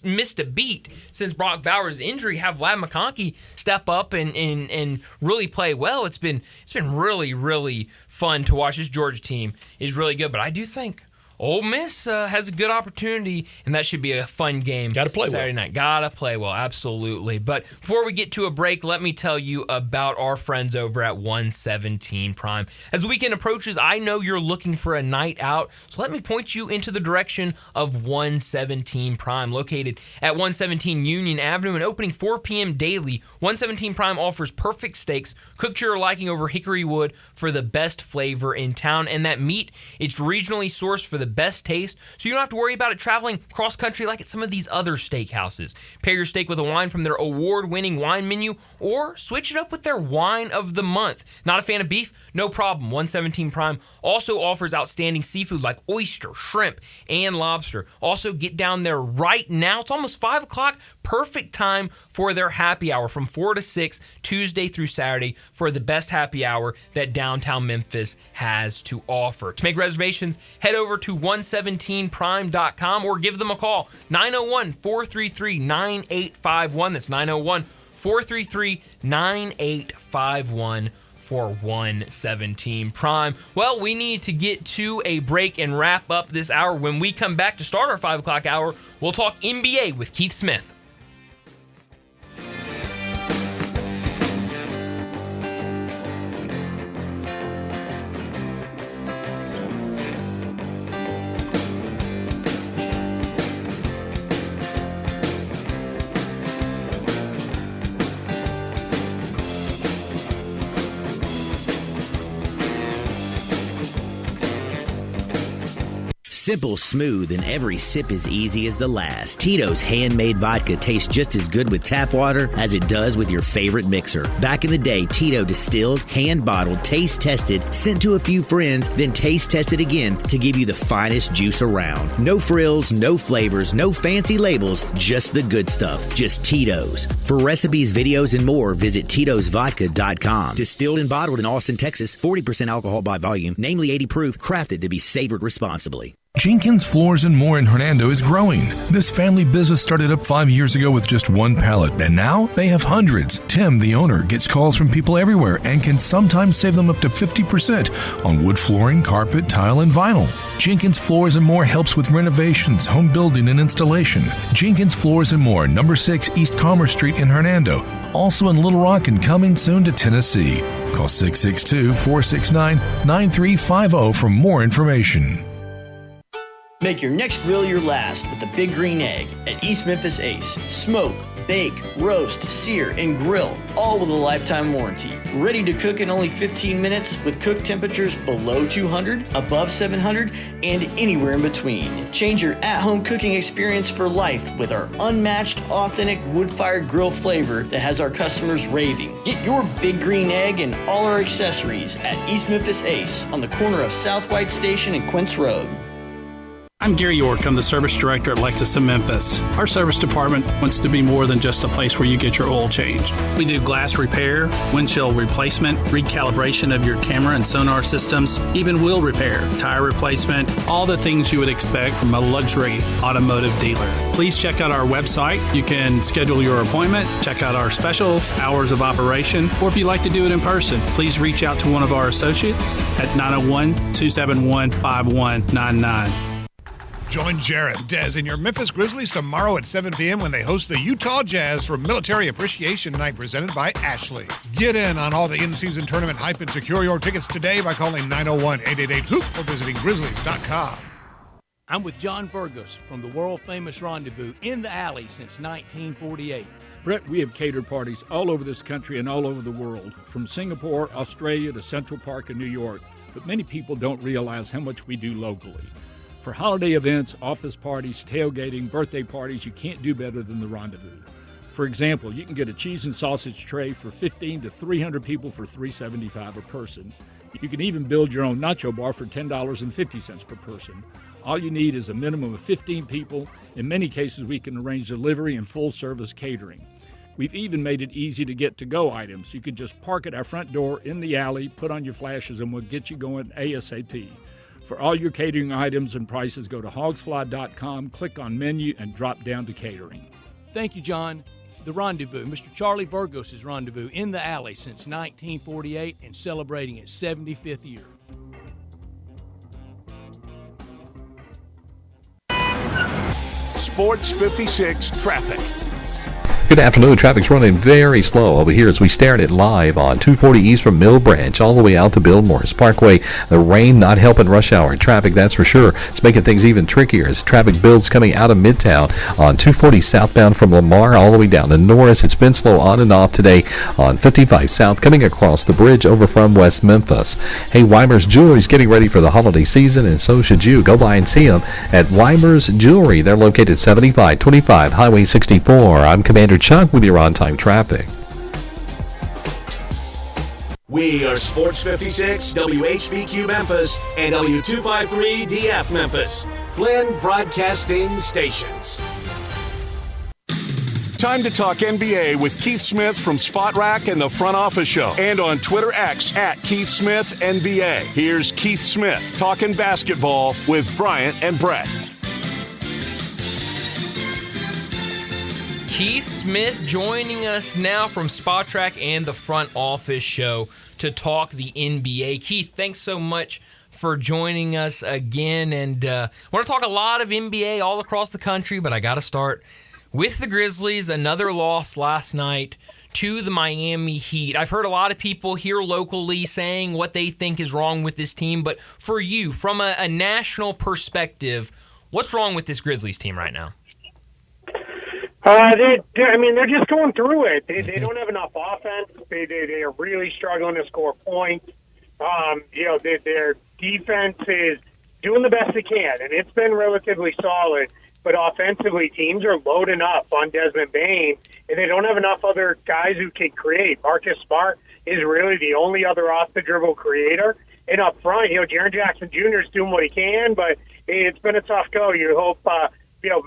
missed a beat since Brock Bowers' injury, have Ladd McConkey step up and really play well. It's been really, really fun to watch. This Georgia team is really good, but I do think Ole Miss has a good opportunity, and that should be a fun game. Got to play Saturday night. Got to play well, absolutely. But before we get to a break, let me tell you about our friends over at 117 Prime. As the weekend approaches, I know you're looking for a night out, so let me point you into the direction of 117 Prime. Located at 117 Union Avenue and opening 4 p.m. daily, 117 Prime offers perfect steaks cooked to your liking over hickory wood for the best flavor in town. And that meat, it's regionally sourced for the best taste, so you don't have to worry about it traveling cross-country like at some of these other steakhouses. Pair your steak with a wine from their award-winning wine menu, or switch it up with their wine of the month. Not a fan of beef? No problem. 117 Prime also offers outstanding seafood like oyster, shrimp, and lobster. Also, get down there right now. It's almost 5 o'clock. Perfect time for their happy hour from 4 to 6, Tuesday through Saturday, for the best happy hour that downtown Memphis has to offer. To make reservations, head over to 117prime.com or give them a call, 901-433-9851. That's 901-433-9851 for 117 Prime. Well, we need to get to a break and wrap up this hour. When we come back to start our 5 o'clock hour, we'll talk NBA with Keith Smith. Simple, smooth, and every sip as easy as the last. Tito's handmade vodka tastes just as good with tap water as it does with your favorite mixer. Back in the day, Tito distilled, hand-bottled, taste-tested, sent to a few friends, then taste-tested again to give you the finest juice around. No frills, no flavors, no fancy labels, just the good stuff. Just Tito's. For recipes, videos, and more, visit Tito'sVodka.com. Distilled and bottled in Austin, Texas, 40% alcohol by volume, namely 80 proof, crafted to be savored responsibly. Jenkins Floors and More in Hernando is growing. This family business started up 5 years ago with just one pallet, and now they have hundreds. Tim, the owner, gets calls from people everywhere and can sometimes save them up to 50% on wood flooring, carpet, tile, and vinyl. Jenkins Floors and More helps with renovations, home building, and installation. Jenkins Floors and More, number 6 East Commerce Street in Hernando. Also in Little Rock and coming soon to Tennessee. Call 662-469-9350 for more information. Make your next grill your last with the Big Green Egg at East Memphis Ace. Smoke, bake, roast, sear, and grill, all with a lifetime warranty. Ready to cook in only 15 minutes with cook temperatures below 200, above 700, and anywhere in between. Change your at-home cooking experience for life with our unmatched, authentic wood-fired grill flavor that has our customers raving. Get your Big Green Egg and all our accessories at East Memphis Ace on the corner of South White Station and Quince Road. I'm Gary York. I'm the service director at Lexus of Memphis. Our service department wants to be more than just a place where you get your oil changed. We do glass repair, windshield replacement, recalibration of your camera and sonar systems, even wheel repair, tire replacement, all the things you would expect from a luxury automotive dealer. Please check out our website. You can schedule your appointment, check out our specials, hours of operation, or if you'd like to do it in person, please reach out to one of our associates at 901-271-5199. Join Jared and Dez and your Memphis Grizzlies tomorrow at 7 p.m. when they host the Utah Jazz for Military Appreciation Night presented by Ashley. Get in on all the in-season tournament hype and secure your tickets today by calling 901-888-HOOP or visiting Grizzlies.com. I'm with John Burgos from the world-famous Rendezvous in the Alley since 1948. Brett, we have catered parties all over this country and all over the world, from Singapore, Australia to Central Park in New York, but many people don't realize how much we do locally. For holiday events, office parties, tailgating, birthday parties, you can't do better than the Rendezvous. For example, you can get a cheese and sausage tray for 15 to 300 people for $3.75 a person. You can even build your own nacho bar for $10.50 per person. All you need is a minimum of 15 people. In many cases, we can arrange delivery and full-service catering. We've even made it easy to get to-go items. You could just park at our front door in the alley, put on your flashes, and we'll get you going ASAP. For all your catering items and prices, go to hogsfly.com, click on menu, and drop down to catering. Thank you, John. The Rendezvous, Mr. Charlie Burgos' Rendezvous in the Alley since 1948 and celebrating its 75th year. Sports 56 traffic. Good afternoon. Traffic's running very slow over here as we stare at it live on 240 East from Mill Branch all the way out to Bill Morris Parkway. The rain not helping rush hour traffic, that's for sure. It's making things even trickier as traffic builds coming out of Midtown on 240 southbound from Lamar all the way down to Norris. It's been slow on and off today on 55 South coming across the bridge over from West Memphis. Hey, Weimer's Jewelry is getting ready for the holiday season, and so should you. Go by and see them at Weimer's Jewelry. They're located 7525 Highway 64. I'm Commander Chuck with your on-time traffic. We are Sports 56, WHBQ Memphis, and W253DF Memphis. Flynn Broadcasting Stations. Time to talk NBA with Keith Smith from Spot Rack and the Front Office Show, and on Twitter X at Keith Smith NBA. Here's Keith Smith talking basketball with Bryant and Brett. Keith Smith joining us now from Spot Track and the Front Office Show to talk the NBA. Keith, thanks so much for joining us again. And I want to talk a lot of NBA all across the country, but I got to start with the Grizzlies. Another loss last night to the Miami Heat. I've heard a lot of people here locally saying what they think is wrong with this team, but for you, from a national perspective, what's wrong with this Grizzlies team right now? They're just going through it. They don't have enough offense. They are really struggling to score points. Their defense is doing the best they can, and it's been relatively solid. But offensively, teams are loading up on Desmond Bane, and they don't have enough other guys who can create. Marcus Smart is really the only other off-the-dribble creator. And up front, Jaren Jackson Jr. is doing what he can, but it's been a tough go. You hope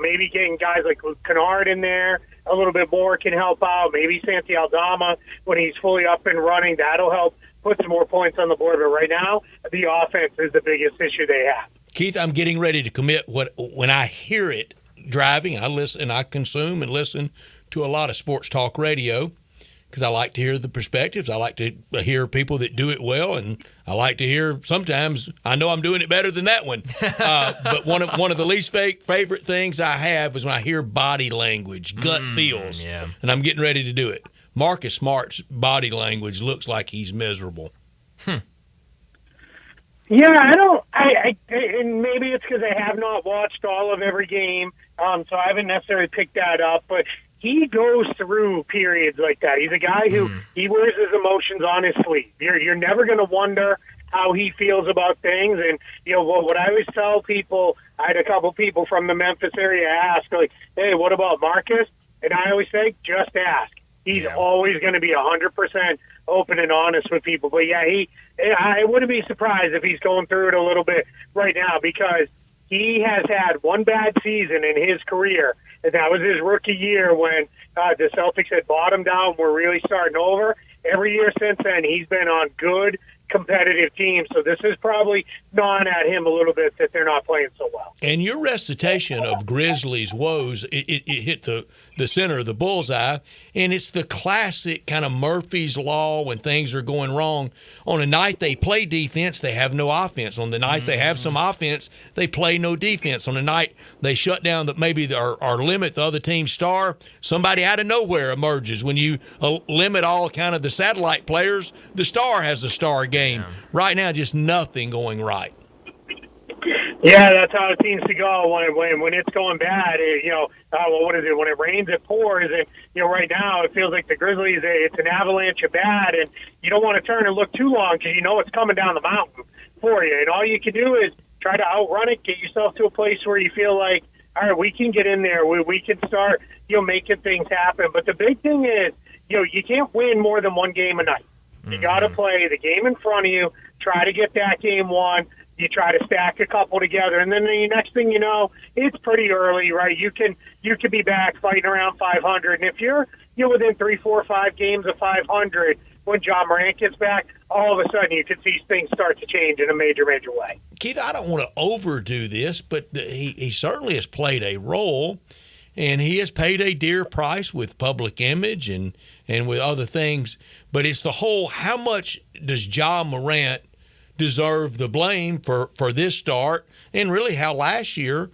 maybe getting guys like Luke Kennard in there a little bit more can help out. Maybe Santi Aldama, when he's fully up and running, that'll help put some more points on the board. But right now, the offense is the biggest issue they have. Keith, I'm getting ready to commit when I hear it driving. I listen, I consume and listen to a lot of sports talk radio because I like to hear the perspectives. I like to hear people that do it well, and I like to hear sometimes I know I'm doing it better than that one. But one of the least favorite things I have is when I hear body language, gut feels, and I'm getting ready to do it. Marcus Smart's body language looks like he's miserable. Yeah, and maybe it's because I have not watched all of every game, so I haven't necessarily picked that up, but he goes through periods like that. He's a guy who he wears his emotions on his sleeve. You're never going to wonder how he feels about things, and what I always tell people, I had a couple people from the Memphis area ask, like, hey, what about Marcus? And I always say, just ask. He's always going to be 100% open and honest with people. But, yeah, I wouldn't be surprised if he's going through it a little bit right now because he has had one bad season in his career, and that was his rookie year when the Celtics had bottomed out and were really starting over. Every year since then, he's been on good, competitive teams. So this is probably gnawing at him a little bit that they're not playing so well. And your recitation of Grizzlies' woes, it hit the center of the bullseye, and it's the classic kind of Murphy's Law when things are going wrong. On a night they play defense, they have no offense. On the night they have some offense, they play no defense. On the night they shut down maybe or limit the other team's star, somebody out of nowhere emerges. When you limit all kind of the satellite players, the star has a star game. Right now, just nothing going right. Yeah, that's how it seems to go when it's going bad. What is it? When it rains, it pours. And right now it feels like the Grizzlies, it's an avalanche of bad, and you don't want to turn and look too long because you know it's coming down the mountain for you. And all you can do is try to outrun it, get yourself to a place where you feel like, all right, we can get in there. We can start, making things happen. But the big thing is, you can't win more than one game a night. You got to play the game in front of you, try to get that game won. You try to stack a couple together, and then the next thing you know, it's pretty early, right? You can be back fighting around 500, and if you're within 3, 4, 5 games of 500 when John Morant gets back, all of a sudden you can see things start to change in a major way. Keith, I don't want to overdo this, but he certainly has played a role, and he has paid a dear price with public image and with other things. But it's the whole, how much does John Morant deserve the blame for this start, and really how last year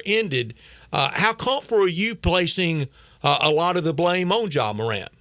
ended? How comfortable are you placing a lot of the blame on John Morant?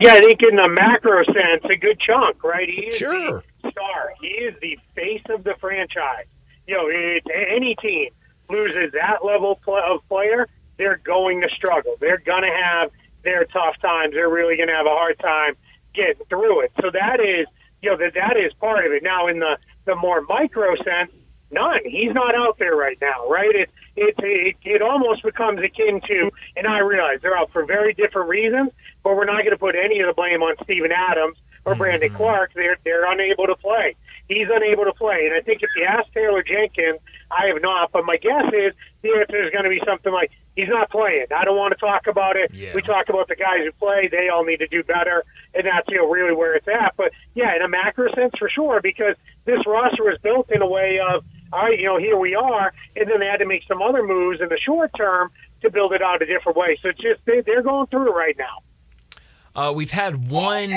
Yeah, I think in the macro sense, a good chunk, right? He is the star. He is the face of the franchise. Any team loses that level of player, they're going to struggle. They're going to have their tough times. They're really going to have a hard time getting through it. So that is, that is part of it. Now, in the more micro sense, none. He's not out there right now, right? It almost becomes akin to, and I realize they're out for very different reasons, but we're not going to put any of the blame on Steven Adams or Brandon Clark. They're unable to play. He's unable to play. And I think if you ask Taylor Jenkins, I have not, but my guess is the answer is going to be something like, he's not playing. I don't want to talk about it. Yeah. We talk about the guys who play. They all need to do better, and that's really where it's at. But, yeah, in a macro sense, for sure, because this roster was built in a way of, all right, here we are, and then they had to make some other moves in the short term to build it out a different way. So it's just they're going through it right now. We've had one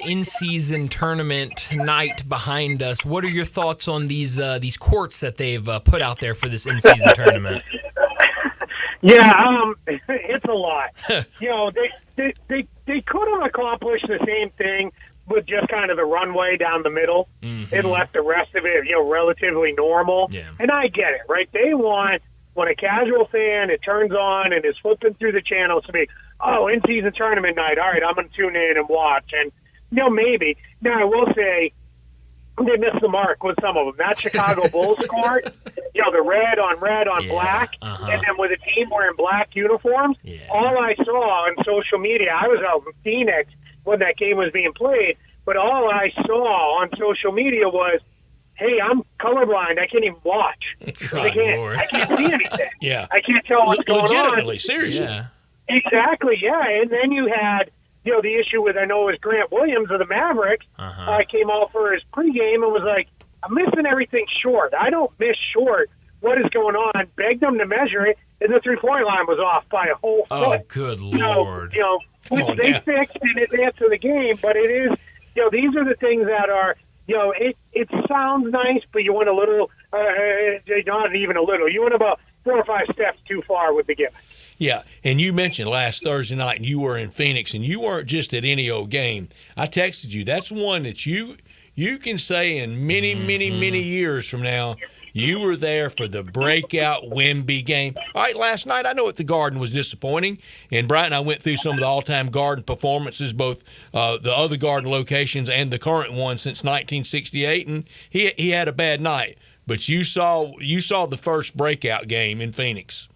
in-season tournament night behind us. What are your thoughts on these courts that they've put out there for this in-season tournament? Yeah, it's a lot. They could have accomplished the same thing with just kind of the runway down the middle and left the rest of it, relatively normal. Yeah. And I get it, right? They want, when a casual fan, it turns on and is flipping through the channels to be, in-season tournament night. All right, I'm going to tune in and watch. And, maybe. Now, I will say, they missed the mark with some of them. That Chicago Bulls court, the red on black, and then with a team wearing black uniforms, all I saw on social media, I was out in Phoenix when that game was being played, but all I saw on social media was, hey, I'm colorblind. I can't even watch. I can't see anything. Yeah. I can't tell what's going on. Legitimately, seriously. Yeah. Exactly, yeah. And then you had, the issue with, I know it was Grant Williams of the Mavericks, came out for his pregame and was like, I'm missing everything short. I don't miss short. What is going on? Begged them to measure it, and the three-point line was off by a whole foot. Oh, good Lord. Which they fixed in advance of the game, but it is, these are the things that are, it sounds nice, but you went a little, not even a little. You went about 4 or 5 steps too far with the gift. Yeah, and you mentioned last Thursday night, and you were in Phoenix, and you weren't just at any old game. I texted you. That's one that you can say in many, many years from now, you were there for the breakout Wemby game. All right, last night, I know at the Garden was disappointing, and Bryant and I went through some of the all-time Garden performances, both the other Garden locations and the current one since 1968, and he had a bad night. But you saw the first breakout game in Phoenix.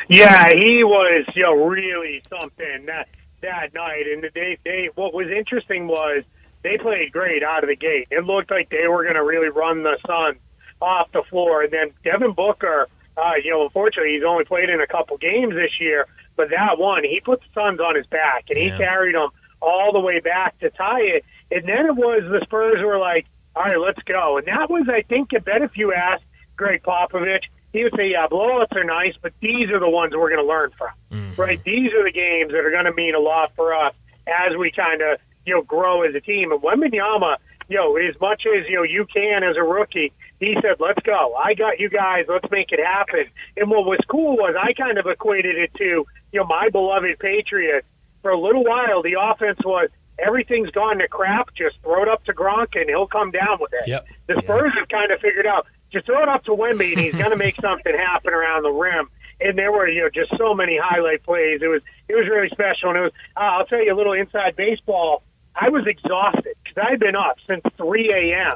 Yeah, he was really something that night. And they what was interesting was they played great out of the gate. It looked like they were going to really run the Suns off the floor. And then Devin Booker, unfortunately, he's only played in a couple games this year, but that one, he put the Suns on his back, and he carried them all the way back to tie it. And then it was the Spurs were like, all right, let's go. And that was, I think, a bet if you asked Greg Popovich, he would say, yeah, blowouts are nice, but these are the ones we're going to learn from, right? These are the games that are going to mean a lot for us as we kind of, grow as a team. And Wembanyama, as much as, you can as a rookie, he said, let's go. I got you guys. Let's make it happen. And what was cool was I kind of equated it to, my beloved Patriots. For a little while, the offense was, everything's gone to crap. Just throw it up to Gronk, and he'll come down with it. Yep. The Spurs have kind of figured out, just throw it up to Wemby, and he's going to make something happen around the rim. And there were, just so many highlight plays. It was really special. And it was, I'll tell you a little inside baseball. I was exhausted because I had been up since 3 a.m.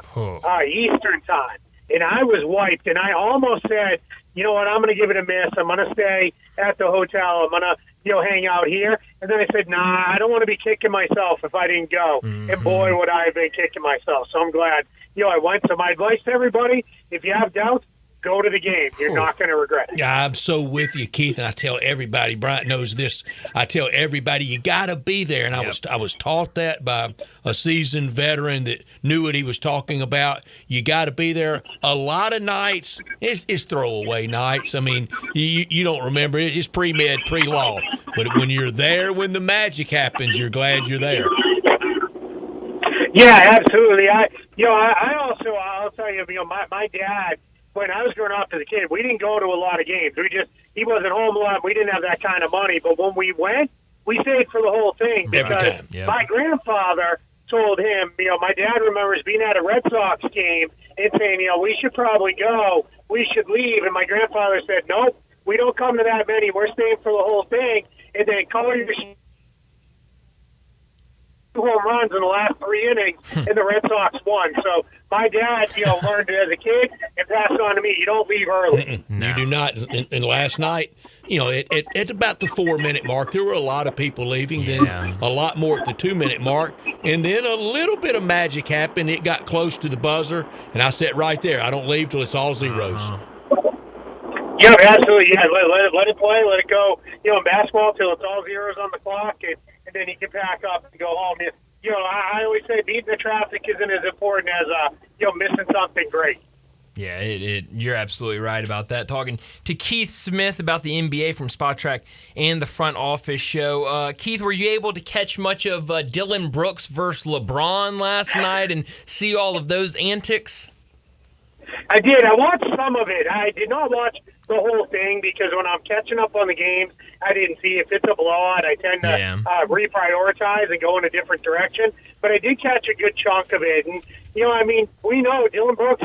Eastern time, and I was wiped. And I almost said, you know what, I'm going to give it a miss. I'm going to stay at the hotel. I'm going to, hang out here. And then I said, nah, I don't want to be kicking myself if I didn't go. And boy, would I have been kicking myself. So I'm glad, I went. So my advice to everybody, if you have doubts, go to the game. You're not going to regret it. Yeah, I'm so with you, Keith, and I tell everybody, Bryant knows this, I tell everybody you got to be there. And I was taught that by a seasoned veteran that knew what he was talking about. You got to be there. A lot of nights, it's throwaway nights. I mean, you don't remember it. It's pre-med, pre-law. But when you're there, when the magic happens, you're glad you're there. Yeah, absolutely. I also, I'll tell you, my dad, when I was growing up as a kid, we didn't go to a lot of games. He wasn't home a lot. We didn't have that kind of money. But when we went, we stayed for the whole thing because my grandfather told him, my dad remembers being at a Red Sox game and saying, we should probably go. We should leave. And my grandfather said, nope, we don't come to that many. We're staying for the whole thing. And then color your 2 home runs in the last 3 innings, and the Red Sox won. So my dad, learned it as a kid and passed it on to me. You don't leave early. No. You do not. And last night, at about the 4-minute mark, there were a lot of people leaving. Then a lot more at the 2-minute mark, and then a little bit of magic happened. It got close to the buzzer, and I sat right there. I don't leave till it's all zeros. Yeah, absolutely. Yeah, let it play, let it go. In basketball till it's all zeros on the clock, and then you can pack up and go home. I always say beating the traffic isn't as important as missing something great. Yeah, you're absolutely right about that. Talking to Keith Smith about the NBA from Spot Track and the Front Office Show. Keith, were you able to catch much of Dylan Brooks versus LeBron last night and see all of those antics? I did. I watched some of it. I did not watch the whole thing because when I'm catching up on the games, I didn't see if it's a blowout. I tend to reprioritize and go in a different direction. But I did catch a good chunk of it. And, we know Dylan Brooks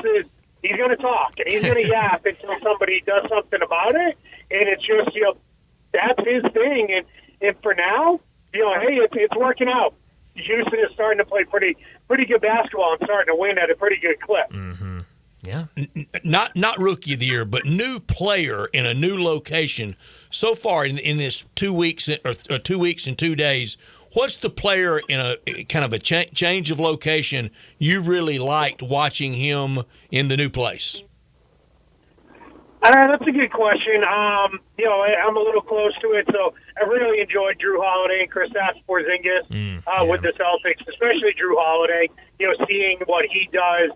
he's going to talk and he's going to yap until somebody does something about it. And it's just, that's his thing. And for now, hey, it's working out. Houston is starting to play pretty good basketball and starting to win at a pretty good clip. Mm-hmm. Yeah. Not rookie of the year, but new player in a new location. So far in this 2 weeks or 2 weeks and 2 days, what's the player in a kind of a change of location you really liked watching him in the new place? That's a good question. I'm a little close to it, so I really enjoyed Drew Holiday and Kristaps Porzingis with the Celtics, especially Drew Holiday. Seeing what he does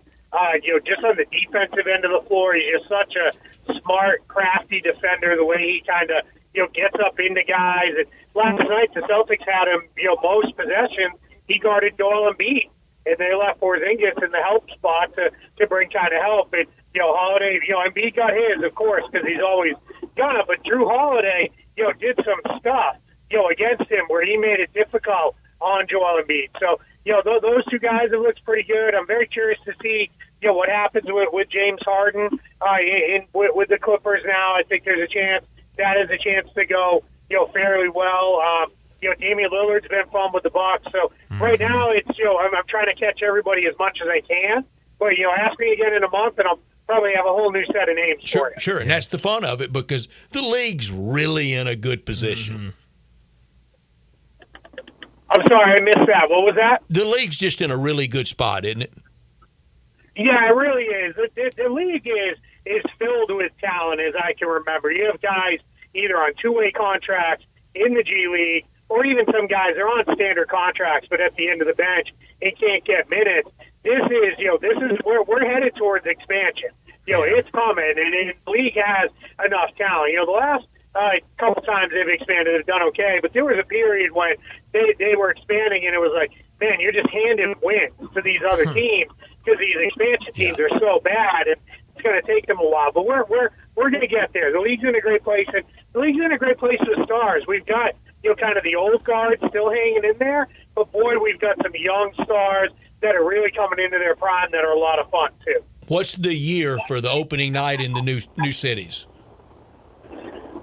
Just on the defensive end of the floor, he's just such a smart, crafty defender. The way he kind of gets up into guys. And last night the Celtics had him most possessions. He guarded Joel Embiid, and they left Porzingis in the help spot to bring kind of help. And Holiday, Embiid got his, of course, because he's always gonna. But Drew Holiday, did some stuff, against him where he made it difficult on Joel Embiid. So, those two guys have looked pretty good. I'm very curious to see, what happens with James Harden with the Clippers now. I think there's a chance that is a chance to go, fairly well. Damian Lillard's been fun with the Bucks. So right now it's, I'm trying to catch everybody as much as I can. But, ask me again in a month and I'll probably have a whole new set of names for you. Sure, and that's the fun of it because the league's really in a good position. I'm sorry, I missed that. What was that? The league's just in a really good spot, isn't it? Yeah, it really is. The league is filled with talent, as I can remember. You have guys either on two-way contracts in the G League, or even some guys are on standard contracts, but at the end of the bench, they can't get minutes. This is where we're headed towards expansion. It's coming, and the league has enough talent. The last couple times they've expanded, they've done okay, but there was a period when they were expanding, and it was like, man, you're just handing wins to these other teams because these expansion teams are so bad, and it's going to take them a while. But we're going to get there. The league's in a great place, and the league's in a great place with stars. We've got kind of the old guard still hanging in there, but boy, we've got some young stars that are really coming into their prime that are a lot of fun too. What's the year for the opening night in the new cities?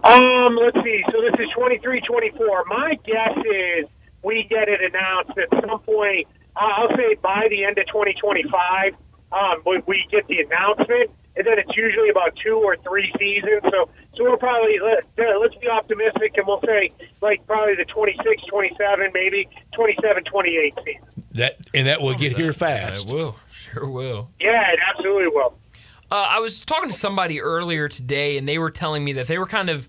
Let's see. So this is 23-24. My guess is we get it announced at some point. I'll say by the end of 2025. We get the announcement, and then it's usually about 2 or 3 seasons. So we'll probably let's be optimistic, and we'll say like probably the 26, 27, maybe 27, 28 season. That will get here fast. It will, sure will. Yeah, it absolutely will. I was talking to somebody earlier today, and they were telling me that they were kind of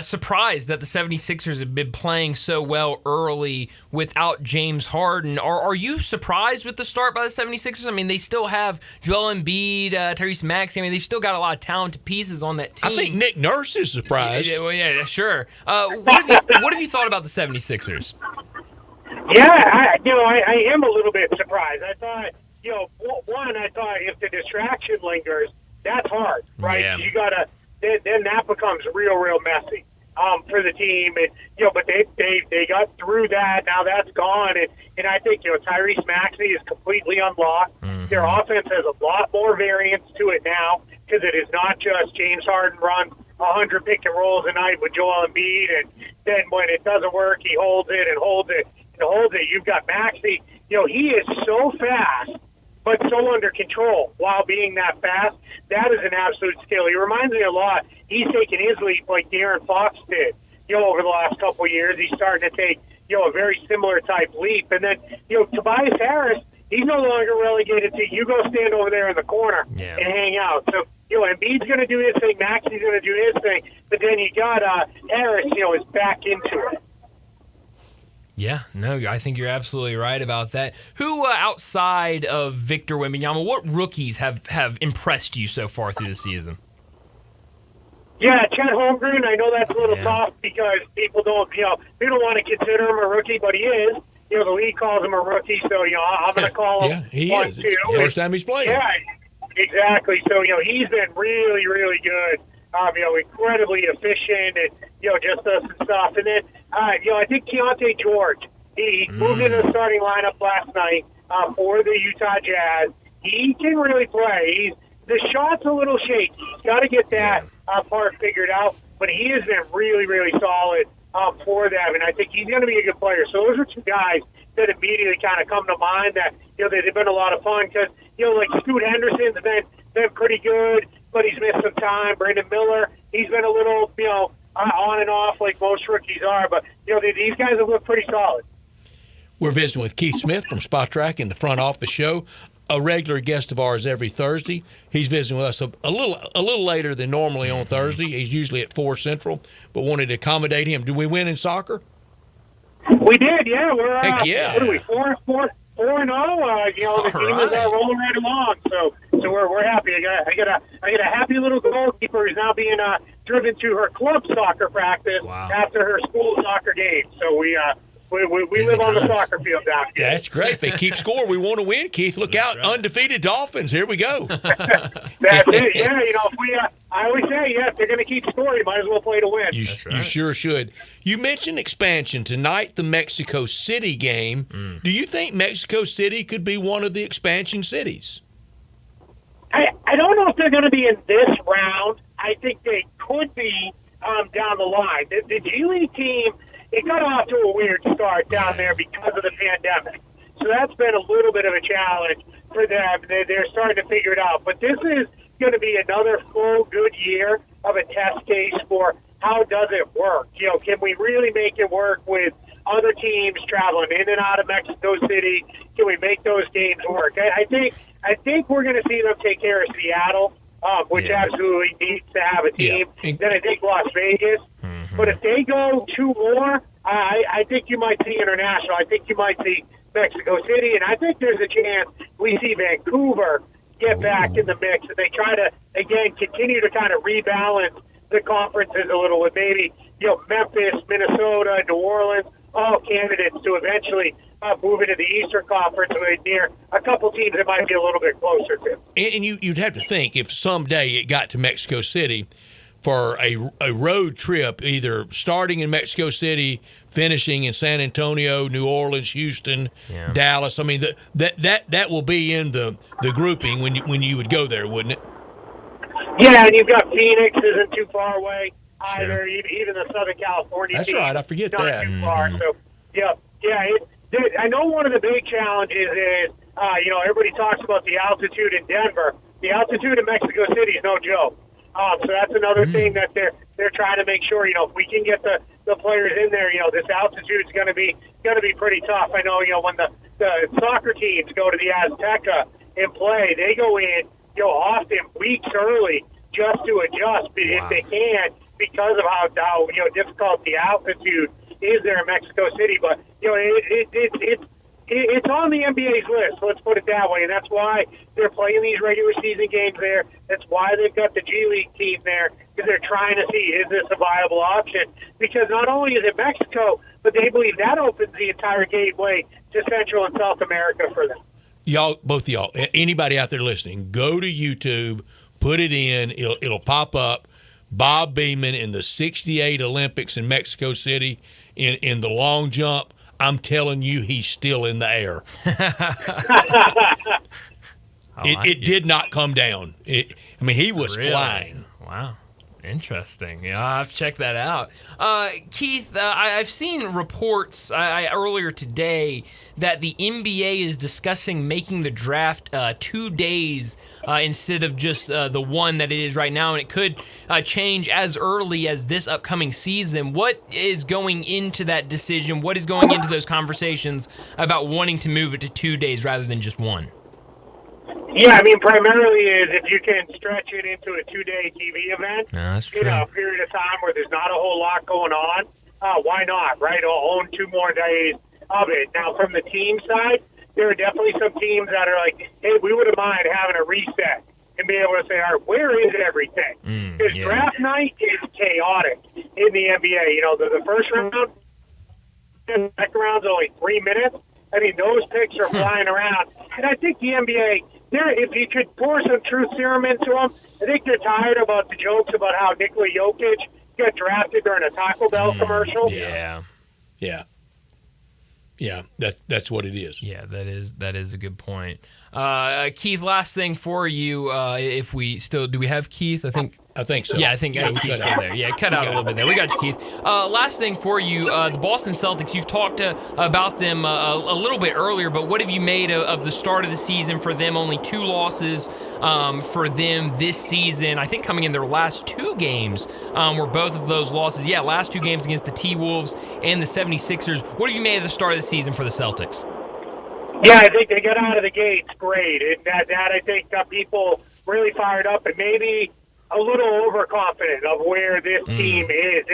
surprised that the 76ers have been playing so well early without James Harden. Are you surprised with the start by the 76ers? I mean, they still have Joel Embiid, Tyrese Maxey. I mean, they've still got a lot of talented pieces on that team. I think Nick Nurse is surprised. Yeah, sure. What have you thought about the 76ers? Yeah, I am a little bit surprised. I thought, I thought if the distraction lingers, that's hard, right? Yeah. You gotta, then that becomes real messy for the team, and but they got through that. Now that's gone, and I think Tyrese Maxey is completely unlocked. Mm-hmm. Their offense has a lot more variance to it now because it is not just James Harden runs 100 pick and rolls a night with Joel Embiid, and then when it doesn't work, he holds it and holds it and holds it. You've got Maxey. He is so fast, but so under control while being that fast. That is an absolute skill. He reminds me a lot. He's taking his leap like De'Aaron Fox did, over the last couple of years. He's starting to take, a very similar type leap. And then, Tobias Harris, he's no longer relegated to you go stand over there in the corner and hang out. So, Embiid's going to do his thing, Maxey's going to do his thing, but then you got Harris, is back into it. Yeah, no, I think you're absolutely right about that. Who outside of Victor Wembanyama, what rookies have impressed you so far through the season? Yeah, Chet Holmgren. I know that's a little tough because people don't want to consider him a rookie, but he is. The league calls him a rookie, so I'm going to call him. Yeah, he one, is. Too. It's the first time he's played. Yeah, exactly. So he's been really good. Incredibly efficient and just does some stuff. And then I think Keontae George, he moved into the starting lineup last night for the Utah Jazz. He can really play. The shot's a little shaky. He's got to get that part figured out, but he has been really solid for them, and I think he's going to be a good player. So those are two guys that immediately kind of come to mind that they've been a lot of fun because like Scoot Henderson's been pretty good, but he's missed some time. Brandon Miller, he's been a little on and off like most rookies are, but these guys have looked pretty solid. We're visiting with Keith Smith from Spot Track in the front office show, a regular guest of ours every Thursday. He's visiting with us a little later than normally on Thursday. He's usually at 4 Central, but wanted to accommodate him. Did we win in soccer? We did, yeah. We're Heck yeah. What are we, 4-0? The team is rolling right along. So So we're happy. I got a happy little goalkeeper who's now being driven to her club soccer practice after her school soccer game. So we live on the soccer field down here. That's great. If they keep score, we want to win, Keith. Look out, undefeated Dolphins. Here we go. That's it. Yeah, if we, I always say, if they're going to keep scoring, you might as well play to win. You sure should. You mentioned expansion. Tonight, the Mexico City game. Do you think Mexico City could be one of the expansion cities? I don't know if they're going to be in this round. I think they could be down the line. The G League team, it got off to a weird start down there because of the pandemic. So that's been a little bit of a challenge for them. They're starting to figure it out. But this is going to be another full good year of a test case for how does it work. Can we really make it work with other teams traveling in and out of Mexico City? Can we make those games work? I think we're going to see them take care of Seattle, which absolutely needs to have a team. Yeah. Then I think Las Vegas. But if they go two more, I think you might see international. I think you might see Mexico City, and I think there's a chance we see Vancouver get back in the mix. And they try to, again, continue to kind of rebalance the conferences a little with maybe, Memphis, Minnesota, New Orleans, all candidates to eventually move into the Eastern Conference near a couple teams that might be a little bit closer to. And you'd have to think if someday it got to Mexico City for a road trip, either starting in Mexico City, finishing in San Antonio, New Orleans, Houston, Dallas. I mean, that will be in the grouping when you would go there, wouldn't it? Yeah, and you've got Phoenix isn't too far away either. Even the Southern California. That's team, right. I forget not that. Too far. So I know one of the big challenges is everybody talks about the altitude in Denver. The altitude in Mexico City is no joke. So that's another thing that they're trying to make sure. If we can get the players in there, this altitude is going to be pretty tough. I know. When the soccer teams go to the Azteca and play, they go in often weeks early just to adjust if they can because of how difficult the altitude is there in Mexico City. But it's on the NBA's list. Let's put it that way, and that's why they're playing these regular season games there. That's why they've got the G League team there, because they're trying to see, is this a viable option? Because not only is it Mexico, but they believe that opens the entire gateway to Central and South America for them. Y'all, both of y'all, anybody out there listening, go to YouTube, put it in, it'll pop up. Bob Beamon in the '68 Olympics in Mexico City in the long jump. I'm telling you, he's still in the air. It did not come down. He was flying. Wow. Interesting. Yeah, I'll have to check that out. Keith, I've seen reports earlier today that the NBA is discussing making the draft 2 days instead of just the one that it is right now, and it could change as early as this upcoming season. What is going into that decision? What is going into those conversations about wanting to move it to 2 days rather than just one? Yeah, primarily is if you can stretch it into a 2-day TV event in a period of time where there's not a whole lot going on, why not, right? I'll own 2 more days of it. Now, from the team side, there are definitely some teams that are like, hey, we wouldn't mind having a reset and being able to say, all right, where is everything? Because draft night is chaotic in the NBA. The first round, the second round's only 3 minutes. Those picks are flying around. And I think the NBA, if you could pour some truth serum into them, I think they're tired about the jokes about how Nikola Jokic got drafted during a Taco Bell commercial. Yeah. That's what it is. Yeah, that is a good point. Keith, last thing for you. If we still do, we have Keith? I think so. Yeah, I think Keith's still there. Yeah, cut out a little bit there. We got you, Keith. Last thing for you, the Boston Celtics. You've talked about them a little bit earlier, but what have you made of the start of the season for them? Only 2 losses for them this season. I think coming in their last 2 games were both of those losses. Yeah, last 2 games against the T-Wolves and the 76ers. What have you made of the start of the season for the Celtics? Yeah, I think they got out of the gates great. And that I think got people really fired up and maybe a little overconfident of where this team is.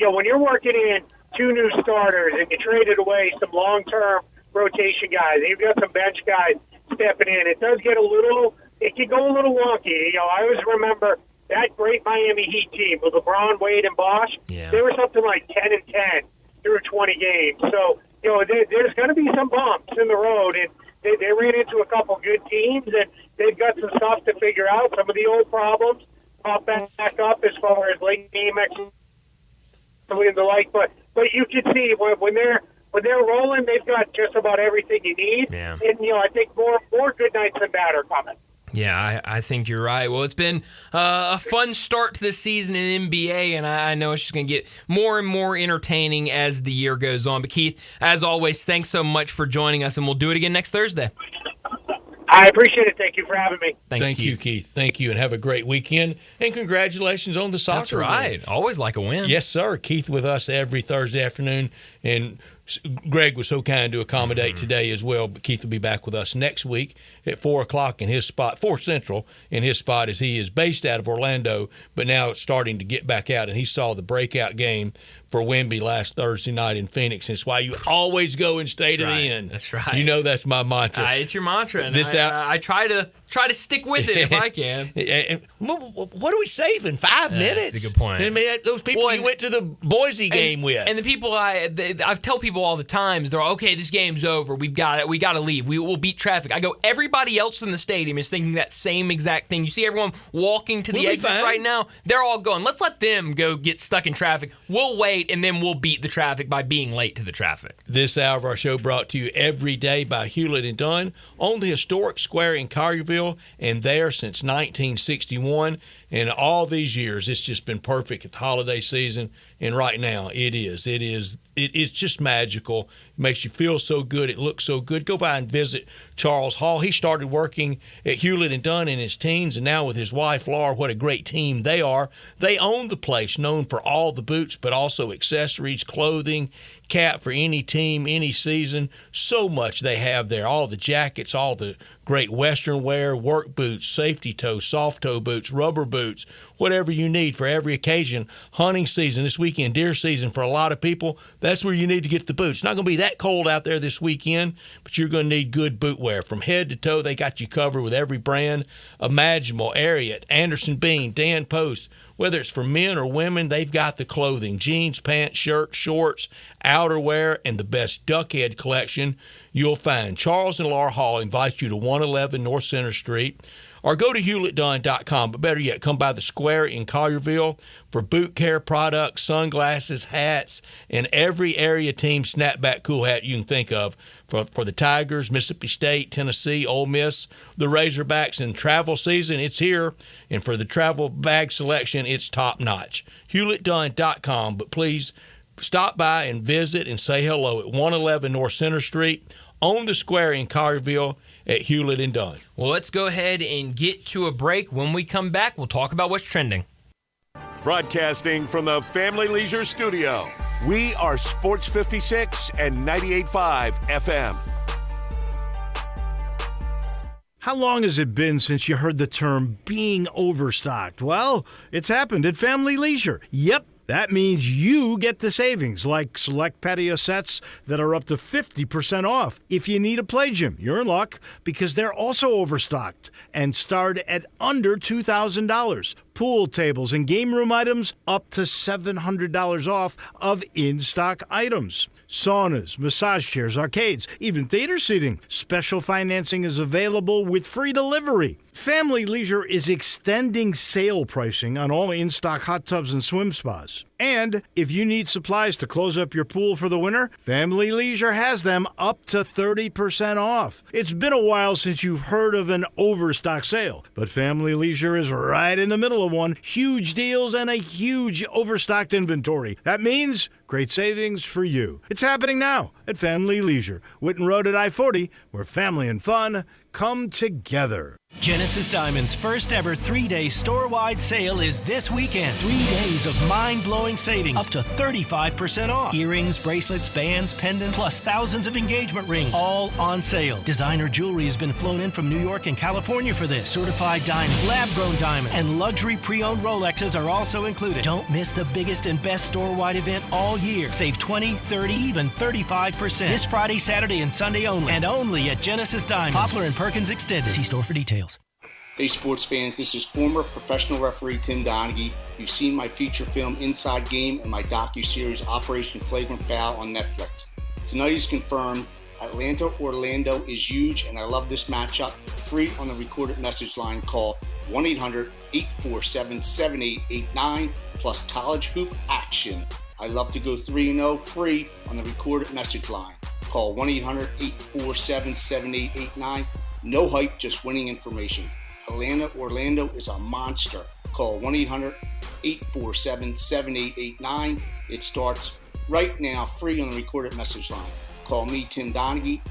When you're working in 2 new starters and you traded away some long-term rotation guys, and you've got some bench guys stepping in, it it can go a little wonky. I always remember that great Miami Heat team with LeBron, Wade, and Bosh. Yeah. They were something like 10-10 through 20 games. So, there's going to be some bumps in the road, and they ran into a couple good teams, and they've got some stuff to figure out. Some of the old problems pop back up as far as late game execution and the like. But you can see when they're rolling, they've got just about everything you need. Yeah. And I think more good nights than bad are coming. Yeah, I think you're right. Well, it's been a fun start to the season in NBA, and I know it's just going to get more and more entertaining as the year goes on. But, Keith, as always, thanks so much for joining us, and we'll do it again next Thursday. I appreciate it. Thank you for having me. Thank you, Keith. Thank you, and have a great weekend. And congratulations on the soccer. That's right. Win. Always like a win. Yes, sir. Keith with us every Thursday afternoon, and Greg was so kind to accommodate today as well. But Keith will be back with us next week at 4 o'clock in his spot, 4 Central in his spot, as he is based out of Orlando, but now starting to get back out. And he saw the breakout game for Wemby last Thursday night in Phoenix. And it's why you always go and stay to the end. That's right. You know that's my mantra. It's your mantra. And I try to stick with it if I can. What are we saving? 5 minutes? That's a good point. I mean, those people you went to the Boise game with. And the people I tell people all the time is they're okay, this game's over. We got to leave. We'll beat traffic. I go, everybody else in the stadium is thinking that same exact thing. You see everyone walking to the exits right now? They're all going, let's let them go get stuck in traffic. We'll wait, and then we'll beat the traffic by being late to the traffic. This hour of our show brought to you every day by Hewlett & Dunn on the historic square in Collierville, and there since 1961. And all these years, it's just been perfect at the holiday season. And right now, it's just magical. It makes you feel so good. It looks so good. Go by and visit Charles Hall. He started working at Hewlett & Dunn in his teens, and now with his wife, Laura, what a great team they are. They own the place, known for all the boots, but also accessories, clothing, cap for any team, any season. So much they have there. All the jackets, all the great Western wear, work boots, safety toe, soft toe boots, rubber boots, whatever you need for every occasion. Hunting season this weekend, deer season for a lot of people, that's where you need to get the boots. It's not going to be that cold out there this weekend, but you're going to need good boot wear. From head to toe, they got you covered with every brand imaginable. Ariat, Anderson Bean, Dan Post. Whether it's for men or women, they've got the clothing, jeans, pants, shirts, shorts, outerwear, and the best duckhead collection you'll find. Charles and Laura Hall invite you to 111 North Center Street, or go to HewlettDunn.com. But better yet, come by the square in Collierville for boot care products, sunglasses, hats, and every area team snapback cool hat you can think of for the Tigers, Mississippi State, Tennessee, Ole Miss, the Razorbacks. In travel season, it's here. And for the travel bag selection, it's top notch. HewlettDunn.com. But please stop by and visit and say hello at 111 North Center Street on the square in Collierville at Hewlett & Dunn. Well, let's go ahead and get to a break. When we come back, we'll talk about what's trending. Broadcasting from the Family Leisure Studio, we are Sports 56 and 98.5 FM. How long has it been since you heard the term being overstocked? Well, it's happened at Family Leisure. Yep. That means you get the savings, like select patio sets that are up to 50% off. If you need a play gym, you're in luck because they're also overstocked and start at under $2,000. Pool tables and game room items up to $700 off of in-stock items. Saunas, massage chairs, arcades, even theater seating. Special financing is available with free delivery. Family Leisure is extending sale pricing on all in-stock hot tubs and swim spas. And if you need supplies to close up your pool for the winter, Family Leisure has them up to 30% off. It's been a while since you've heard of an overstock sale, but Family Leisure is right in the middle of one. Huge deals and a huge overstocked inventory. That means great savings for you. It's happening now at Family Leisure, Whitten Road at I-40, where family and fun come together. Genesis Diamond's first ever 3-day store-wide sale is this weekend. 3 days of mind-blowing savings, up to 35% off. Earrings, bracelets, bands, pendants, plus thousands of engagement rings, all on sale. Designer jewelry has been flown in from New York and California for this. Certified diamonds, lab-grown diamonds, and luxury pre-owned Rolexes are also included. Don't miss the biggest and best store-wide event all year. Save 20, 30, even 35%. This Friday, Saturday, and Sunday only. And only at Genesis Diamond. Poplar and Perkins Extended. See store for details. Hey sports fans, this is former professional referee Tim Donaghy. You've seen my feature film Inside Game and my docu-series Operation Flagrant Foul on Netflix. Tonight is confirmed. Atlanta-Orlando is huge, and I love this matchup. Free on the recorded message line. Call 1-800-847-7889 plus college hoop action. I love to go 3-0 free on the recorded message line. Call 1-800-847-7889. No hype, just winning information. Atlanta-Orlando is a monster. Call 1-800-847-7889. It starts right now, free on the recorded message line. Call me, Tim Donaghy,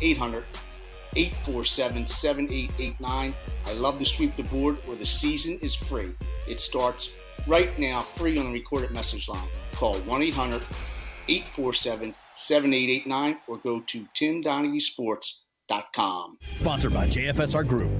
800-847-7889. I love to sweep the board, or the season is free. It starts right now, free on the recorded message line. Call 1-800-847-7889 or go to timdonaghysports.com. Sponsored by JFSR Group.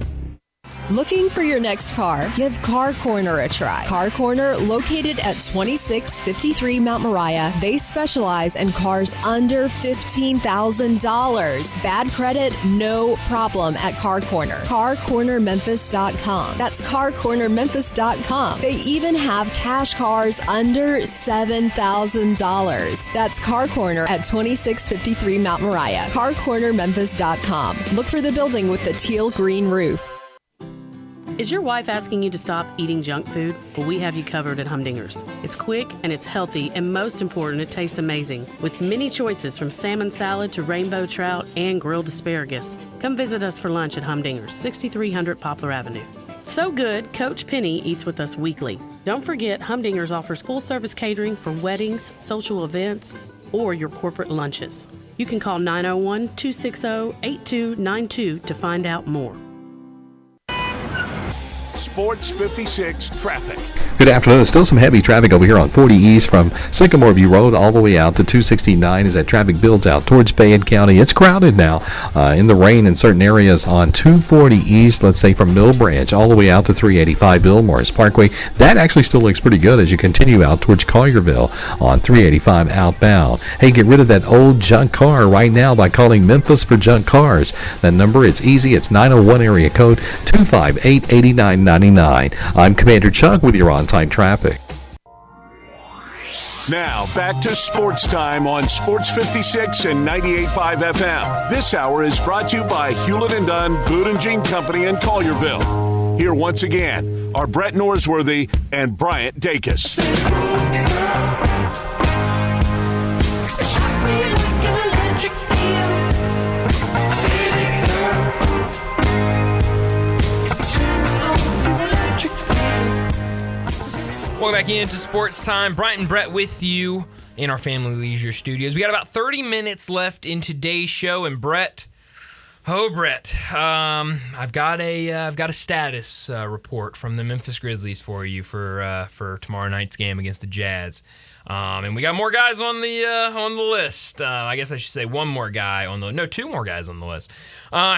Looking for your next car? Give Car Corner a try. Car Corner, located at 2653 Mount Moriah. They specialize in cars under $15,000. Bad credit? No problem at Car Corner. CarCornerMemphis.com. That's CarCornerMemphis.com. They even have cash cars under $7,000. That's Car Corner at 2653 Mount Moriah. CarCornerMemphis.com. Look for the building with the teal green roof. Is your wife asking you to stop eating junk food? Well, we have you covered at Humdinger's. It's quick and it's healthy, and most important, it tastes amazing. With many choices from salmon salad to rainbow trout and grilled asparagus. Come visit us for lunch at Humdinger's, 6300 Poplar Avenue. So good, Coach Penny eats with us weekly. Don't forget, Humdinger's offers full-service catering for weddings, social events, or your corporate lunches. You can call 901-260-8292 to find out more. Sports 56 traffic. Good afternoon. Still some heavy traffic over here on 40 East from Sycamore View Road all the way out to 269 as that traffic builds out towards Fayette County. It's crowded now in the rain in certain areas on 240 East, let's say from Mill Branch all the way out to 385 Bill Morris Parkway. That actually still looks pretty good as you continue out towards Collierville on 385 outbound. Hey, get rid of that old junk car right now by calling Memphis for Junk Cars. That number, it's easy. It's 901 area code 258-8999. I'm Commander Chuck with your on-time traffic. Now, back to Sports Time on Sports 56 and 98.5 FM. This hour is brought to you by Hewlett & Dunn Boot and Jean Company in Collierville. Here once again are Brett Norsworthy and Bryant Dacus. Welcome back into Sports Time. Bryant and Brett with you in our Family Leisure studios. We got about 30 minutes left in today's show, and Brett, I've got a status report from the Memphis Grizzlies for you for tomorrow night's game against the Jazz. And we got more guys on the list. I guess I should say two more guys on the list.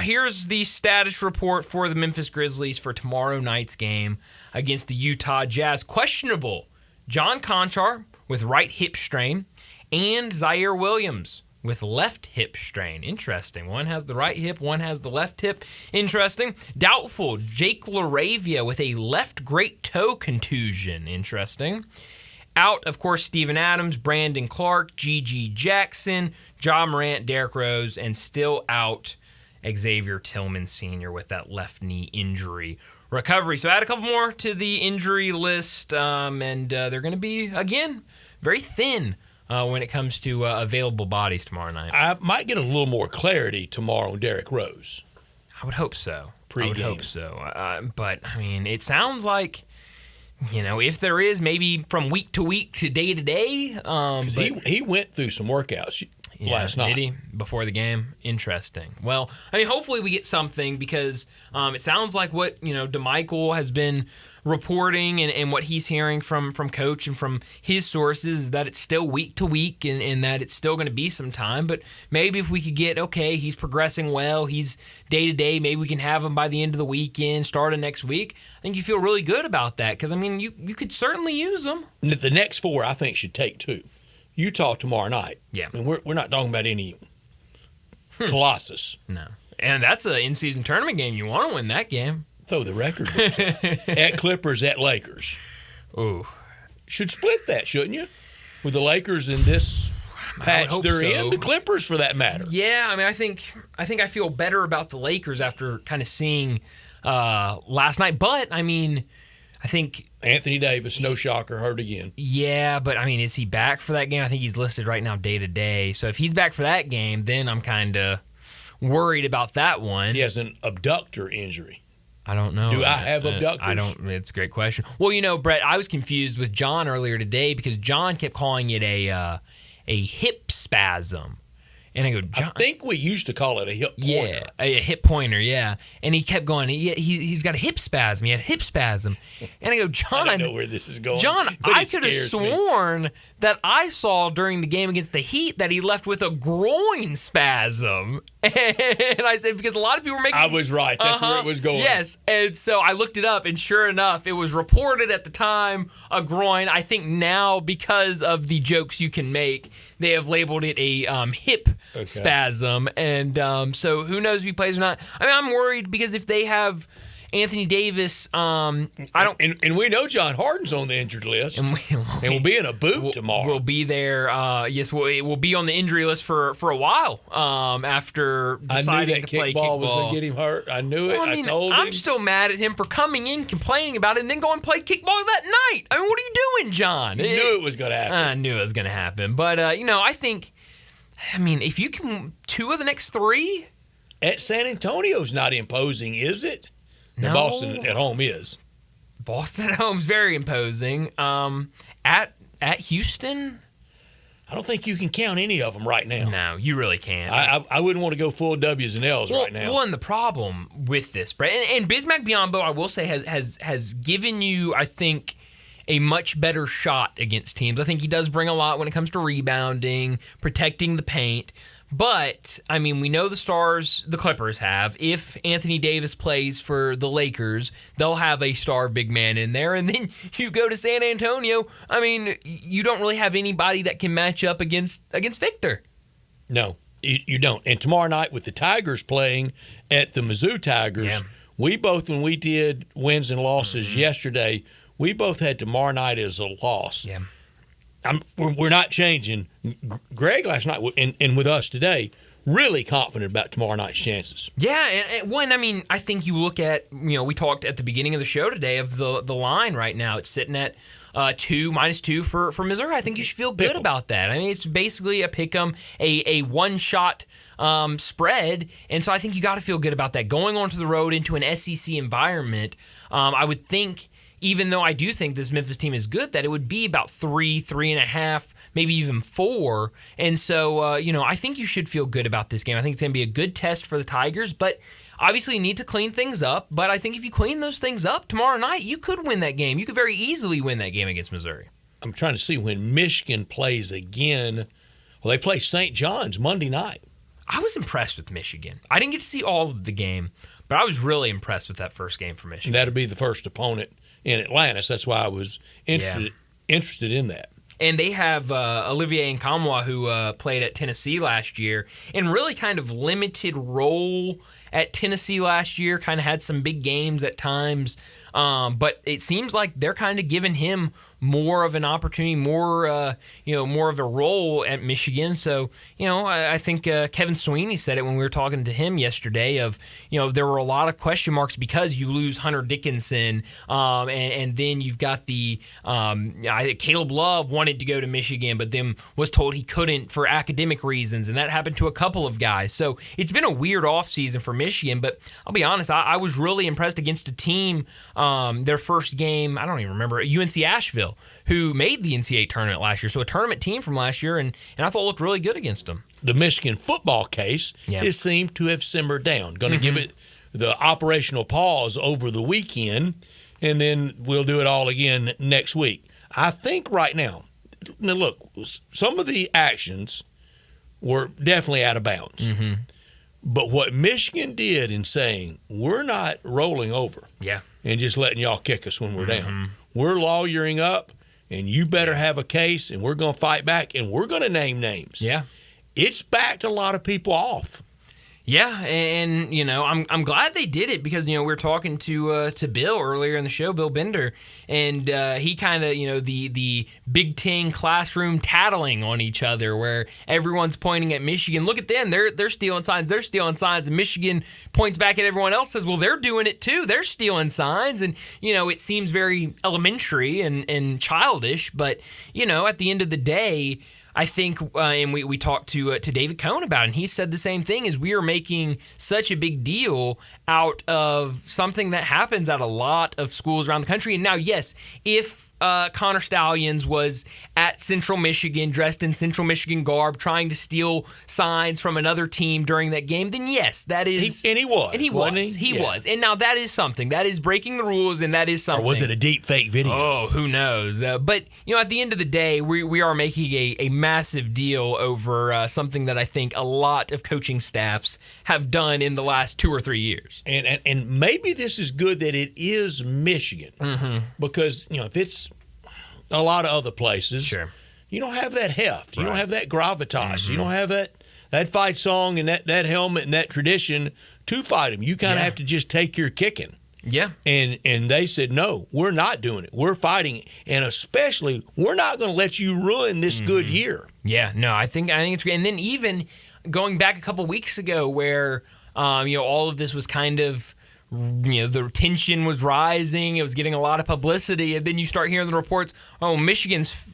Here's the status report for the Memphis Grizzlies for tomorrow night's game against the Utah Jazz. Questionable: John Conchar with right hip strain and Zaire Williams with left hip strain. Interesting. One has the right hip, one has the left hip. Interesting. Doubtful: Jake LaRavia with a left great toe contusion. Interesting. Out, of course, Steven Adams, Brandon Clark, G.G. Jackson, Ja Morant, Derrick Rose, and still out Xavier Tillman Sr. with that left knee injury recovery. So add a couple more to the injury list, and they're going to be, again, very thin when it comes to available bodies tomorrow night. I might get a little more clarity tomorrow on Derrick Rose. I would hope so. Pre-game. I would hope so. But, I mean, it sounds like, you know, if there is, maybe from week to week to day to day. He went through some workouts last night. Did he? Before the game? Interesting. Well, I mean, hopefully we get something because it sounds like what, DeMichael has been reporting and what he's hearing from Coach and from his sources is that it's still week to week and that it's still going to be some time. But maybe if we could get, okay, he's progressing well, he's day to day, maybe we can have him by the end of the weekend, start of next week. I think you feel really good about that because, I mean, you could certainly use them. The next four, I think, should take two. Utah tomorrow night. Yeah. I mean, we're not talking about any Colossus. No. And that's an in-season tournament game. You want to win that game. Throw the record books out. At Clippers, at Lakers. Ooh. Should split that, shouldn't you? With the Lakers in this patch they're in, the Clippers for that matter. Yeah, I mean, I think I feel better about the Lakers after kind of seeing last night. But I mean, I think Anthony Davis, no shocker, hurt again. Yeah, but I mean, is he back for that game? I think he's listed right now day to day. So if he's back for that game, then I'm kind of worried about that one. He has an abductor injury. I don't know. Do I have abductors? I don't. It's a great question. Well, Brett, I was confused with John earlier today because John kept calling it a hip spasm. And I go, John, I think we used to call it a hip pointer. Yeah, a hip pointer, yeah. And he kept going, he's got a hip spasm. He had a hip spasm. And I go, John. I don't know where this is going. John, I could have sworn that I saw during the game against the Heat that he left with a groin spasm. And I said, because a lot of people were making. I was right. That's where it was going. Yes. And so I looked it up, and sure enough, it was reported at the time a groin. I think now, because of the jokes you can make, they have labeled it a hip spasm. And so who knows if he plays or not. I mean, I'm worried because if they have Anthony Davis, I don't. And we know John Harden's on the injured list, and we'll be in a boot tomorrow. We'll be there. Yes, we'll be on the injury list for a while. After deciding to play kickball was going to get him hurt. I knew it. Well, I told him. I'm still mad at him for coming in, complaining about it, and then going and play kickball that night. I mean, what are you doing, John? You knew it was going to happen. I knew it was going to happen, but I think. I mean, if you can 2 of the next 3 at San Antonio's not imposing, is it? No. Boston at home is. Boston at home's very imposing. At Houston, I don't think you can count any of them right now. No, you really can't. I wouldn't want to go full W's and L's right now. Well, and the problem with this, Brett, and Bismack Biyombo, I will say, has given you, I think, a much better shot against teams. I think he does bring a lot when it comes to rebounding, protecting the paint. But, I mean, we know the stars the Clippers have. If Anthony Davis plays for the Lakers, they'll have a star big man in there. And then you go to San Antonio, I mean, you don't really have anybody that can match up against Victor. No, you don't. And tomorrow night with the Tigers playing at the Mizzou Tigers, we both, when we did wins and losses yesterday, we both had tomorrow night as a loss. Yeah. We're not changing. Greg last night and with us today, really confident about tomorrow night's chances. Yeah, and one, I mean, I think you look at, we talked at the beginning of the show today of the line right now. It's sitting at -2 for Missouri. I think you should feel good about that. I mean, it's basically a pick'em, a one-shot spread, and so I think you got to feel good about that. Going onto the road into an SEC environment, I would think, even though I do think this Memphis team is good, that it would be about 3.5, maybe even 4. And so, I think you should feel good about this game. I think it's going to be a good test for the Tigers, but obviously you need to clean things up. But I think if you clean those things up tomorrow night, you could win that game. You could very easily win that game against Missouri. I'm trying to see when Michigan plays again. Well, they play St. John's Monday night. I was impressed with Michigan. I didn't get to see all of the game, but I was really impressed with that first game for Michigan. That'll be the first opponent in Atlantis. That's why I was interested in that. And they have Olivier Nkamhoua, who played at Tennessee last year and really kind of limited role at Tennessee last year, kind of had some big games at times. But it seems like they're kind of giving him more of an opportunity, more of a role at Michigan. So, I think Kevin Sweeney said it when we were talking to him yesterday of, there were a lot of question marks because you lose Hunter Dickinson, and then you've got the Caleb Love wanted to go to Michigan, but then was told he couldn't for academic reasons, and that happened to a couple of guys. So it's been a weird offseason for Michigan, but I'll be honest, I was really impressed against a team, their first game, I don't even remember, UNC Asheville, who made the NCAA tournament last year. So a tournament team from last year, and I thought looked really good against them. The Michigan football case has seemed to have simmered down. Going to give it the operational pause over the weekend, and then we'll do it all again next week. I think right now, look, some of the actions were definitely out of bounds. But what Michigan did in saying, we're not rolling over and just letting y'all kick us when we're down. We're lawyering up, and you better have a case, and we're going to fight back, and we're going to name names. Yeah. It's backed a lot of people off. Yeah, and I'm glad they did it because we were talking to Bill earlier in the show, Bill Bender, and he kind of the Big Ten classroom tattling on each other, where everyone's pointing at Michigan. Look at them, they're stealing signs, and Michigan points back at everyone else, says, well, they're doing it too, they're stealing signs, and it seems very elementary and childish, but at the end of the day, I think, and we talked to David Cohn about it, and he said the same thing, is we are making such a big deal out of something that happens at a lot of schools around the country. And now, yes, if Connor Stallions was at Central Michigan, dressed in Central Michigan garb, trying to steal signs from another team during that game, then yes, that is... He was. And he was. And now that is something. That is breaking the rules, and that is something. Or was it a deep fake video? Oh, who knows? But, at the end of the day, we are making a massive deal over something that I think a lot of coaching staffs have done in the last 2 or 3 years. And maybe this is good that it is Michigan. Mm-hmm. Because, if it's a lot of other places, sure, you don't have that heft. You Right. don't have that gravitas. Mm-hmm. You don't have that fight song and that helmet and that tradition to fight them. You kind of have to just take your kicking. Yeah. And they said, no, we're not doing it. We're fighting it. And especially, we're not going to let you ruin this good year. Yeah, no, I think it's great. And then even going back a couple weeks ago where, all of this was kind of, the tension was rising. It was getting a lot of publicity. And then you start hearing the reports, Michigan's,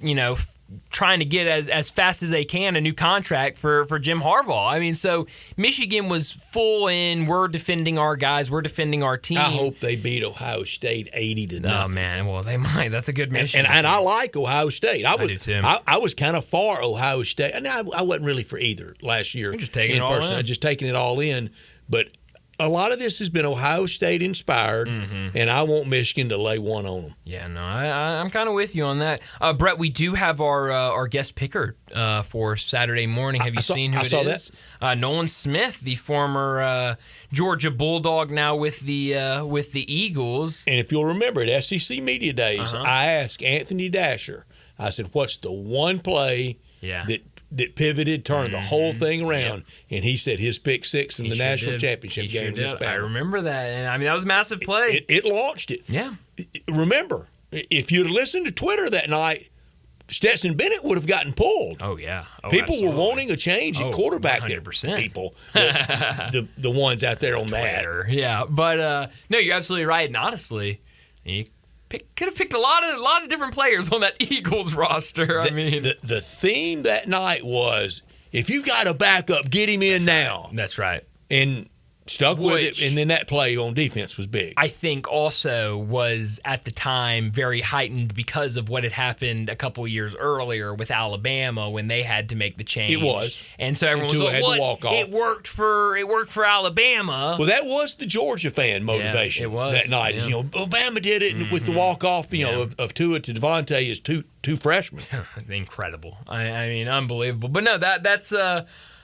trying to get as fast as they can a new contract for Jim Harbaugh. I mean, so Michigan was full in, we're defending our guys, we're defending our team. I hope they beat Ohio State 80-0. Oh, man, well, they might. That's a good Michigan. And I like Ohio State. I do too. I was kind of for Ohio State. And I wasn't really for either last year. You're just taking it all in. I'm just taking it all in. But a lot of this has been Ohio State inspired, and I want Michigan to lay one on them. Yeah, no, I'm kind of with you on that. Brett, we do have our guest picker for Saturday morning. Have you seen who it is? I saw that. Nolan Smith, the former Georgia Bulldog, now with the Eagles. And if you'll remember at SEC Media Days, I asked Anthony Dasher, I said, what's the one play that pivoted, turned the whole thing around, and he said his pick six in the national championship game. I remember that, and I mean that was a massive play. It launched it. Yeah. Remember, if you'd listened to Twitter that night, Stetson Bennett would have gotten pulled. Oh yeah, people were wanting a change at quarterback. 100%. People, the ones out there on Twitter. That. Yeah, but no, you're absolutely right. And honestly, you could have picked a lot of different players on that Eagles roster. The theme that night was, if you've got a backup, get him in now. That's right. And stuck with it, and then that play on defense was big. I think also was at the time very heightened because of what had happened a couple years earlier with Alabama when they had to make the change. It was, and so everyone was like, "What? Walk off. It worked for Alabama." Well, that was the Georgia fan motivation. It was that night. Yeah. Is, Alabama did it with the walk off. Of Tua to Devontae as two freshmen. Incredible. I mean, unbelievable. But no, that's.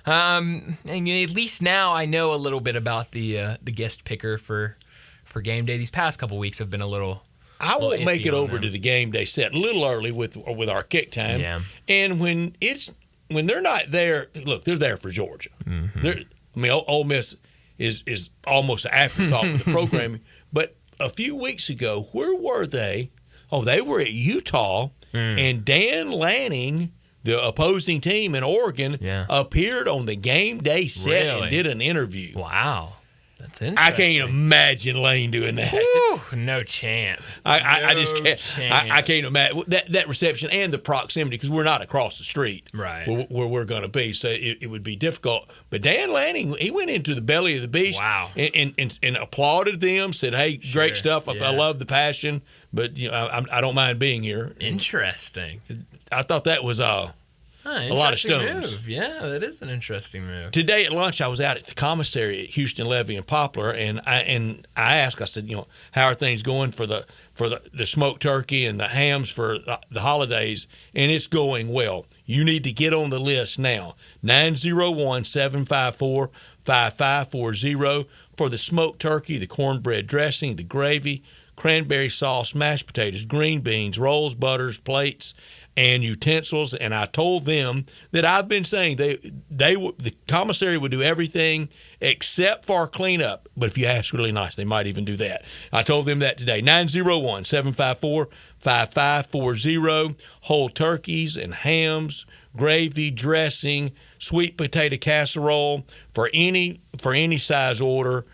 And at least now I know a little bit about the guest picker for game day. These past couple weeks have been a little. I won't make it over to the game day set a little early with our kick time. Yeah. And when they're not there, look, they're there for Georgia. Ole Miss is almost an afterthought with the programming. But a few weeks ago, where were they? Oh, they were at Utah, and Dan Lanning, the opposing team in Oregon, appeared on the game day set and did an interview. Wow. That's interesting. I can't imagine Lane doing that. Whew, no chance. I just can't. I can't imagine that reception and the proximity, because we're not across the street, right, where we're going to be. So it would be difficult. But Dan Lanning, he went into the belly of the beast, wow, and applauded them. Said, "Hey, great stuff. I love the passion, but I don't mind being here." Interesting. I thought that was a lot of stones. Move. Yeah, that is an interesting move. Today at lunch, I was out at the commissary at Houston, Levy, and Poplar, and I asked, I said, how are things going for the smoked turkey and the hams for the holidays? And it's going well. You need to get on the list now. 901-754-5540 for the smoked turkey, the cornbread dressing, the gravy, cranberry sauce, mashed potatoes, green beans, rolls, butters, plates, and utensils, and I told them that I've been saying the commissary would do everything except for cleanup. But if you ask really nice, they might even do that. I told them that today. 901-754-5540. Whole turkeys and hams, gravy, dressing, sweet potato casserole for any size order.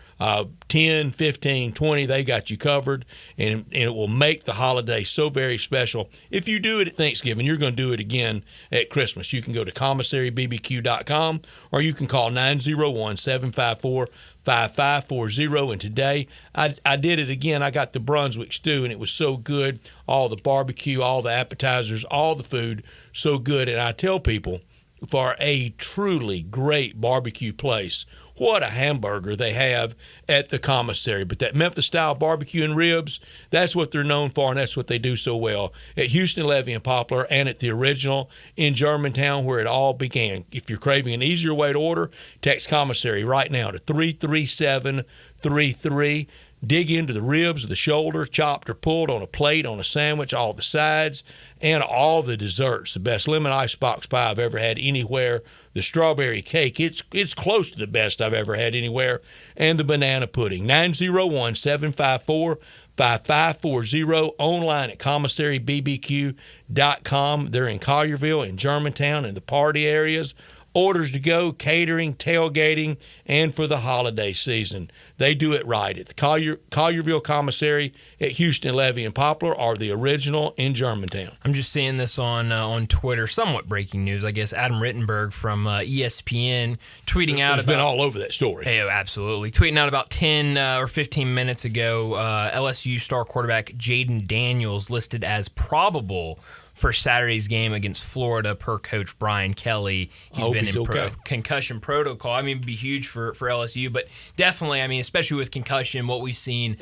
10, 15, 20, they got you covered, and it will make the holiday so very special. If you do it at Thanksgiving, you're going to do it again at Christmas. You can go to commissarybbq.com, or you can call 901-754-5540. And today, I did it again. I got the Brunswick stew, and it was so good. All the barbecue, all the appetizers, all the food, so good. And I tell people, for a truly great barbecue place, what a hamburger they have at the commissary. But that Memphis-style barbecue and ribs, that's what they're known for, and that's what they do so well at Houston, Levy, and Poplar, and at the original in Germantown, where it all began. If you're craving an easier way to order, text commissary right now to 33733. Dig into the ribs of the shoulder, chopped or pulled on a plate, on a sandwich, all the sides, and all the desserts. The best lemon icebox pie I've ever had anywhere. The strawberry cake, it's close to the best I've ever had anywhere. And the banana pudding. 901-754-5540. Online at commissarybbq.com. They're in Collierville, in Germantown, in the party areas. Orders to go, catering, tailgating, and for the holiday season. They do it right at the Collierville Commissary at Houston, Levy, and Poplar, or the original in Germantown. I'm just seeing this on Twitter, somewhat breaking news, I guess. Adam Rittenberg from ESPN tweeting out It's been all over that story. Hey, absolutely. Tweeting out about 10 or 15 minutes ago, LSU star quarterback Jaden Daniels listed as probable for Saturday's game against Florida per Coach Brian Kelly. He's been in concussion protocol. I mean, it'd be huge for LSU, but definitely, I mean, especially with concussion, what we've seen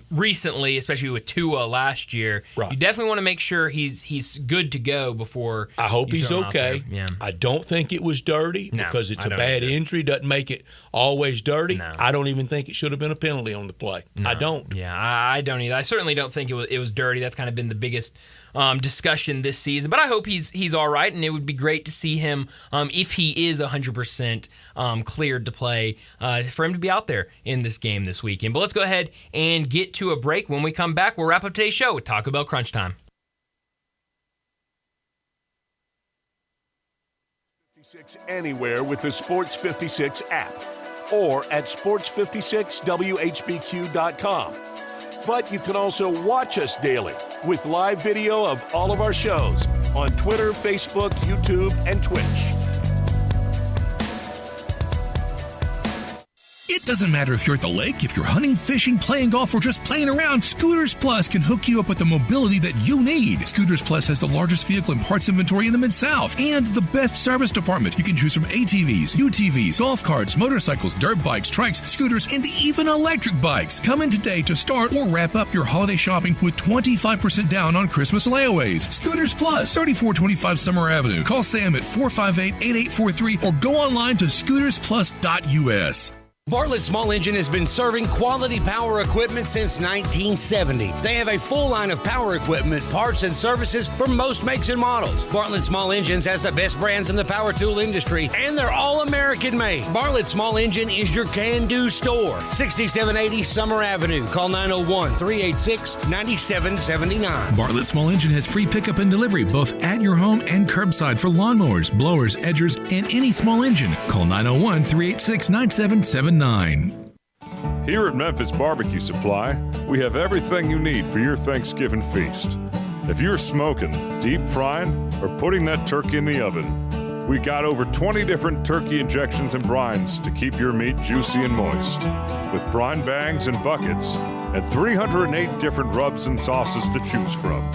recently, especially with Tua last year, you definitely want to make sure he's good to go before. I hope he's okay. Yeah. I don't think it was dirty because it's a bad injury. Doesn't make it always dirty. No. I don't even think it should have been a penalty on the play. No. I don't. Yeah, I don't either. I certainly don't think it was dirty. That's kind of been the biggest discussion this season. But I hope he's all right, and it would be great to see him, if he is 100% cleared to play, for him to be out there in this game this weekend. But let's go ahead and get to a break. When we come back, we'll wrap up today's show with Taco Bell Crunch Time. Anywhere with the Sports 56 app or at sports56whbq.com. But you can also watch us daily with live video of all of our shows on Twitter, Facebook, YouTube, and Twitch. It doesn't matter if you're at the lake, if you're hunting, fishing, playing golf, or just playing around, Scooters Plus can hook you up with the mobility that you need. Scooters Plus has the largest vehicle and parts inventory in the Mid-South and the best service department. You can choose from ATVs, UTVs, golf carts, motorcycles, dirt bikes, trikes, scooters, and even electric bikes. Come in today to start or wrap up your holiday shopping with 25% down on Christmas layaways. Scooters Plus, 3425 Summer Avenue. Call Sam at 458-8843 or go online to scootersplus.us. Bartlett Small Engine has been serving quality power equipment since 1970. They have a full line of power equipment, parts, and services for most makes and models. Bartlett Small Engines has the best brands in the power tool industry, and they're all American made. Bartlett Small Engine is your can-do store. 6780 Summer Avenue. Call 901-386-9779. Bartlett Small Engine has free pickup and delivery both at your home and curbside for lawnmowers, blowers, edgers, and any small engine. Call 901-386-9779. Here at Memphis Barbecue Supply, we have everything you need for your Thanksgiving feast. If you're smoking, deep frying, or putting that turkey in the oven, we got over 20 different turkey injections and brines to keep your meat juicy and moist, with brine bags and buckets, and 308 different rubs and sauces to choose from.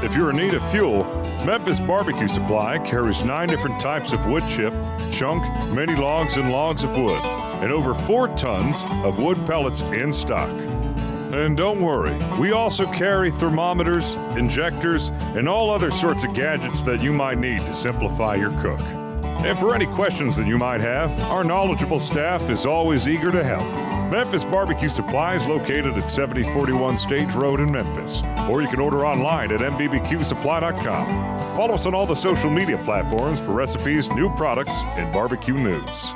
If you're in need of fuel, Memphis Barbecue Supply carries 9 different types of wood chip, chunk, mini logs, and logs of wood, and over 4 tons of wood pellets in stock. And don't worry, we also carry thermometers, injectors, and all other sorts of gadgets that you might need to simplify your cook. And for any questions that you might have, our knowledgeable staff is always eager to help. Memphis Barbecue Supply is located at 7041 Stage Road in Memphis, or you can order online at mbbqsupply.com. Follow us on all the social media platforms for recipes, new products, and barbecue news.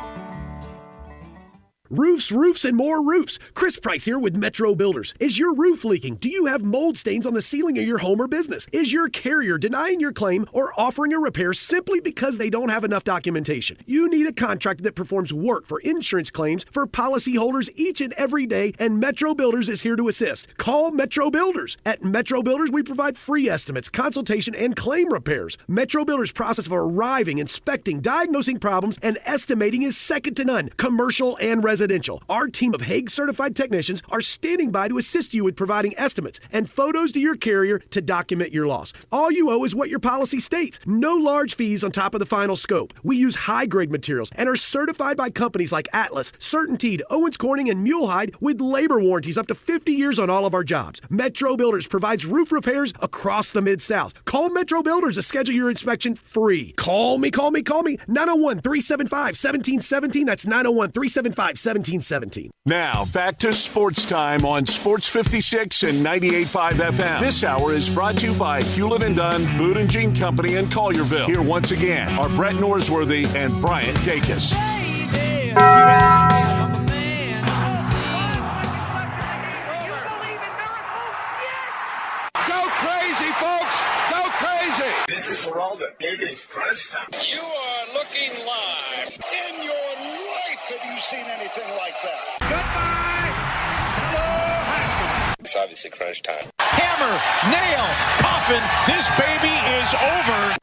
Roofs, and more roofs. Chris Price here with Metro Builders. Is your roof leaking? Do you have mold stains on the ceiling of your home or business? Is your carrier denying your claim or offering a repair simply because they don't have enough documentation? You need a contractor that performs work for insurance claims for policyholders each and every day, and Metro Builders is here to assist. Call Metro Builders. At Metro Builders, we provide free estimates, consultation, and claim repairs. Metro Builders' process of arriving, inspecting, diagnosing problems, and estimating is second to none, commercial and residential. Our team of Hague-certified technicians are standing by to assist you with providing estimates and photos to your carrier to document your loss. All you owe is what your policy states. No large fees on top of the final scope. We use high-grade materials and are certified by companies like Atlas, CertainTeed, Owens Corning, and Mulehide with labor warranties up to 50 years on all of our jobs. Metro Builders provides roof repairs across the Mid-South. Call Metro Builders to schedule your inspection free. Call me. 901-375-1717. That's 901-375-1717. Now, back to Sports Time on Sports 56 and 98.5 FM. This hour is brought to you by Hewlett & Dunn, Boot and Jean Company in Collierville. Here once again are Brett Norsworthy and Bryant Dacus. Go crazy, folks! Go crazy! This is for all the biggest crunch time. You are looking live. In your life have you seen anything like that? Goodbye! Hello, Haskins. It's obviously crunch time. Hammer, nail, coffin, this baby is over.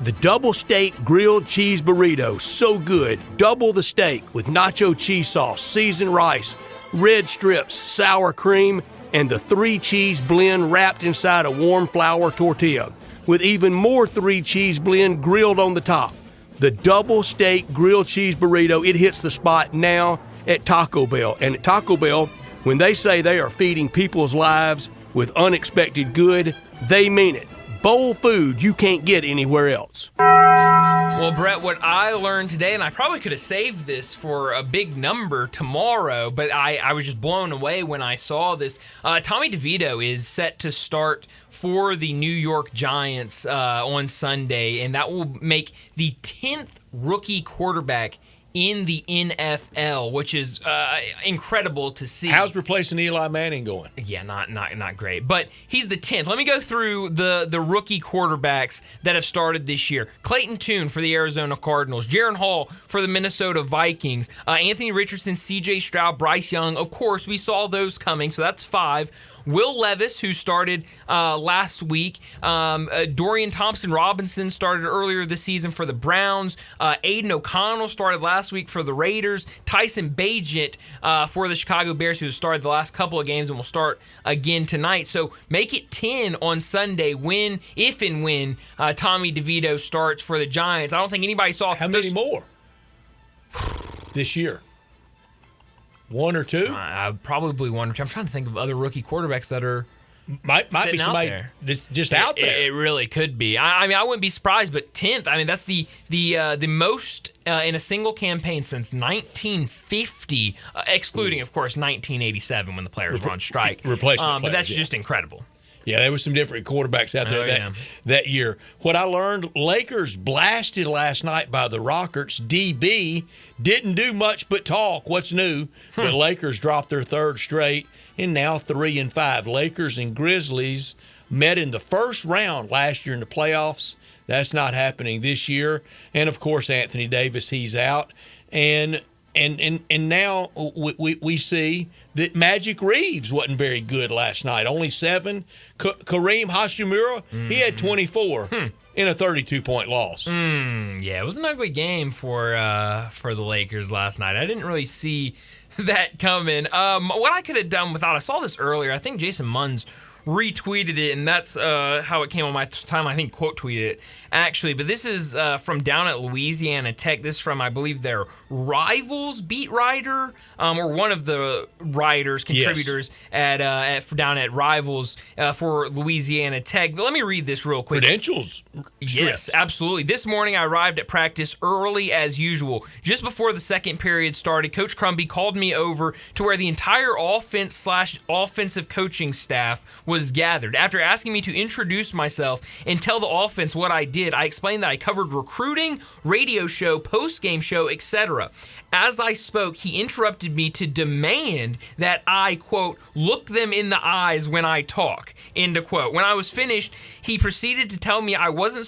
The double steak grilled cheese burrito, so good. Double the steak with nacho cheese sauce, seasoned rice, red strips, sour cream, and the 3-cheese blend wrapped inside a warm flour tortilla, with even more 3-cheese blend grilled on the top. The double steak grilled cheese burrito, it hits the spot now at Taco Bell. And at Taco Bell, when they say they are feeding people's lives with unexpected good, they mean it. Bowl food you can't get anywhere else. Well, Brett, what I learned today, and I probably could have saved this for a big number tomorrow, but I was just blown away when I saw this. Tommy DeVito is set to start for the New York Giants on Sunday, and that will make the 10th rookie quarterback in the NFL, which is incredible to see. How's replacing Eli Manning going? Yeah, not great. But he's the 10th. Let me go through the rookie quarterbacks that have started this year. Clayton Tune for the Arizona Cardinals. Jaron Hall for the Minnesota Vikings. Anthony Richardson, C.J. Stroud, Bryce Young. Of course, we saw those coming, so that's 5. Will Levis, who started last week. Dorian Thompson-Robinson started earlier this season for the Browns. Aiden O'Connell started last week for the Raiders. Tyson Bagent for the Chicago Bears, who started the last couple of games and will start again tonight. So make it 10 on Sunday if and when Tommy DeVito starts for the Giants. I don't think anybody saw. How many more this year? 1 or 2? Probably 1 or 2. I'm trying to think of other rookie quarterbacks that are might be somebody that's just out there. It really could be. I mean, I wouldn't be surprised, but 10th. I mean, that's the most in a single campaign since 1950, excluding, of course, 1987 when the players were on strike. Replacement but players, that's just incredible. Yeah, there were some different quarterbacks out there that year. What I learned, Lakers blasted last night by the Rockets. DB didn't do much but talk. What's new? The Lakers dropped their 3rd straight and now 3-5. Lakers and Grizzlies met in the first round last year in the playoffs. That's not happening this year. And, of course, Anthony Davis, he's out. And now we see that Magic Reeves wasn't very good last night. Only 7. Kareem Hashimura, he had 24 in a 32-point loss. Yeah, it was an ugly game for the Lakers last night. I didn't really see that coming. What I could have done without, I saw this earlier. I think Jason Munn's retweeted it, and that's how it came on my time. I think quote tweeted it, actually. But this is from down at Louisiana Tech. This is from, I believe, their Rivals beat writer, or one of the writers, contributors down at Rivals for Louisiana Tech. But let me read this real quick. Credentials. Yes, absolutely. This morning I arrived at practice early as usual. Just before the second period started, Coach Crumby called me over to where the entire offensive coaching staff was gathered. After asking me to introduce myself and tell the offense what I did, I explained that I covered recruiting, radio show, post-game show, etc. As I spoke, he interrupted me to demand that I, quote, look them in the eyes when I talk, end of quote. When I was finished, he proceeded to tell me I wasn't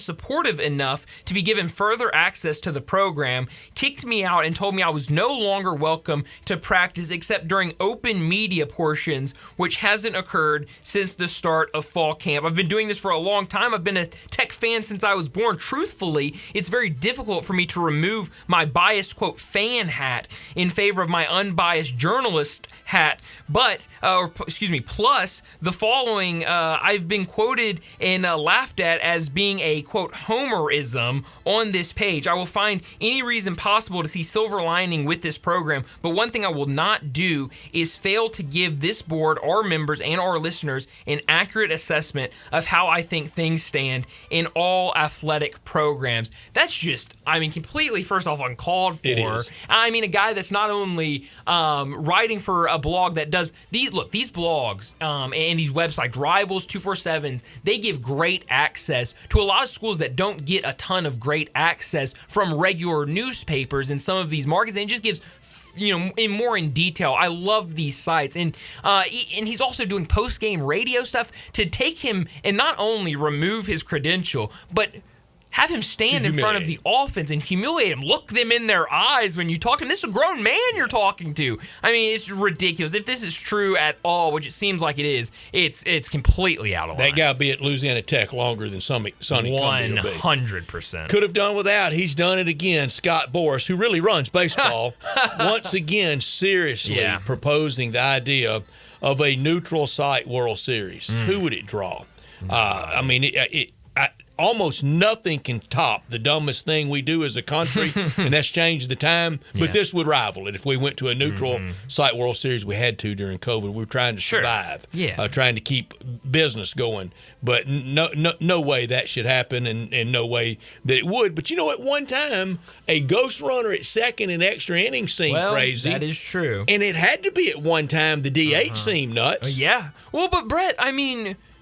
supportive enough to be given further access to the program, kicked me out, and told me I was no longer welcome to practice except during open media portions, which hasn't occurred since the start of fall camp. I've been doing this for a long time. I've been a Tech fan since I was born. Truthfully, it's very difficult for me to remove my biased, quote, fan hat in favor of my unbiased journalist hat, plus the following I've been quoted and laughed at as being a, quote, homerism on this page. I will find any reason possible to see silver lining with this program, but one thing I will not do is fail to give this board, our members, and our listeners an accurate assessment of how I think things stand in all athletic programs. That's just, completely, first off, uncalled for. It is. A guy that's not only writing for a blog that does these blogs and these websites, Rivals 247s, they give great access to a lot of schools that don't get a ton of great access from regular newspapers in some of these markets, and it just gives in detail. I love these sites, and he's also doing post-game radio stuff to take him and not only remove his credential, but have him stand in front of the offense and humiliate him. Look them in their eyes when you talk to him. This is a grown man you're talking to. It's ridiculous. If this is true at all, which it seems like it is, it's completely out of line. That guy will be at Louisiana Tech longer than Sonny Cumbie will be. 100%. Could have done without. He's done it again. Scott Boras, who really runs baseball, once again seriously proposing the idea of a neutral site World Series. Who would it draw? Almost nothing can top the dumbest thing we do as a country, and that's change the time. But this would rival it. If we went to a neutral site World Series, we had to during COVID. We were trying to survive, trying to keep business going. But no way that should happen, and no way that it would. But at one time, a ghost runner at second in extra innings seemed crazy. That is true. And it had to be at one time the DH seemed nuts. Well, but Brett,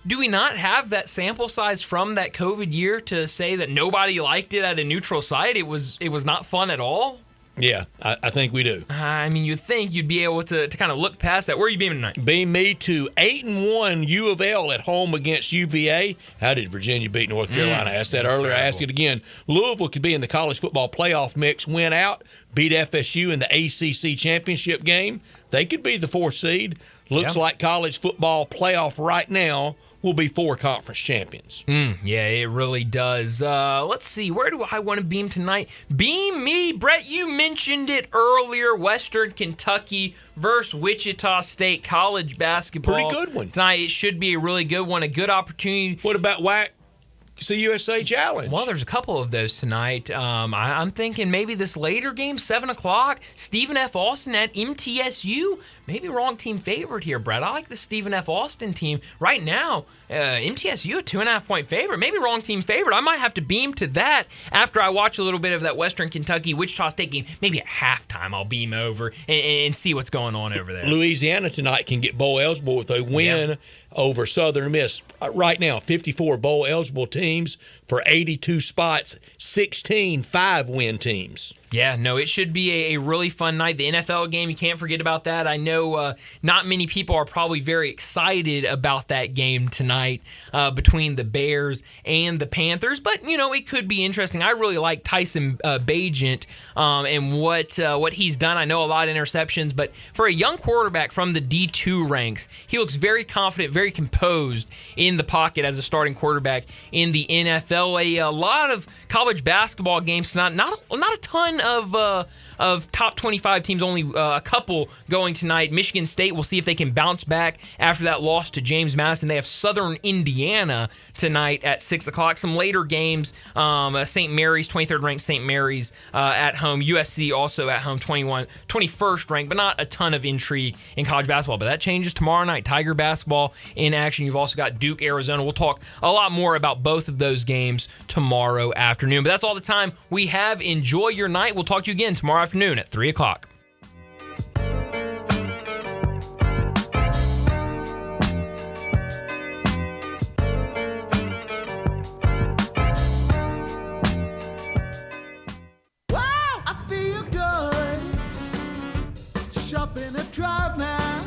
do we not have that sample size from that COVID year to say that nobody liked it at a neutral site? It was not fun at all? Yeah, I think we do. You'd think you'd be able to kind of look past that. Where are you beaming tonight? Beam me to 8-1 U of L at home against UVA. How did Virginia beat North Carolina? I asked that earlier. I asked it again. Louisville could be in the college football playoff mix, win out, beat FSU in the ACC championship game. They could be the 4th seed. Looks like college football playoff right now will be 4 conference champions. Yeah, it really does. Let's see. Where do I want to beam tonight? Beam me, Brett. You mentioned it earlier. Western Kentucky versus Wichita State college basketball. Pretty good one. Tonight, it should be a really good one, a good opportunity. What about WAC? CUSA Challenge. Well, there's a couple of those tonight. I'm thinking maybe this later game, 7 o'clock, Stephen F. Austin at MTSU. Maybe wrong team favorite here, Brett. I like the Stephen F. Austin team. Right now, MTSU, a 2.5-point favorite. Maybe wrong team favorite. I might have to beam to that after I watch a little bit of that Western Kentucky Wichita State game. Maybe at halftime I'll beam over and see what's going on over there. Louisiana tonight can get bowl eligible with a win over Southern Miss. Right now, 54 bowl eligible teams for 82 spots, 16 5-win teams. Yeah, no, it should be a really fun night. The NFL game, you can't forget about that. I know not many people are probably very excited about that game tonight between the Bears and the Panthers, but, it could be interesting. I really like Tyson Bagent and what he's done. I know a lot of interceptions, but for a young quarterback from the D2 ranks, he looks very confident, very composed in the pocket as a starting quarterback in the NFL. A lot of college basketball games tonight, not a ton of top 25 teams, only a couple going tonight. Michigan State, we'll see if they can bounce back after that loss to James Madison. They have Southern Indiana tonight at 6 o'clock. Some later games, St. Mary's, 23rd ranked St. Mary's at home. USC also at home, 21st ranked, but not a ton of intrigue in college basketball. But that changes tomorrow night. Tiger basketball in action. You've also got Duke, Arizona. We'll talk a lot more about both of those games tomorrow afternoon. But that's all the time we have. Enjoy your night. We'll talk to you again tomorrow afternoon at 3 o'clock. Wow, I feel good. Shopping at DriveMax.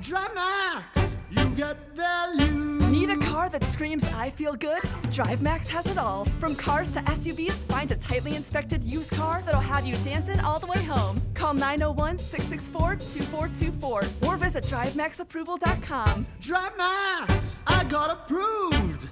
DriveMax, you get value. Need a car that screams I feel good? DriveMax has it all. From cars to SUVs, find a tightly inspected used car that'll have you dancing all the way home. Call 901-664-2424 or visit DriveMaxApproval.com. DriveMax, I got approved.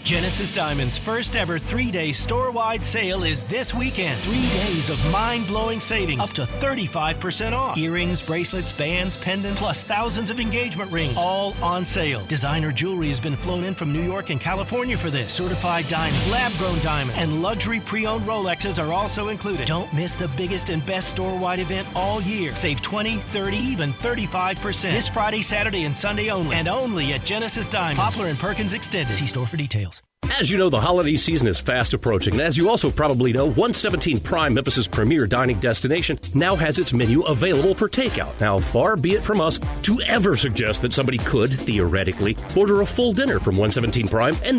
Genesis Diamond's first ever 3-day store-wide sale is this weekend. 3 days of mind-blowing savings, up to 35% off. Earrings, bracelets, bands, pendants, plus thousands of engagement rings, all on sale. Designer jewelry has been flown in from New York and California for this. Certified diamonds, lab-grown diamonds, and luxury pre-owned Rolexes are also included. Don't miss the biggest and best store-wide event all year. Save 20, 30, even 35%. This Friday, Saturday, and Sunday only. And only at Genesis Diamond. Poplar and Perkins Extended. See store for details. As you know, the holiday season is fast approaching, and as you also probably know, 117 Prime, Memphis's premier dining destination, now has its menu available for takeout. Now, far be it from us to ever suggest that somebody could, theoretically, order a full dinner from 117 Prime and then